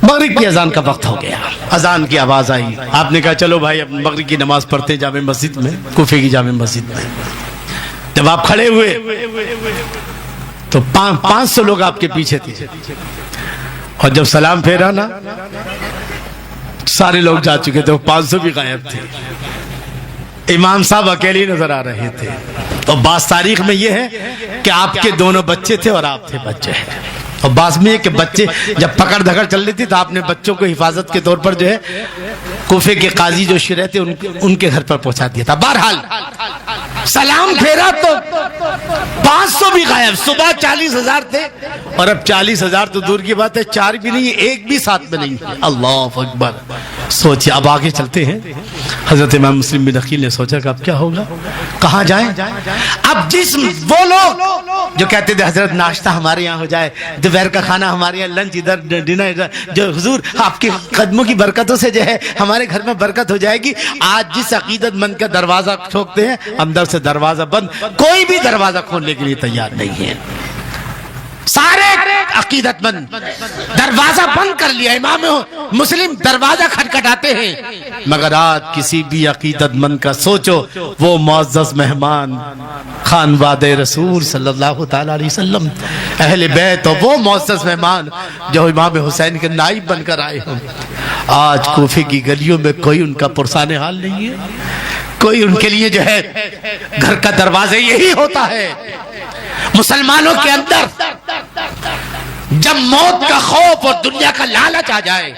مغرب کی اذان کا وقت ہو گیا، اذان کی آواز آئی، آپ نے کہا چلو بھائی اب مغرب کی نماز پڑھتے جامع مسجد میں، کوفے کی جامع مسجد میں۔ جب آپ کھڑے ہوئے تو 500 لوگ آپ کے پیچھے تھے، اور جب سلام پھیرا نا سارے لوگ جا چکے تھے، وہ 500 بھی غائب تھے، امام صاحب اکیلے نظر آ رہے تھے۔ تو بعض تاریخ میں یہ ہے کہ آپ کے دونوں بچے تھے اور آپ تھے بچے، اور بعض میں یہ کہ بچے جب پکڑ دھکڑ چل رہی تھی تو آپ نے بچوں کو حفاظت کے طور پر جو ہے کوفے کے قاضی جو شرح تھے ان کے گھر پر پہنچا دیا تھا۔ بہرحال سلام پھیرا تو 500 بھی غائب، صبح 40,000 تھے اور اب 40,000 تو دور کی بات ہے، 4 بھی نہیں، 1 بھی ساتھ میں نہیں۔ اللہ اکبر! سوچیں اب آگے چلتے ہیں۔ حضرت امام مسلم بن عقیل نے سوچا کہ اب کیا ہوگا، کہاں جائیں؟ اب وہ لوگ جو کہتے تھے حضرت ناشتہ ہمارے یہاں ہو جائے، دوپہر کا کھانا ہمارے یہاں، لنچ ادھر، ڈنر ادھر، جو حضور آپ کے قدموں کی برکتوں سے جو ہے ہمارے گھر میں برکت ہو جائے گی، آج جس عقیدت مند کا دروازہ ٹھوکتے ہیں اندر سے دروازہ بند، کوئی بھی دروازہ کھولنے کے لیے تیار نہیں ہے۔ سارے عقیدت مند دروازہ بند کر لیا، امام مسلم دروازہ کھٹکھٹاتے ہیں، مگر آج کسی بھی عقیدت مند کا سوچو وہ معزز مہمان خانواد رسول صلی اللہ تعالی علیہ وسلم، اہل بیت، اور وہ معزز مہمان جو امام حسین کے نائب بن کر آئے ہیں، آج کوفے کی گلیوں میں کوئی ان کا پرسان حال نہیں ہے، کوئی ان کے لیے جو ہے گھر کا دروازہ یہی ہوتا ہے۔ مسلمانوں کے اندر جب موت کا خوف اور دنیا کا لالچ آ جائے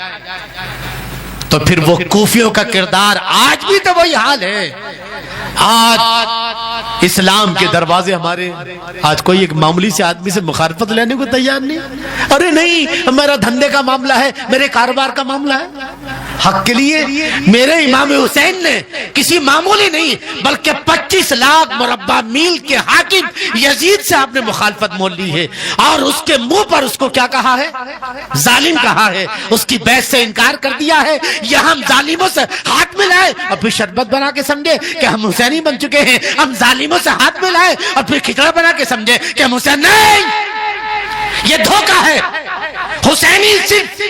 تو پھر وہ کوفیوں کا کردار، آج بھی تو وہی حال ہے۔ آج اسلام کے دروازے ہمارے، آج کوئی ایک معمولی سے آدمی سے مخالفت لینے کو تیار نہیں، ارے نہیں میرا دھندے کا معاملہ ہے، میرے کاروبار کا معاملہ ہے۔ حق کے لیے میرے امام حسین نے کسی معمولی نہیں بلکہ 25 لاکھ مربع میل کے حاکم یزید سے آپ نے مخالفت مول لی ہے، اور اس کے منہ پر اس کو کیا کہا ہے؟ ظالم کہا ہے، اس کی بیعت سے انکار کر دیا ہے۔ یہ ہم ظالموں سے ہاتھ ملائے اور پھر شربت بنا کے سمجھے کہ ہم حسینی بن چکے ہیں، ہم ظالموں سے ہاتھ ملائے اور پھر کھچڑا بنا کے سمجھے کہ ہم حسین، نہیں، یہ دھوکہ ہے۔ حسینی صرف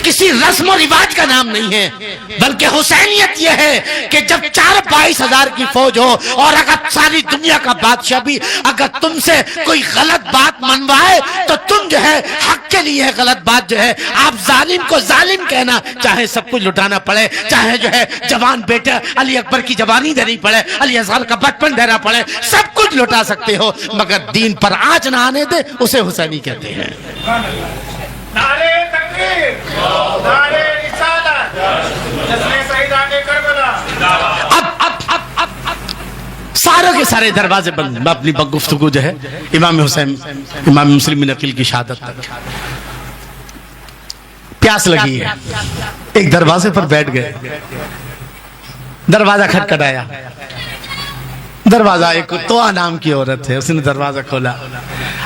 کسی رسم و رواج کا نام نہیں ہے، بلکہ حسینیت یہ ہے کہ جب 22,000 کی فوج ہو اور اگر ساری دنیا کا بادشاہ بھی اگر تم سے کوئی غلط بات منوائے تو تم جو ہے حق کے لیے غلط بات جو ہے، آپ ظالم کو ظالم کہنا، چاہے سب کچھ لٹانا پڑے، چاہے جو ہے جوان بیٹا علی اکبر کی جوانی دینی پڑے، علی اصغر کا بچپن دینا پڑے، سب کچھ لٹا سکتے ہو، مگر دین پر آنچ نہ آنے دے، اسے حسینی کہتے ہیں۔ نعرے تکبیر، نعرے رسالت، جشن شہیدان کربلا۔ اب سارے کے سارے دروازے بند۔ میں اپنی گفتگو جو ہے امام حسین، امام مسلم بن عقیل کی شہادت تک۔ پیاس لگی ہے، ایک دروازے پر بیٹھ گئے، دروازہ کھٹکھٹایا، دروازہ ایک توآ نام کی عورت ہے، اس نے دروازہ کھولا،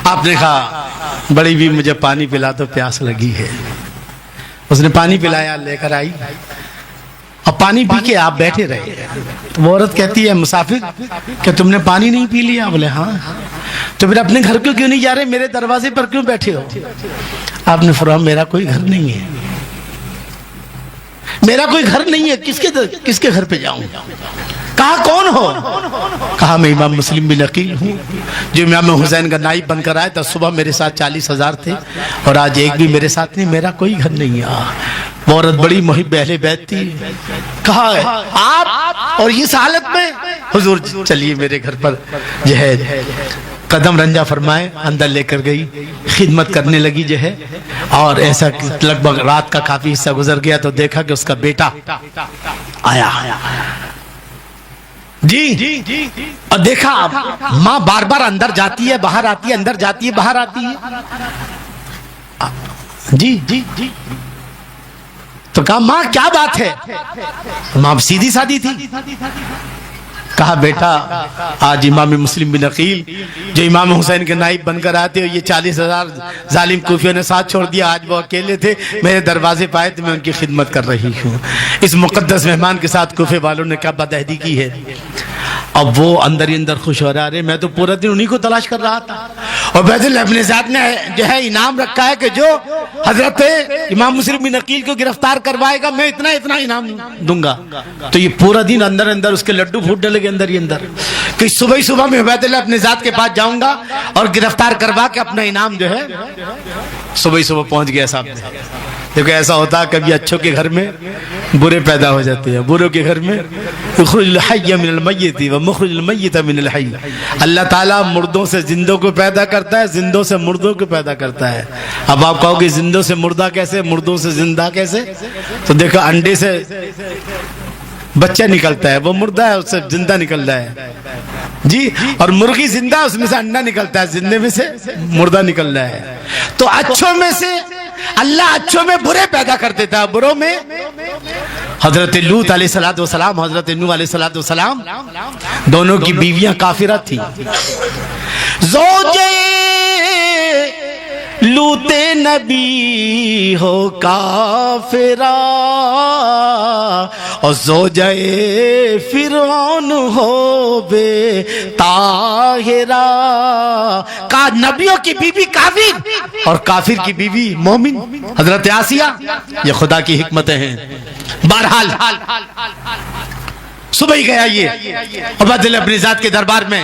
آپ نے کہا بڑی بھی مجھے پانی پلا تو پیاس لگی ہے، اس نے پانی پلایا، لے کر آئی اور پانی پی کے آپ بیٹھے رہے، تو وہ عورت کہتی ہے مسافر کہ تم نے پانی نہیں پی لیا؟ بولے ہاں۔ تو پھر اپنے گھر کو کیوں نہیں جا رہے، میرے دروازے پر کیوں بیٹھے ہو؟ آپ نے فرمایا میرا کوئی گھر نہیں ہے، میرا کوئی گھر نہیں ہے، کس کے گھر پہ جاؤں؟ کہا کون ہو؟ کہا میں امام مسلم بن عقیل ہوں، جو امام حسین کا نائب بن کر آئے تھا، صبح میرے ساتھ 40,000 تھے اور آج ایک بھی میرے ساتھ نہیں، میرا کوئی گھر نہیں ہے۔ وہ عورت بڑی محب اہل بیت تھی، کہا آپ اور اس حالت میں؟ حضور چلیے میرے گھر پر جو ہے، قدم رنجا فرمائے، اندر لے کر گئی، خدمت کرنے لگی جو ہے، اور ایسا لگ بھگ رات کا کافی حصہ گزر گیا تو دیکھا کہ اس کا بیٹا آیا، جی، اور دیکھا ماں بار بار اندر جاتی ہے باہر آتی ہے، اندر جاتی ہے باہر آتی ہے، جی، تو کہا ماں کیا بات ہے؟ ماں سیدھی سادی تھی، کہا بیٹا آج امام مسلم بن عقیل جو امام حسین کے نائب بن کر آتے یہ 40,000 ظالم کوفیوں نے ساتھ چھوڑ دیا، آج وہ اکیلے تھے، میرے دروازے پہ آئے تو میں ان کی خدمت کر رہی ہوں۔ اس مقدس مہمان کے ساتھ کوفے والوں نے کیا بدعہدی کی ہے۔ اب وہ اندر ہی اندر خوش ہو رہا ہے، میں تو پورا دن انہی کو تلاش کر رہا تھا، اور بیت اللہ ابن زیاد نے جو ہے انعام رکھا ہے کہ جو حضرت امام مسلم بن عقیل کو گرفتار کروائے گا میں اتنا انعام دوں گا۔ تو یہ پورا دن اندر اندر اس کے لڈو پھوٹنے لگے اندر ہی اندر، کہ صبح میں بیت اللہ ابن زیاد کے پاس جاؤں گا اور گرفتار کروا کے اپنا انعام جو ہے صبح پہنچ گیا صاحب۔ دیکھو ایسا ہوتا ہے کبھی اچھوں کے گھر میں برے پیدا ہو جاتے ہیں، بروں کے گھر میں اخرج الحی من المیت ومخرج المیت من الحی۔ اللہ تعالیٰ مردوں سے زندوں کو پیدا کرتا ہے، زندوں سے مردوں کو پیدا کرتا ہے۔ اب آپ کہو گے زندوں سے مردہ کیسے، مردوں سے زندہ کیسے؟ تو دیکھو انڈے سے بچہ نکلتا ہے، وہ مردہ ہے، اس سے زندہ نکل رہا ہے، جی، اور مرغی زندہ اس میں سے انڈا نکلتا ہے، زندے میں سے مردہ نکل رہا ہے۔ تو اچھوں میں سے اللہ اچھوں میں برے پیدا کر دیتا ہے، بروں میں حضرت لوط علیہ السلام، حضرت نوح علیہ السلام دونوں کی بیویاں کافرہ تھیں۔ زوجے لوط نبی ہو کافرہ اور زوجے فرعون ہو بے طاہرہ۔ کہا نبیوں کی بیوی کافر اور کافر کی بیوی مومن، حضرت آسیہ، یہ خدا کی حکمتیں ہیں۔ بہرحال صبح ہی گیا یہ عبید اللہ ابن زیاد کے دربار میں،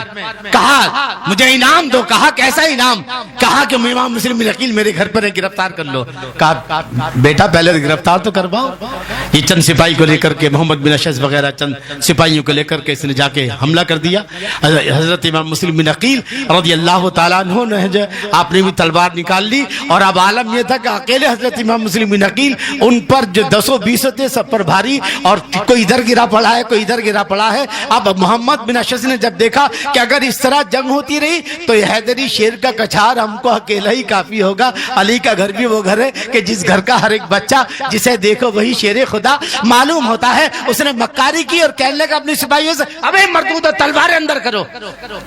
کہا مجھے انعام دو۔ کہا کیسا انعام؟ کہا کہ امام مسلم بن عقیل میرے گھر پر ہے، گرفتار کر لو۔ کہا بیٹا پہلے گرفتار تو کرواؤ۔ یہ چند سپاہی کو لے کر کے، محمد بن اشعث وغیرہ چند سپاہیوں کو لے کر کے اس نے جا کے حملہ کر دیا۔ حضرت امام مسلم بن عقیل رضی اللہ تعالیٰ عنہ نے آپ نے بھی تلوار نکال لی، اور اب عالم یہ تھا کہ اکیلے حضرت امام مسلم بن عقیل، ان پر جو 10-20 تھے سب پر بھاری، اور کوئی ادھر گرا پڑا ہے، کوئی ادھر گرا پڑا ہے۔ اب محمد بن اشعث نے جب دیکھا کہ اگر اس طرح جنگ ہوتی رہی تو یہ حیدری شیر کا کچھار ہم کو اکیلا ہی کافی ہوگا۔ علی کا گھر بھی وہ گھر ہے کہ جس گھر کا ہر ایک بچہ جسے دیکھو وہی شیر خدا معلوم ہوتا ہے۔ اس نے مکاری کی اور کہنے لگا اپنی سپاہیوں سے ابے مردود تلواریں اندر کرو۔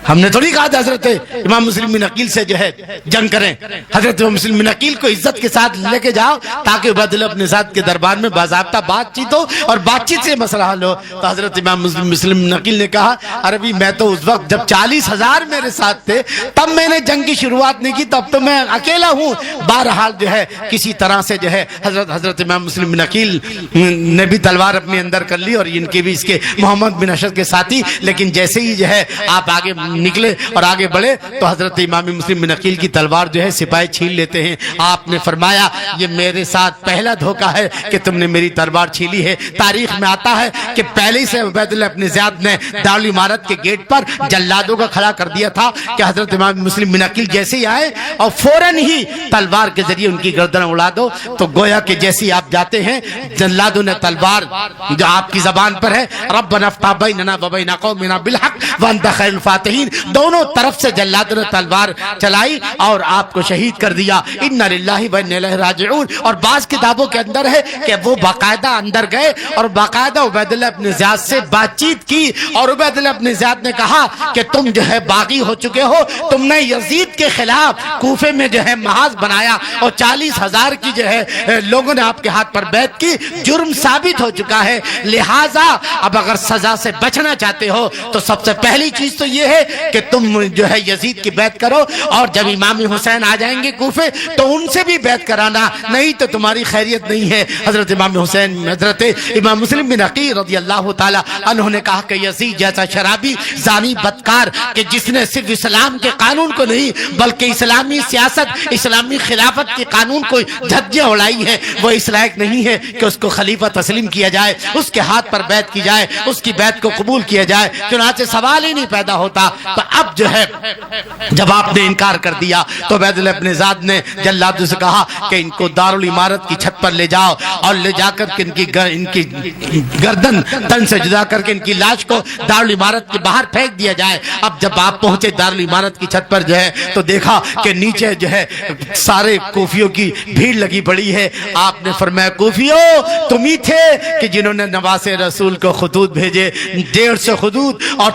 ہم نے تھوڑی کہا تھا حضرت امام مسلم بن عقیل سے جو ہے جنگ کریں، حضرت امام مسلم بن عقیل کو عزت کے ساتھ لے کے جاؤ تاکہ عبید اللہ ابن زیاد کے دربار میں باضابطہ بات چیت ہو اور بات چیت سے مسئلہ حل ہو۔ تو حضرت امام مسلم بن عقیل نے کہا عربی میں تو اس وقت جب 40,000 میرے ساتھ تھے تب میں نے جنگ کی شروعات نہیں کی، تب تو میں اکیلا ہوں۔ بہرحال جو ہے کسی طرح سے جو ہے حضرت امام مسلم بن عقیل نے بھی تلوار اپنے اندر کر لی، اور ان کے بھی اس کے محمد بن اشعث کے ساتھی، لیکن جیسے ہی جو ہے آپ آگے نکلے اور آگے بڑھے تو حضرت امام مسلم بن عقیل کی تلوار جو ہے سپاہی چھین لیتے ہیں۔ آپ نے فرمایا یہ میرے ساتھ پہلا دھوکہ ہے کہ تم نے میری تلوار چھینی ہے۔ تاریخ میں آتا ہے کہ پہلے سے عبید اللہ ابن زیاد نے دارال امارت کے گیٹ پر جلادوں کا کھڑا کر دیا تھا کہ حضرت امام مسلم بن عقیل جیسے ہی آئے اور فوراً ہی تلوار کے ذریعے ان کی گردن اڑا دو. تو گویا کہ جیسے ہی آپ جاتے ہیں جلادوں نے تلوار جو آپ کی زبان پر ہے ربنا افتح بیننا وبین قومنا بالحق وانت خیر الفاتحین، دونوں طرف سے جلادوں نے تلوار چلائی اور آپ کو شہید کر دیا. انا للہ و انا الیہ راجعون. اور بعض کتابوں کے اندر ہے کہ وہ باقاعدہ اندر گئے اور باقاعدہ عبید اللہ ابن زیاد سے بات چیت کی اور عبید اللہ ابن زیاد نے کہا کہ تم جو ہے باغی ہو چکے ہو، تم نے یزید کے خلاف کوفے میں جو ہے محاذ بنایا اور 40,000 کی جو ہے لوگوں نے آپ کے ہاتھ پر بیعت کی، جرم ثابت ہو چکا ہے. لہٰذا اب اگر سزا سے بچنا چاہتے ہو تو سب سے پہلی چیز تو یہ ہے کہ تم جو ہے یزید کی بیعت کرو، اور جب امام حسین آ جائیں گے کوفے تو ان سے بھی بیعت کرانا، نہیں تو تمہاری خیریت نہیں ہے. حضرت امام حسین حضرت امام مسلم بن عقیل رضی اللہ تعالی عنہ نے کہا کہ یزید جیسا شرابی زانی بدکار کہ جس نے صرف اسلام کے قانون کو نہیں بلکہ اسلامی سیاست اسلامی خلافت کے قانون کو دھجیاں اڑائی ہے، وہ اس لائق نہیں ہے کہ اس کو خلیفہ تسلیم کیا جائے، اس کے ہاتھ پر بیعت کی جائے، اس کی بیعت کو قبول کیا جائے. چنانچہ سوال ہی نہیں پیدا ہوتا. تو اب جو ہے جب آپ نے انکار کر دیا تو عبید اللہ ابن زیاد نے جلادوں سے کہا کہ ان کو دارالامارت کی چھت پر لے جاؤ اور لے جا کر کے ان کی گردن تن سے جدا کر کے ان کی لاش کو دارالامارت کے باہر پھینک دیا جائے. اب جب آپ پہنچے دارالامارت کی چھت پر جو ہے تو دیکھا کہ نیچے جو ہے سارے کوفیوں کی بھیڑ لگی پڑی ہے. آپ نے فرمایا کوفیوں تم ہی تھے کہ جنہوں نے نواز رسول کو خطوط بھیجے 150 خطوط، اور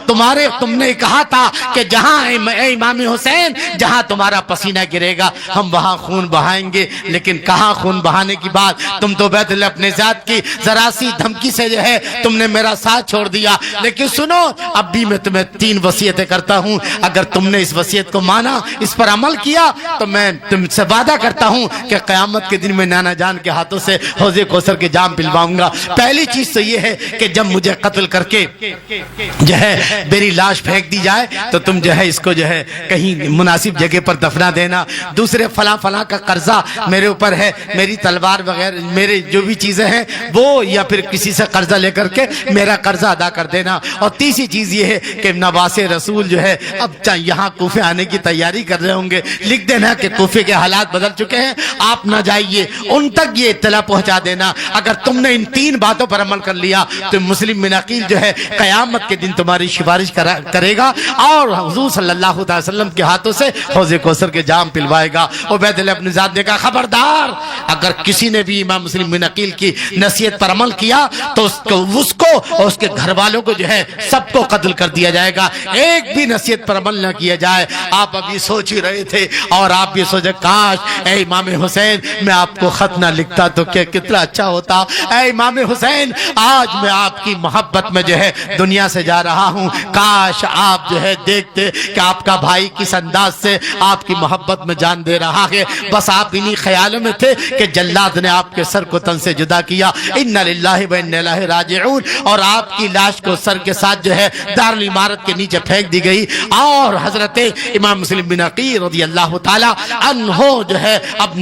تم نے کہا تھا کہ جہاں اے امام حسین جہاں تمہارا پسینہ گرے گا ہم وہاں خون بہائیں گے. لیکن کہاں خون بہانے کی بات، تم تو عبید اللہ ابن زیاد کی ذرا سی دھمکی سے جو ہے تم نے میرا ساتھ چھوڑ دیا. لیکن سنو اب بھی میں تمہیں 3 وصیتیں کرتا ہوں، اگر تم نے اس وصیت کو مانا اس پر عمل کیا تو میں تم سے وعدہ کرتا ہوں کہ قیامت کے دن میں نانا جان کے ہاتھوں سے حوض کوثر کے جام پلواؤں گا. پہلی چیز تو یہ ہے کہ جب مجھے قتل کر کے جو ہے میری لاش پھینک دی جائے تو تم جو ہے اس کو جو ہے کہیں مناسب جگہ پر دفنا دینا. دوسرے فلاں فلاں کا قرضہ میرے اوپر ہے، میری تلوار وغیرہ میرے جو بھی چیزیں ہیں وہ یا پھر کسی سے قرضہ لے کر کے میرا قرضہ ادا کر دینا. اور تیسری چیز یہ ہے کہ نواز رسول جو ہے اب یہاں کوفے آنے کی تیاری کر رہے ہوں گے، لکھ دینا کہ کوفے کے حالات بدل چکے ہیں، آپ نہ جائیے، ان تک یہ اطلاع پہنچا دینا. اگر تم نے ان 3 باتوں پر عمل کر لیا تو مسلم بن عقیل جو ہے قیامت کے دن تمہاری سفارش کرے گا اور حضور صلی اللہ علیہ وسلم کے ہاتھوں سے حوض کوثر کے جام پلوائے گا. عبید اللہ ابن زیاد نے کہا خبردار اگر کسی نے بھی امام مسلم بن عقیل کی نصیحت پر عمل کیا تو اس کو اور اس کے گھر والوں کو جو ہے سب کو قتل کر دیا جائے گا، ایک بھی نصیحت پر عمل نہ کیا جائے. آپ ابھی سوچ ہی رہے تھے اور آپ بھی سوچے کاش اے امام حسین میں آپ کو خط نہ لکھتا تو کتنا اچھا ہوتا. اے امام حسین آج میں آپ کی محبت میں جو ہے دنیا سے جا رہا ہوں، کاش آپ جو ہے دیکھتے کہ آپ کا بھائی کس انداز سے آپ کی محبت میں جان دے رہا ہے. بس آپ انہی خیالوں میں تھے کہ جلاد نے آپ کے سر کو تن سے جدا کیا. انا للہ و انا الیہ راجعون. اور آپ کی لاش کو سر کے ساتھ جو ہے دارالامارت کے نیچے پھینک دی گئی اور حضرت امام مسلم بن عقیل رضی اللہ تعالی عنہ جو ہے اب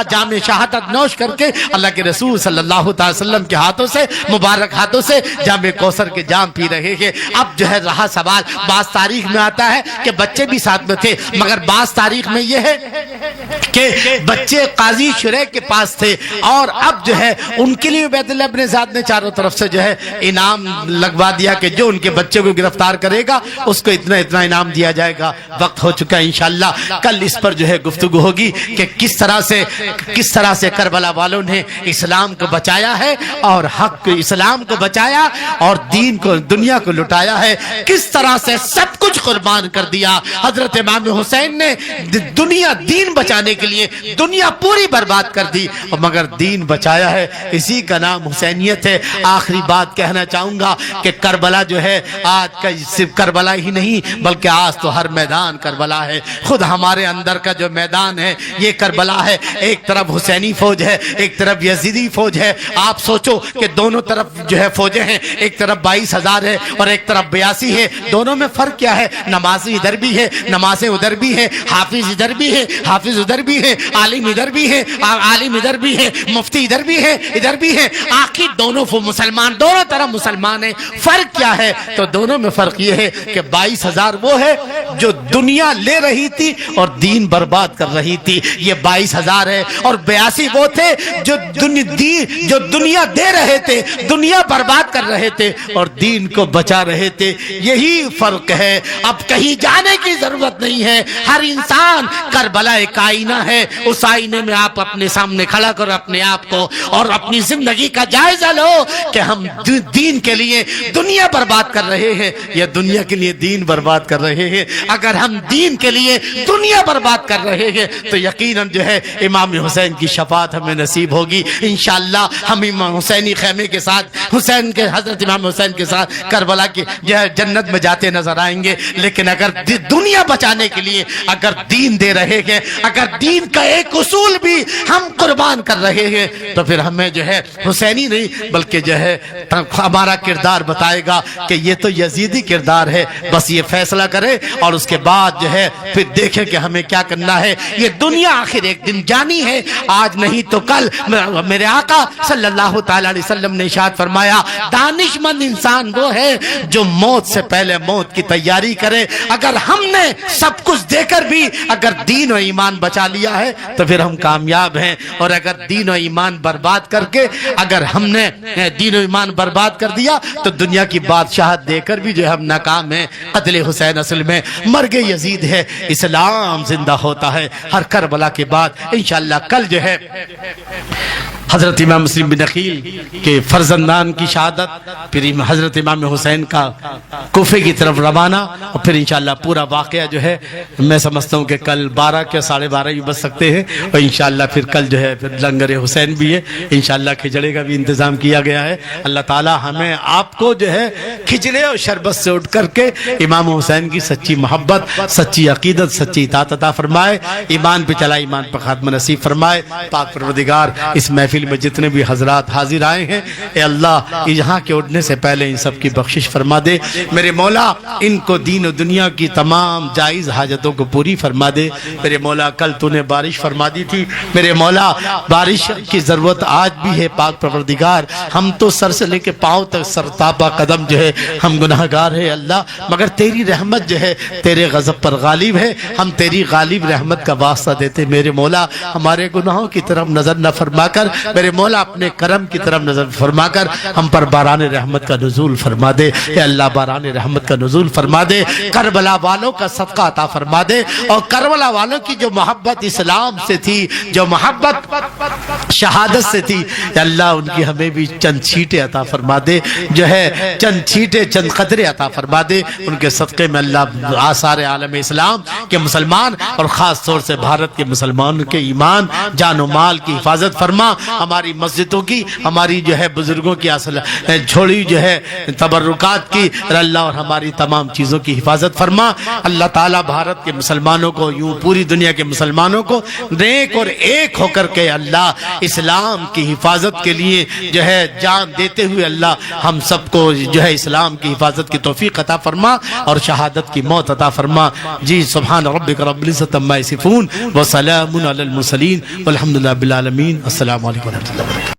جام شہادت نوش کر کے اللہ کے رسول صلی اللہ تعالی وسلم کے ہاتھوں سے مبارک ہاتھوں سے جام کوثر کے جام پی رہے ہیں. اب جو ہے رہا سوال، بعض تاریخ میں آتا ہے کہ بچے بھی ساتھ میں تھے، مگر بعض تاریخ میں یہ ہے کہ بچے قاضی شریح کے پاس تھے اور اب جو ہے ان کے لیے عبید اللہ ابن زیاد نے چاروں طرف سے جو ہے انعام لگوا دیا کہ جو ان کے بچے کو گرفتار کرے گا اس کو اتنا اتنا انعام دیا جائے گا. وقت ہو چکا ہے، انشاءاللہ کل اس پر جو ہے گفتگو ہوگی کہ کس طرح سے کربلا والوں نے اسلام کو بچایا ہے اور حق اسلام کو بچایا اور دین کو دنیا کو لٹایا ہے، کس طرح سے سب کچھ قربان کر دیا. حضرت امام حسین نے دنیا دین بچانے کے لیے دنیا پوری برباد کر دی مگر دین بچایا ہے، اسی کا نام حسینیت ہے. آخری بات کہنا چاہوں گا کہ کربلا جو ہے آج کا صرف کربلا ہی نہیں بلکہ آج تو ہر میدان کربلا ہے. خود ہمارے اندر کا جو میدان ہے یہ کربلا ہے. ایک طرف حسینی فوج ہے، ایک طرف یزیدی فوج ہے. آپ سوچو کہ دونوں طرف جو ہے فوجیں ہیں، ایک طرف 22,000 ہے اور ایک طرف 82 ہے. دونوں میں فرق کیا ہے؟ نمازی ادھر بھی ہے، نمازیں ادھر بھی ہے، حافظ ادھر بھی ہے، حافظ ادھر بھی ہے، عالم ادھر بھی ہے، عالم ادھر بھی ہے، مفتی ادھر بھی ہے، ادھر بھی ہے. آخر دونوں مسلمان دونوں طرف مسلمان مسلمان ہیں. فرق کیا ہے؟ تو دونوں میں فرق یہ ہے کہ 22,000 وہ ہے جو دنیا لے رہی تھی اور دین برباد کر رہی تھی، یہ 22,000 ہے، اور 82 وہ تھے جو دنیا دے رہے تھے، دنیا برباد کر رہے تھے اور دین کو بچا رہے تھے. یہی فرق ہے. اب کہیں جانے کی ضرورت نہیں ہے. ہر انسان کربلا ایک آئینہ ہے. اس آئینے میں آپ اپنے سامنے کھڑا کرو اپنے آپ کو اور اپنی زندگی کا جائزہ لو کہ ہم دین کے لیے دنیا برباد کر رہے ہیں یا دنیا کے لیے دین برباد کر رہے ہیں. اگر ہم دین کے لیے دنیا برباد کر رہے ہیں تو یقیناً جو ہے امام حسین کی شفاعت ہمیں نصیب ہوگی انشاءاللہ. ہم امام حسینی خیمے کے ساتھ حضرت امام حسین کے ساتھ کربلا کی جو ہے جنت میں جاتے نظر آئیں گے. لیکن اگر دنیا بچانے کے لیے اگر دین دے رہے ہیں، اگر دین کا ایک اصول بھی ہم قربان کر رہے ہیں تو پھر ہمیں جو ہے حسینی نہیں بلکہ جو ہے ہمارا کردار بتائے گا کہ یہ تو یزیدی کردار ہے. بس یہ فیصلہ کرے اور اس کے بعد جو ہے پھر دیکھیں کہ ہمیں کیا کرنا ہے. یہ دنیا آخر ایک دن جانی ہے، آج نہیں تو کل. میرے آقا صلی اللہ تعالی علیہ وسلم نے ارشاد فرمایا دانش مند انسان وہ ہے جو موت سے پہلے موت کی تیاری کرے. اگر ہم نے سب کچھ دے کر بھی اگر دین و ایمان بچا لیا ہے تو پھر ہم کامیاب ہیں، اور اگر دین و ایمان برباد کر کے اگر ہم نے دین و ایمان برباد کر دیا تو دنیا کی بادشاہت دے کر بھی جو ہم ناکام ہیں. قتل حسین اصل میں مرگ یزید ہے. اسلام زندہ ہوتا ہے ہر کربلا کے بعد. انشاءاللہ کل جو ہے حضرت امام مسلم بن عقیل کے فرزندان کی شہادت، پھر حضرت امام حسین کا کوفے کی طرف روانہ، اور پھر انشاءاللہ پورا واقعہ جو ہے میں سمجھتا ہوں کہ کل 12 کے 12:30 بھی بچ سکتے ہیں. اور انشاءاللہ پھر کل جو ہے پھر لنگر حسین بھی ہے انشاءاللہ. کھچڑے کا بھی انتظام کیا گیا ہے. اللہ تعالی ہمیں آپ کو جو ہے کھچڑے اور شربت سے اٹھ کر کے امام حسین کی سچی محبت، سچی عقیدت، سچی اطاعت عطا فرمائے. ایمان پہ چلا ایمان پہ خاتمہ نصیب فرمائے. پاک پروردگار اس محفل میں جتنے بھی حضرات حاضر آئے ہیں اے اللہ یہاں کے اٹھنے سے پہلے ان سب کی بخشش فرما دے. میرے مولا ان کو دین و دنیا کی تمام جائز حاجتوں کو پوری فرما دے. میرے مولا کل تو نے بارش فرما دی تھی، میرے مولا بارش کی ضرورت آج بھی ہے. پاک پروردگار ہم تو سر سے لے کے پاؤں تک سرتاپا قدم جو ہے ہم گناہگار ہیں اللہ، مگر تیری رحمت جو ہے تیرے غضب پر غالب ہے. ہم تیری غالب رحمت کا واسطہ دیتے. میرے مولا ہمارے گناہوں کی طرف نظر نہ فرما کر، میرے مولا اپنے کرم کی طرف نظر فرما کر ہم پر باران رحمت کا نزول فرما دے. اے اللہ باران رحمت کا نزول فرما دے. کربلا والوں کا صدقہ عطا فرما دے، اور کربلا والوں کی جو محبت اسلام سے تھی، جو محبت شہادت سے تھی، اے اللہ ان کی ہمیں بھی چند چھیٹے عطا فرما دے. جو ہے چند چھیٹے چند قطرے عطا فرما دے. ان کے صدقے میں اللہ آثار عالم اسلام کے مسلمان اور خاص طور سے بھارت کے مسلمانوں کے ایمان جان و مال کی حفاظت فرما. ہماری مسجدوں کی، ہماری جو ہے بزرگوں کی چھوڑی جو ہے تبرکات کی اللہ، اور ہماری تمام چیزوں کی حفاظت فرما. اللہ تعالیٰ بھارت کے مسلمانوں کو، یوں پوری دنیا کے مسلمانوں کو نیک اور ایک ہو کر کے اللہ اسلام کی حفاظت کے لیے جو ہے جان دیتے ہوئے اللہ ہم سب کو جو ہے اسلام کی حفاظت کی توفیق عطا فرما اور شہادت کی موت عطا فرما. جی سبحان ربک رب العزت عما یصفون وسلام علی المرسلین والحمد للہ رب العالمین. السلام علیکم ورحمۃ اللہ وبرکاتہ.